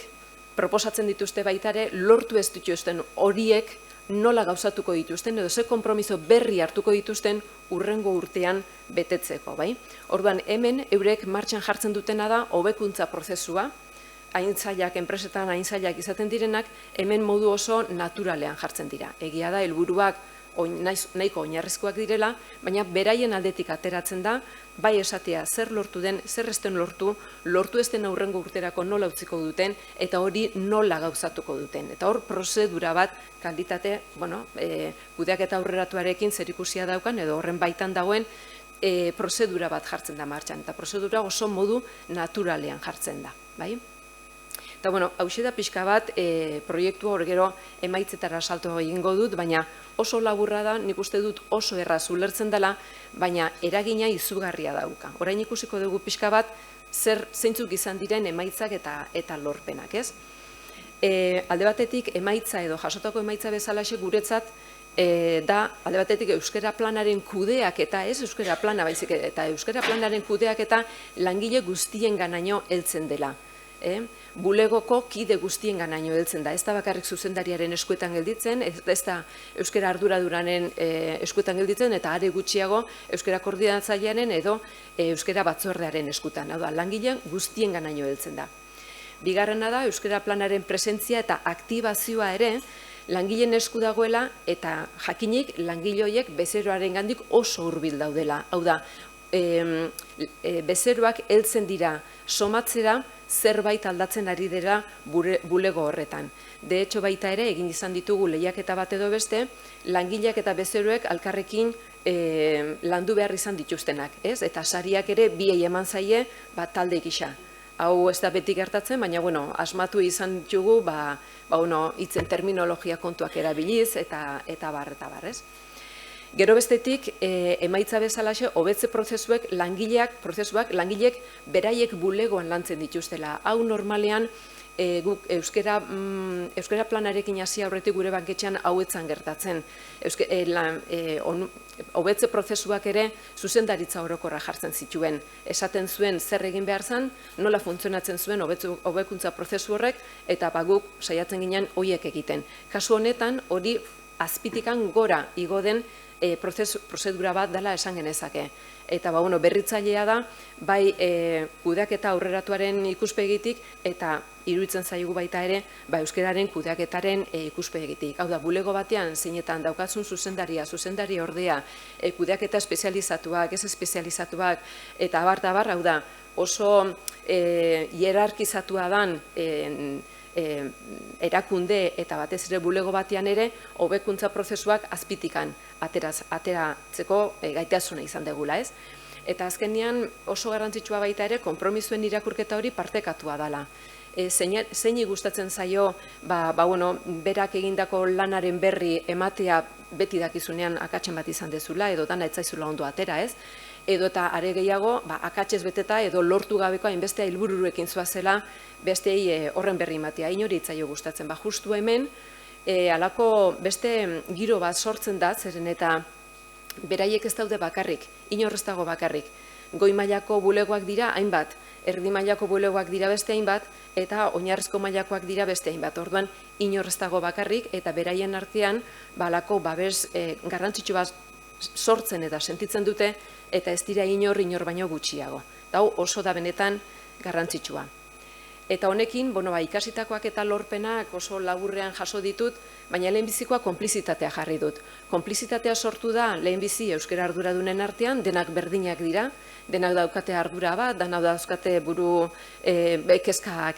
proposatzen dituzte baitare lortu ez dituzten horiek nola gauzatuko dituzten, edo ze konpromiso berri hartuko dituzten urrengo urtean betetzeko, bai? Orduan, hemen eurek martxan jartzen dutena da hobekuntza prozesua, aintzaileak, enpresetan aintzaileak izaten direnak, hemen modu oso naturalean jartzen dira. Egia da, helburuak nahiko oinarrizkoak direla, baina beraien aldetik ateratzen da, bai esatea zer lortu den, zer ez den lortu ez den aurrengo urterako nola utziko duten, eta hori nola gauzatuko duten. Eta hor prozedura bat kanditate, kudeaketa aurreratuarekin zerikusia daukan, edo horren baitan dagoen prozedura bat jartzen da martxan, eta prozedura oso modu naturalean jartzen da, bai? Eta, hauxe da pixka bat, proiektu hor gero emaitzetara salto egingo dut, baina oso laburra da, nik uste dut oso erraz ulertzen dela, baina eragina izugarria dauka. Orain ikusiko dugu pixka bat, zeintzuk izan diren emaitzak eta lorpenak, ez? Alde batetik, emaitza edo jasotako emaitza bezalaxe guretzat, da, alde batetik, euskera planaren kudeak eta ez euskera plana baizik, eta euskera planaren kudeak eta langile guztien ganaino heltzen dela. bulegoko kide guztien ganaino heltzen da. Ez da bakarrik zuzendariaren eskuetan gelditzen, ez da euskara arduraduranen eskuetan gelditzen, eta are gutxiago euskara koordinatzailearen edo euskara batzordearen eskutan. Hau da, langileen guztien ganaino heltzen da. Bigarrena da, euskara planaren presentzia eta aktibazioa ere langileen esku dagoela, eta jakinik langile horiek bezeroaren gandik oso hurbil daudela. Hau da, bezeroak heltzen dira somatzera zerbait aldatzen ari dira bulego horretan. De hecho, baita ere, egin izan ditugu lehiaketa bat edo beste, langileak eta bezeroek alkarrekin landu behar izan dituztenak, ez? Eta sariak ere biei eman zaie talde gisa. Hau ez da beti gertatzen, baina asmatu izan ditugu hitzen terminologia kontuak erabiliz eta bar, ez? Gero bestetik, emaitza bezalaxe, hobetze prozesuak langileek beraiek bulegoan lantzen dituztela. Hau normalean, guk euskara planarekin hasi aurretik gure banketxean hauetzan gertatzen. Hobetze prozesuak ere zuzendaritza orokorra jartzen zituen. Esaten zuen zer egin behar zen, nola funtzionatzen zuen hobekuntza prozesu horrek, eta guk saiatzen ginen horiek egiten. Kasu honetan, hori azpitikan gora igo den prozedura bat dela esan genezake. Eta berritzailea da, bai kudeaketa aurreratuaren ikuspegitik eta iruditzen zaigu baita ere euskararen kudeaketaren ikuspegitik. Hau da, bulego batean zeinetan daukazun zuzendari ordea, kudeaketa espezializatuak, ez espezializatuak, eta abar, hau da, oso hierarkizatua dan erakunde eta batez ere bulego batean ere hobekuntza prozesuak azpitikan ateratzeko gaitasuna izan degula, ez? Eta azkenean oso garrantzitsua baita ere konpromisuen irakurketa hori partekatua dela. Zeini gustatzen zaio berak egindako lanaren berri ematea beti dakizunean akatsen bat izan dezula edo dana ez zaizula ondo atera, ez? Edo eta are gehiago, akatsez beteta edo lortu gabeko hainbeste helburuekin zoazela bestei horren berri ematea. Inori itzaio gustatzen, justu hemen, halako beste giro bat sortzen da, zeren eta beraiek ez daude bakarrik, inor ez dago bakarrik. Goi mailako bulegoak dira hainbat, erdi mailako bulegoak dira beste hainbat, eta oinarrizko mailakoak dira beste hainbat. Orduan, inor ez dago bakarrik, eta beraien artean, halako babes garrantzitsu bat sortzen eta sentitzen dute, eta ez dira inor baino gutxiago. Hau oso da benetan garrantzitsua. Eta honekin, ikasitakoak eta lorpenak oso laburrean jaso ditut, baina lehenbizikoa konplizitatea jarri dut. Konplizitatea sortu da lehenbizi euskara arduradunen artean, denak berdinak dira, denak daukate ardura bat, denak dauzkate buru kezka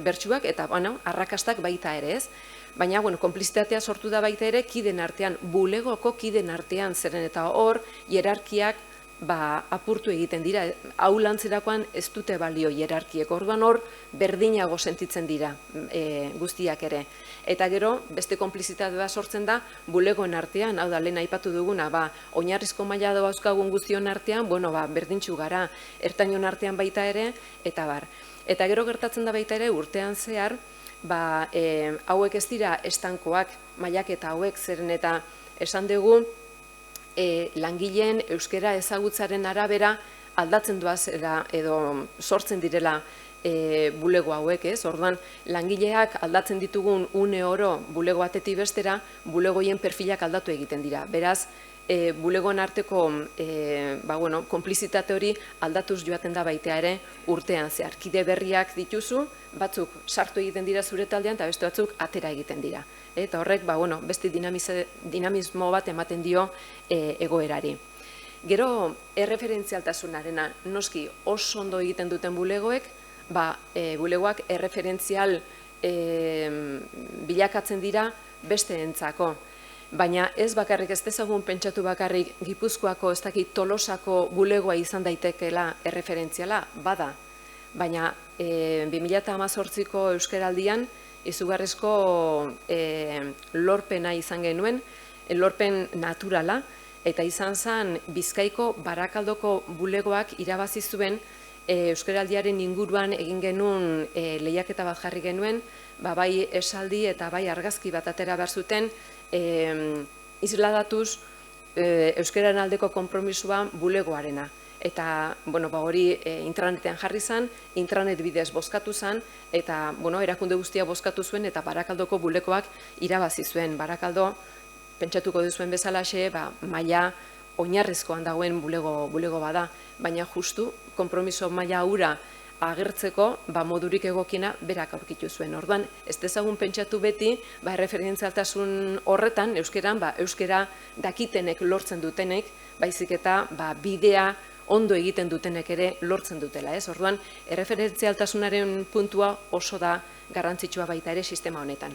bertsuak, eta arrakastak baita ere, ez? Baina, konplizitatea sortu da baita ere, kiden artean, bulegoko kiden artean, zeren eta hor, hierarkiak apurtu egiten dira. Hau lantzerakoan ez dute balio hierarkiek, orduan hor berdinago sentitzen dira guztiak ere. Eta gero, beste konplizitatea sortzen da, bulegoen artean, hau da, lehen aipatu duguna, oinarrizko maila dauzkagun guztion artean, berdintxu gara, ertainon artean baita ere, eta bar. Eta gero gertatzen da baita ere, urtean zehar, hauek ez dira estankoak, mailak eta hauek, zeren eta esan dugu, langileen euskara ezagutzaren arabera aldatzen doazela edo sortzen direla bulego hauek, ez? Orduan, langileak aldatzen ditugun une oro bulego batetik bestera, bulegoien perfilak aldatu egiten dira. Beraz, bulegoen arteko konplizitate hori aldatuz joaten da baitea ere urtean zehar. Kide berriak dituzu, batzuk sartu egiten dira zure taldean eta beste batzuk atera egiten dira. Eta horrek, beste dinamismo bat ematen dio egoerari. Gero, erreferentzialtasunarena, noski oso ondo egiten duten bulegoek, bulegoak erreferentzial bilakatzen dira beste entzako. Baina ez bakarrik, ez dezagun pentsatu bakarrik Gipuzkoako, ez dakit Tolosako bulegoa izan daitekeela erreferentziala, bada. Baina 2018ko Euskaraldian izugarrizko lorpena izan genuen, lorpen naturala, eta izan zen Bizkaiko Barakaldoko bulegoak irabazi zuen Euskaraldiaren inguruan egin genuen lehiaketa bat jarri genuen, bai esaldi eta bai argazki bat atera behar zuten, isladatuz euskararen aldeko konpromisua bulegoarena. Eta hori intranetean jarri zen, intranet bidez bozkatu zen, eta erakunde guztia bozkatu zuen, eta Barakaldoko bulegoak irabazi zuen. Barakaldo, pentsatuko duzuen bezalaxe, maila oinarrizkoan dagoen bulego bada, baina justu, konpromiso maila hura agertzeko modurik egokina berak aurkitu zuen. Orduan, ez dezagun pentsatu beti, erreferentzialtasun horretan, euskera dakitenek lortzen dutenek, baizik eta bidea ondo egiten dutenek ere lortzen dutela. Orduan, erreferentzialtasunaren puntua oso da garrantzitsua baita ere sistema honetan.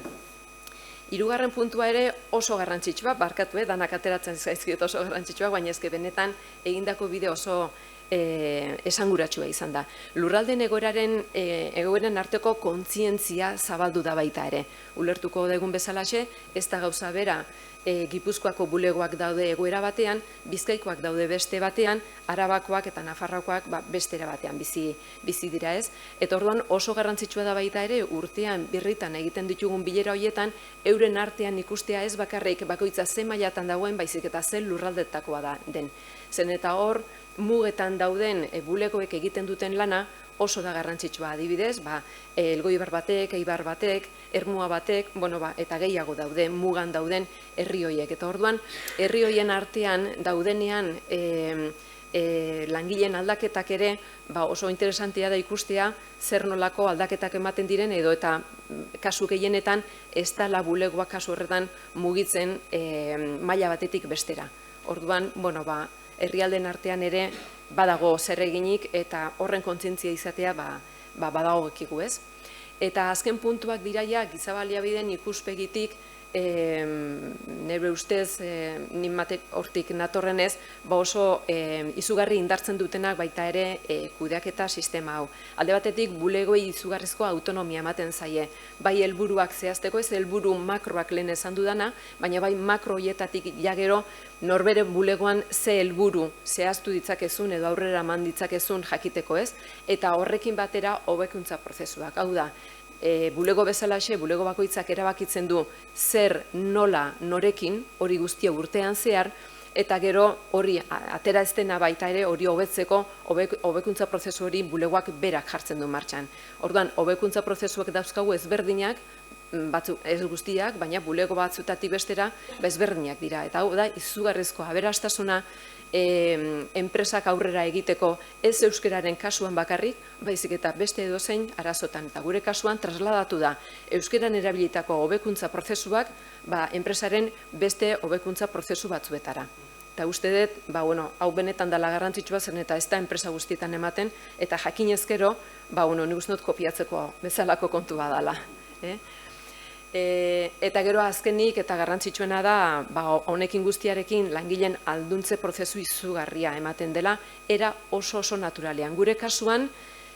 Hirugarren puntua ere oso garrantzitsua, barkatu, danak ateratzen zaizkiot oso garrantzitsua, baina ezke benetan egindako bide oso esanguratsua izan da. Lurraldeen egoeran arteko kontzientzia zabaldu da baita ere. Ulertuko dugun bezalaxe, ez da gauza bera Gipuzkoako bulegoak daude egoera batean, Bizkaikoak daude beste batean, Arabakoak eta Nafarroakoak bestera batean bizi dira ez. Eta orduan oso garrantzitsua da baita ere urtean birritan egiten ditugun bilera horietan, euren artean ikustea ez bakarrik bakoitza ze mailatan dagoen, baizik eta ze lurraldetakoa den. Zen eta hor, mugetan dauden bulegoek egiten duten lana oso da garrantzitsua, adibidez, Elgoibar batek, Eibar batek, Ermua batek, eta gehiago daude, mugan dauden herri horiek. Eta orduan, herri horien artean daudenean langileen aldaketak ere oso interesantea da ikustea zer nolako aldaketak ematen diren edo eta kasu gehienetan ez dela bulegoak kasu horretan mugitzen maila batetik bestera. Orduan, herrialden artean ere badago zer eginik eta horren kontzientzia izatea badago ekigu ez. Eta azken puntuak diraia gizabaliabideen ikuspegitik nire ustez hortik natorrenez oso izugarri indartzen dutenak baita ere kudeaketa sistema hau. Alde batetik bulegoei izugarrizko autonomia ematen zaie. Bai helburuak zehazteko, ez helburu makroak lehen esan dudana, baina bai makro hoietatik gero norbere bulegoan ze helburu zehaztu ditzakezun edo aurrera eman ditzakezun jakiteko ez, eta horrekin batera hobekuntza prozesuak. Hau da, bulego bezalaxe, bulego bakoitzak erabakitzen du zer, nola, norekin, hori guztia urtean zehar, eta gero hori atera ez dena baita ere hori hobetzeko hobekuntza prozesu hori bulegoak berak jartzen du martxan. Orduan, hobekuntza prozesuak dauzkagu ezberdinak, ez guztiak, baina bulego batzutatik bestera ezberdinak dira. Eta hau da, izugarrizko aberastasuna enpresak aurrera egiteko ez euskararen kasuan bakarrik, baizik eta beste edozein arazotan. Eta gure kasuan trasladatu da euskaran erabilitako hobekuntza prozesuak enpresaren beste hobekuntza prozesu batzuetara. Eta uste dut, hau benetan dela garrantzitsua zen eta ez da enpresa guztietan ematen, eta jakinezkero, nik uste dut kopiatzeko bezalako kontu badala. Eta gero azkenik eta garrantzitsuena da honekin guztiarekin langileen alduntze prozesu izugarria ematen dela, era oso naturalean. Gure kasuan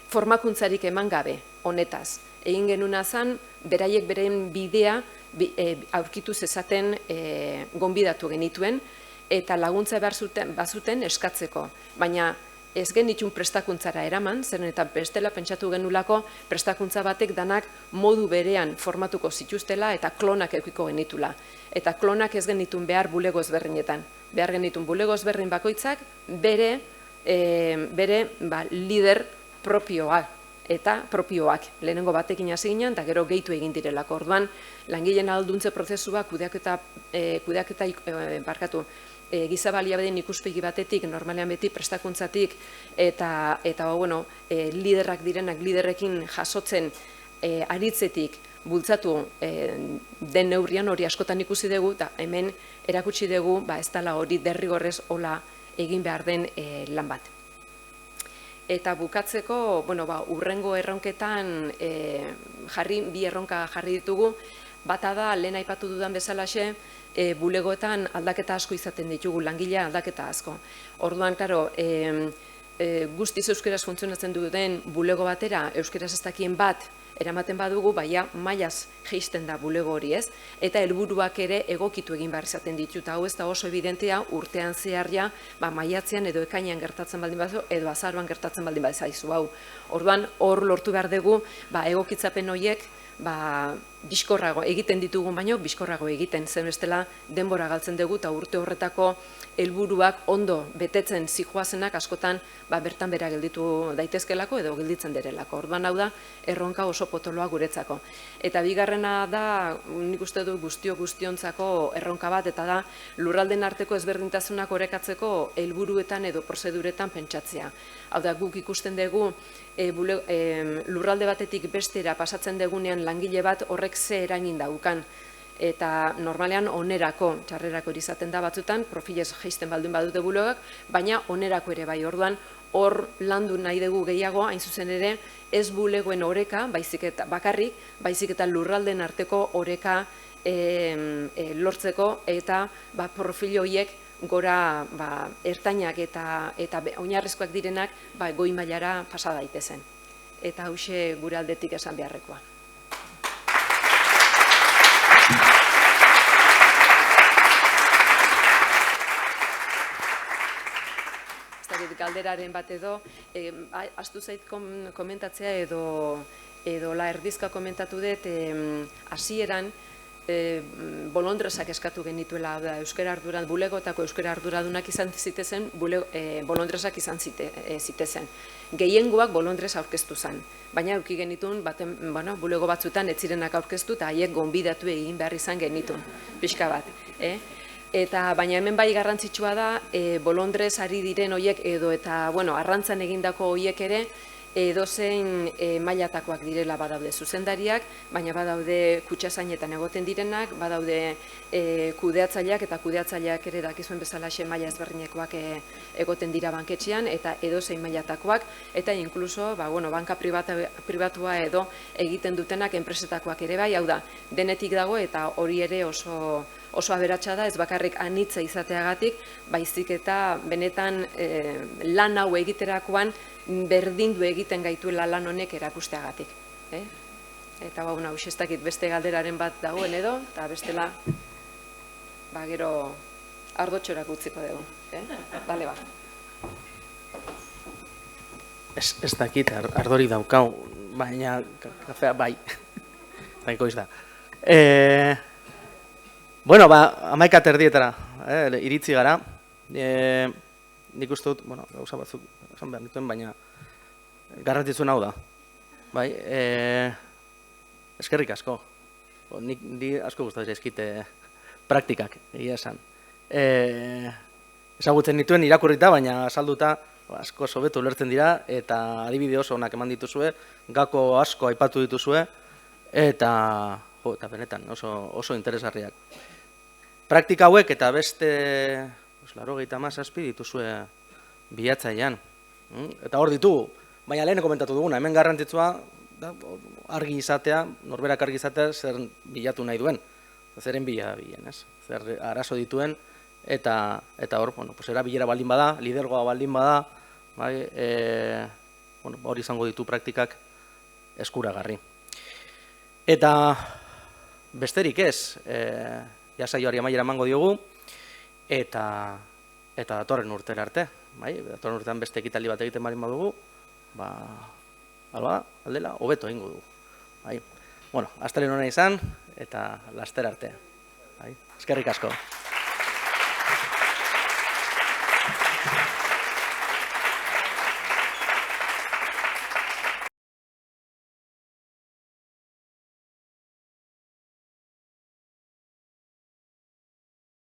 formakuntzarik eman gabe honetaz. Egin genuna zen, beraiek beren bidea aurkitu zezaten gonbidatu genituen, eta laguntza bazuten eskatzeko. Baina ez genitun prestakuntzara eraman, zeren eta bestela pentsatu genulako prestakuntza batek danak modu berean formatuko zituztela eta klonak eukiko genitula. Eta klonak ez genitun behar bulego ezberdinetan. Behar genitun bulego ezberdin bakoitzak bere lider propioak eta propioak. Lehenengo batekin hasi ginen, eta gero gehitu egin direlako. Orduan, langileen alduntze prozesua gizabaliabideen ikuspegi batetik, normalean beti prestakuntzatik eta liderrak direnak liderrekin jasotzen aritzetik bultzatu den neurrian hori askotan ikusi dugu, eta hemen erakutsi dugu ez dela hori derrigorrez hola egin behar den lan bat. Eta bukatzeko, urrengo erronketan bi erronka jarri ditugu, bata da, lehen aipatu dudan bezalaxe, bulegoetan aldaketa asko izaten ditugu, langilea aldaketa asko. Orduan, klaro, guztiz euskeraz funtzionatzen duten bulego batera, euskeraz ez dakien bat eramaten badugu, baina mailaz jeisten da bulego hori ez, eta helburuak ere egokitu egin behar izaten ditu, eta hau ez da oso evidentea urtean zehar ja, maiatzean edo ekainean gertatzen baldin bazu, edo azaroan gertatzen baldin bazaizu hau. Orduan, hor lortu behar dugu, egokitzapen horiek, bizkorrago egiten ditugun baino, bizkorrago egiten zen bestela denbora galtzen dugu eta urte horretako helburuak ondo betetzen zijoazenak askotan bertan bera gelditu daitezkelako edo gelditzen direlako. Orduan hau da erronka oso potoloa guretzako. Eta bigarrena da, nik uste du guztiontzako erronka bat, eta da lurralden arteko ezberdintasunak orekatzeko helburuetan edo prozeduretan pentsatzea. Hau da, guk ikusten dugu lurralde batetik bestera pasatzen dugunean langile bat horrek ze eragin daukan. Eta normalean onerako, txarrerako izaten da batzutan, profilez jeisten baldin badute bulegoak, baina onerako ere bai. Orduan, hor landu nahi dugu gehiago, hain zuzen ere, ez bulegoen oreka, bakarrik, baizik eta lurralden arteko oreka lortzeko, eta profil horiek gora ertainak eta oinarrizkoak direnak goi mailara pasa daitezen. Eta hauxe gure aldetik esan beharrekoa. Galderaren bat edo, astu zait komentatzea edo la erdizka komentatu dut, hasieran bolondresak eskatu genituela, euskara arduran, bulegotako euskara arduradunak izan zitezen, bolondresak izan zitezen. Gehiengoak bolondrez aurkeztu zen, baina eduki genitun, bulego batzutan ez zirenak aurkeztu eta haiek gonbidatu egin behar izan genitun, pixka bat. Eta baina hemen bai garrantzitsua da, bolondrez ari diren horiek edo eta arrantzan egindako horiek ere edozein mailatakoak direla badaude zuzendariak, baina badaude kutsazainetan egoten direnak, badaude kudeatzaileak eta kudeatzaileak ere dakizuen bezalaxe maila ezberdinekoak egoten dira banketxean eta edozein mailatakoak eta inkluso banka pribatua edo egiten dutenak enpresetakoak ere bai, hau da, denetik dago eta hori ere oso aberatsa da, ez bakarrik anitza izateagatik, baizik eta benetan lan hau egiterakoan berdindu egiten gaituela lan honek erakusteagatik. Eta ez dakit beste galderaren bat dagoen edo, eta bestela gero ardotxorak utziko dugu. Bale ba. Ez dakit ardori daukau, baina kafea bai. Daiko izda. Bueno, 11:30 iritsi gara. Nik uste dut, gauza batzuk esan behar dituen, baina garrantzitsuen hau da. Bai, eskerrik asko. Ni asko gustatzen zaizkite praktikak, egia esan. Ezagutzen dituen irakurrita, baina azalduta asko hobeto ulertzen dira, eta adibide oso onak eman dituzue, gako asko aipatu dituzue, eta benetan oso interesgarriak. Praktika hauek eta beste 97 dituzue bilatzailean. Eta hor ditugu, baina lehen komentatu duguna, hemen garrantzitsua argi izatea, norberak argi izatea zer bilatu nahi duen, zeren bilen, zer arazo dituen, eta hor, erabilera baldin bada, lidergoa baldin bada, hori izango ditu praktikak eskuragarri. Eta besterik ez, saioari amaiera emango diogu, eta datorren urtera arte. Datorren urtean beste ekitaldi bat egiten baldin badugu, aldela, hobeto egingo dugu. Astelehen hona izan, eta laster arte. Eskerrik asko.